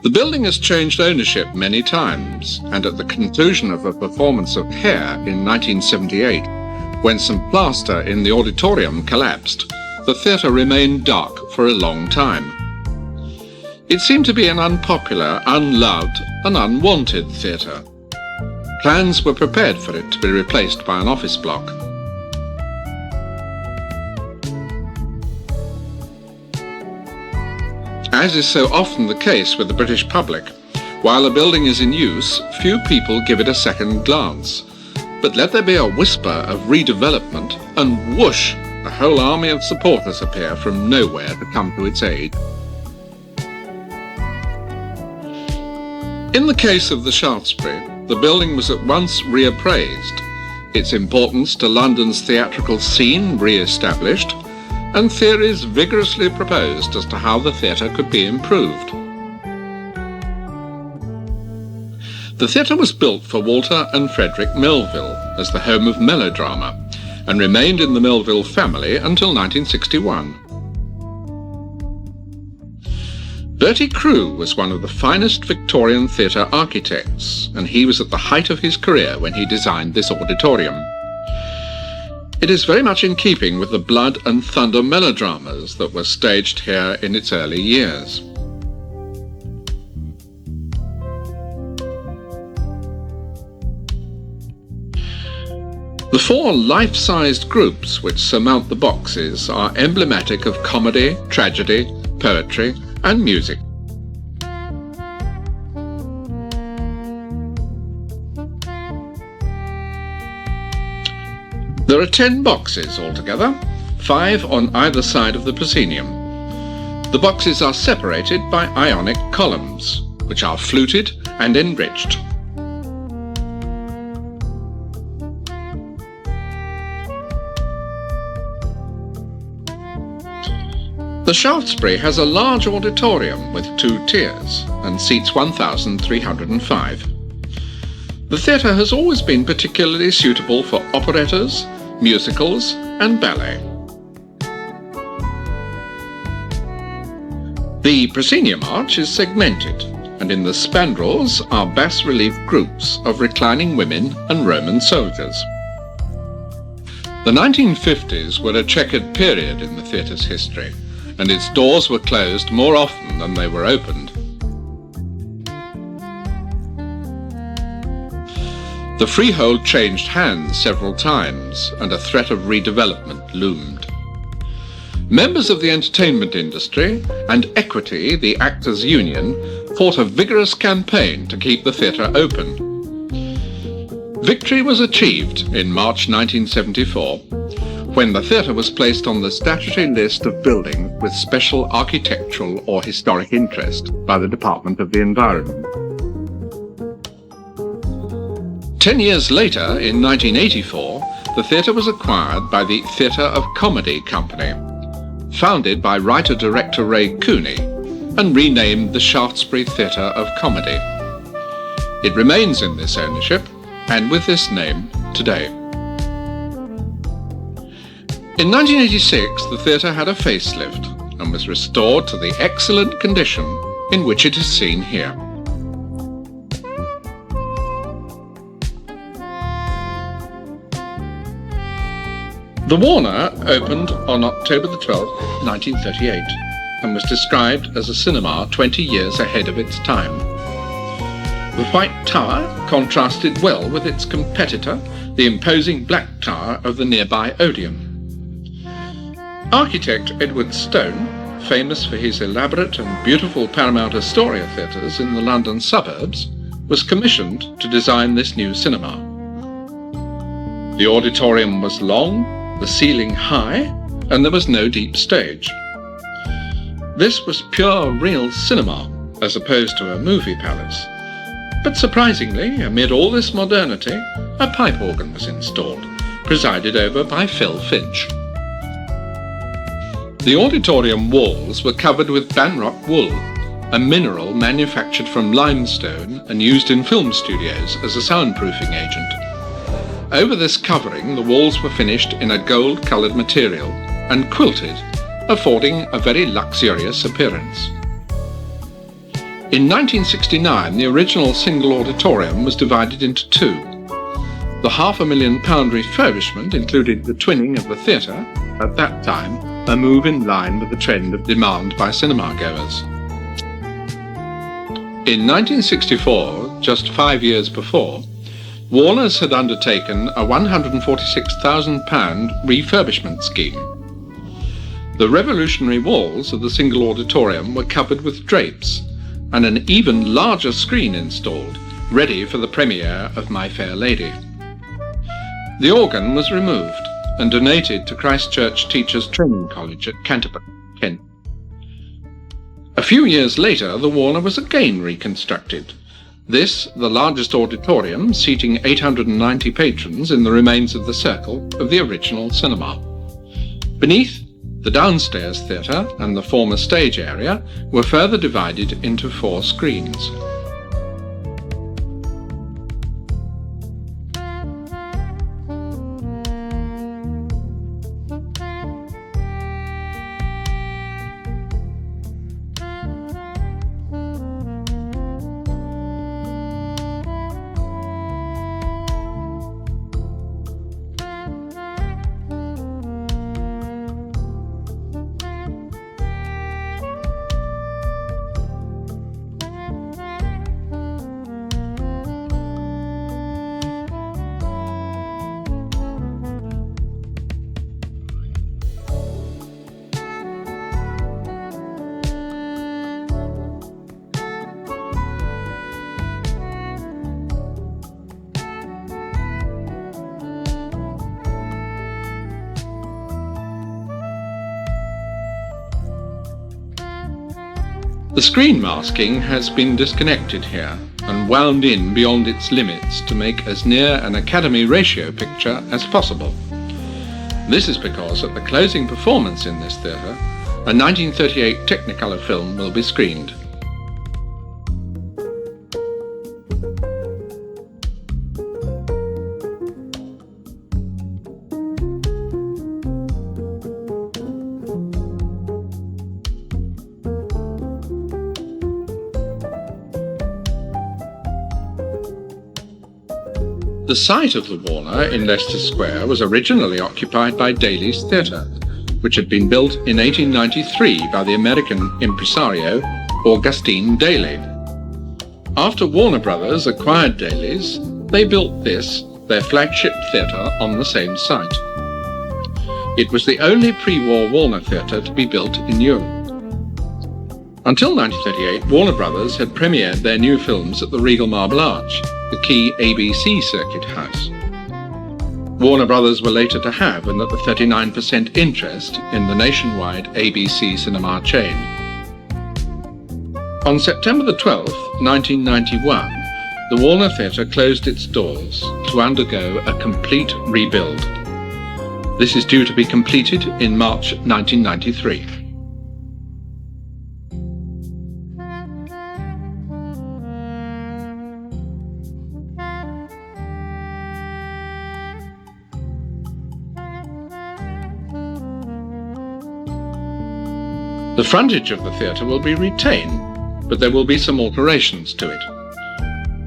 The building has changed ownership many times, and at the conclusion of a performance of Hair in 1978, when some plaster in the auditorium collapsed, the theatre remained dark for a long time. It seemed to be an unpopular, unloved and unwanted theatre. Plans were prepared for it to be replaced by an office block. As is so often the case with the British public, while a building is in use, few people give it a second glance. But let there be a whisper of redevelopment, and whoosh, a whole army of supporters appear from nowhere to come to its aid. In the case of the Shaftesbury, the building was at once reappraised, its importance to London's theatrical scene re-established, and theories vigorously proposed as to how the theatre could be improved. The theatre was built for Walter and Frederick Melville as the home of melodrama, and remained in the Melville family until 1961. Bertie Crewe was one of the finest Victorian theatre architects, and he was at the height of his career when he designed this auditorium. It is very much in keeping with the blood and thunder melodramas that were staged here in its early years. The 4 life-sized groups which surmount the boxes are emblematic of comedy, tragedy, poetry and music. There are 10 boxes altogether, 5 on either side of the proscenium. The boxes are separated by ionic columns, which are fluted and enriched. The Shaftesbury has a large auditorium with 2 tiers and seats 1,305. The theatre has always been particularly suitable for operettas, musicals and ballet. The proscenium arch is segmented, and in the spandrels are bas-relief groups of reclining women and Roman soldiers. The 1950s were a checkered period in the theatre's history, and its doors were closed more often than they were opened. The freehold changed hands several times, and a threat of redevelopment loomed. Members of the entertainment industry and Equity, the actors' union, fought a vigorous campaign to keep the theatre open. Victory was achieved in March 1974, when the theatre was placed on the statutory list of buildings with special architectural or historic interest by the Department of the Environment. 10 years later, in 1984, the theatre was acquired by the Theatre of Comedy Company, founded by writer-director Ray Cooney, and renamed the Shaftesbury Theatre of Comedy. It remains in this ownership, and with this name today. In 1986, the theatre had a facelift and was restored to the excellent condition in which it is seen here. The Warner opened on October the 12th, 1938, and was described as a cinema 20 years ahead of its time. The White Tower contrasted well with its competitor, the imposing Black Tower of the nearby Odeon. Architect Edward Stone, famous for his elaborate and beautiful Paramount Astoria theatres in the London suburbs, was commissioned to design this new cinema. The auditorium was long, the ceiling high, and there was no deep stage. This was pure real cinema, as opposed to a movie palace. But surprisingly, amid all this modernity, a pipe organ was installed, presided over by Phil Finch. The auditorium walls were covered with banrock wool, a mineral manufactured from limestone and used in film studios as a soundproofing agent. Over this covering, the walls were finished in a gold-coloured material and quilted, affording a very luxurious appearance. In 1969, the original single auditorium was divided into two. The £500,000 refurbishment included the twinning of the theatre, at that time a move in line with the trend of demand by cinema-goers. In 1964, just 5 years before, Warner's had undertaken a £146,000 refurbishment scheme. The revolutionary walls of the single auditorium were covered with drapes, and an even larger screen installed, ready for the premiere of My Fair Lady. The organ was removed and donated to Christ Church Teachers' Training College at Canterbury, Kent. A few years later, the Warner was again reconstructed. This, the largest auditorium, seating 890 patrons in the remains of the circle of the original cinema. Beneath, the downstairs theatre and the former stage area were further divided into 4 screens. The screen masking has been disconnected here and wound in beyond its limits to make as near an Academy ratio picture as possible. This is because at the closing performance in this theatre, a 1938 Technicolor film will be screened. The site of the Warner in Leicester Square was originally occupied by Daly's Theatre, which had been built in 1893 by the American impresario Augustine Daly. After Warner Brothers acquired Daly's, they built this, their flagship theatre, on the same site. It was the only pre-war Warner Theatre to be built in Europe. Until 1938, Warner Brothers had premiered their new films at the Regal Marble Arch, the key ABC circuit house. Warner Brothers were later to have and at the 39% interest in the nationwide ABC cinema chain. On September the 12th, 1991, the Warner Theatre closed its doors to undergo a complete rebuild. This is due to be completed in March 1993. The frontage of the theatre will be retained, but there will be some alterations to it.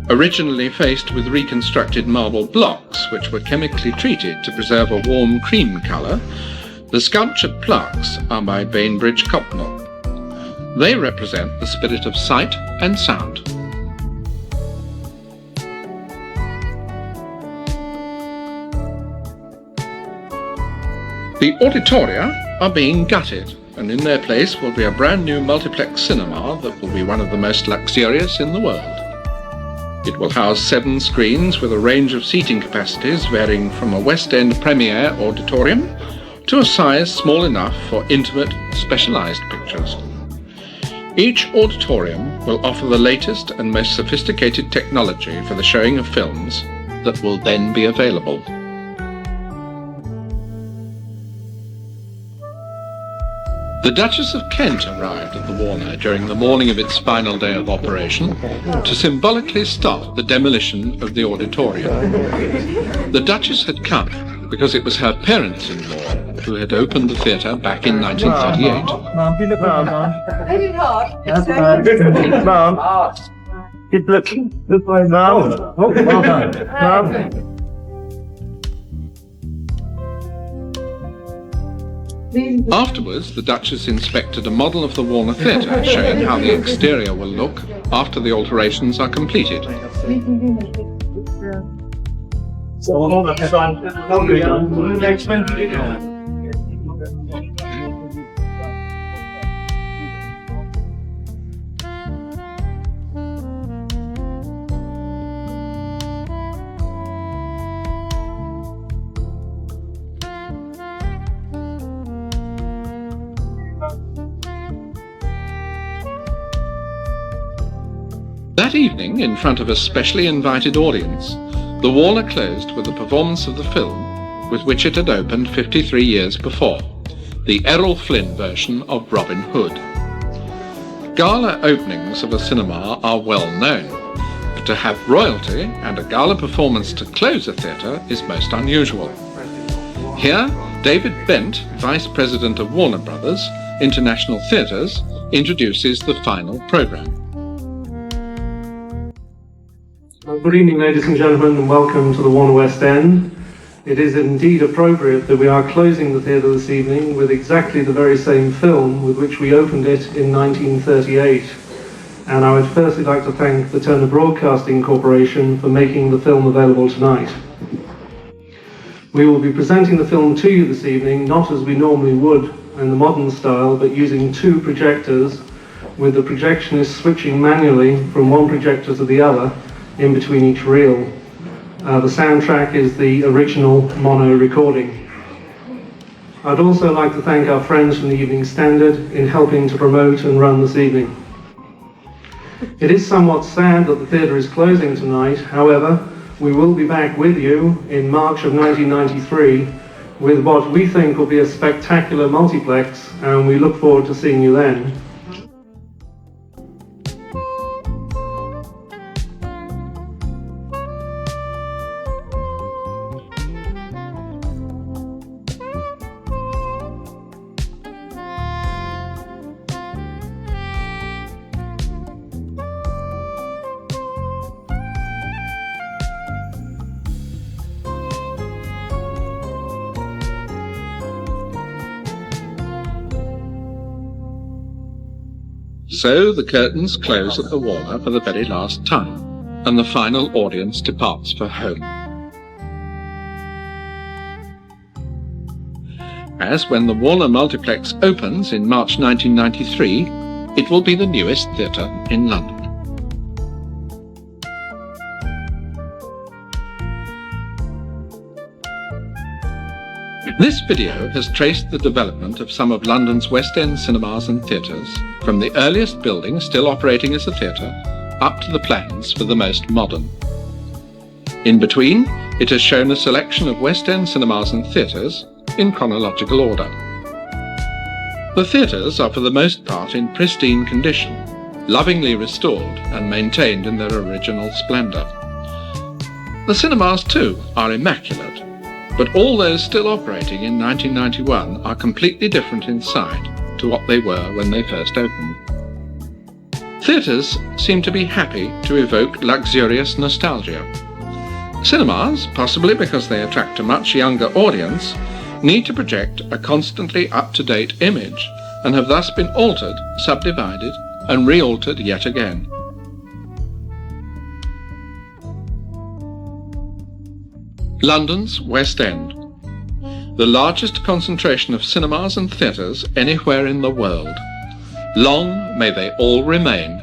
Originally faced with reconstructed marble blocks, which were chemically treated to preserve a warm cream colour, the sculptured plaques are by Bainbridge Copnell. They represent the spirit of sight and sound. The auditoria are being gutted, and in their place will be a brand new multiplex cinema that will be one of the most luxurious in the world. It will house 7 screens with a range of seating capacities varying from a West End premiere auditorium to a size small enough for intimate, specialised pictures. Each auditorium will offer the latest and most sophisticated technology for the showing of films that will then be available. The Duchess of Kent arrived at the Warner during the morning of its final day of operation to symbolically stop the demolition of the auditorium. The Duchess had come because it was her parents-in-law who had opened the theatre back in 1938. Mum, look way, Mum. Oh, well done. Mum. Afterwards, the Duchess inspected a model of the Warner Theatre, showing how the exterior will look after the alterations are completed. That evening, in front of a specially invited audience, the Warner closed with a performance of the film with which it had opened 53 years before, the Errol Flynn version of Robin Hood. Gala openings of a cinema are well known, but to have royalty and a gala performance to close a theatre is most unusual. Here, David Bent, Vice President of Warner Brothers International Theatres, introduces the final programme. Good evening, ladies and gentlemen, and welcome to the Warner West End. It is indeed appropriate that we are closing the theatre this evening with exactly the very same film with which we opened it in 1938. And I would firstly like to thank the Turner Broadcasting Corporation for making the film available tonight. We will be presenting the film to you this evening, not as we normally would in the modern style, but using 2 projectors, with the projectionist switching manually from one projector to the other in between each reel. The soundtrack is the original mono recording. I'd also like to thank our friends from the Evening Standard in helping to promote and run this evening. It is somewhat sad that the theatre is closing tonight. However, we will be back with you in March of 1993 with what we think will be a spectacular multiplex, and we look forward to seeing you then. So the curtains close at the Warner for the very last time, and the final audience departs for home. As when the Warner Multiplex opens in March 1993, it will be the newest theatre in London. This video has traced the development of some of London's West End cinemas and theatres, from the earliest building still operating as a theatre, up to the plans for the most modern. In between, it has shown a selection of West End cinemas and theatres in chronological order. The theatres are for the most part in pristine condition, lovingly restored and maintained in their original splendour. The cinemas too are immaculate, but all those still operating in 1991 are completely different inside to what they were when they first opened. Theatres seem to be happy to evoke luxurious nostalgia. Cinemas, possibly because they attract a much younger audience, need to project a constantly up-to-date image and have thus been altered, subdivided and re-altered yet again. London's West End, the largest concentration of cinemas and theatres anywhere in the world. Long may they all remain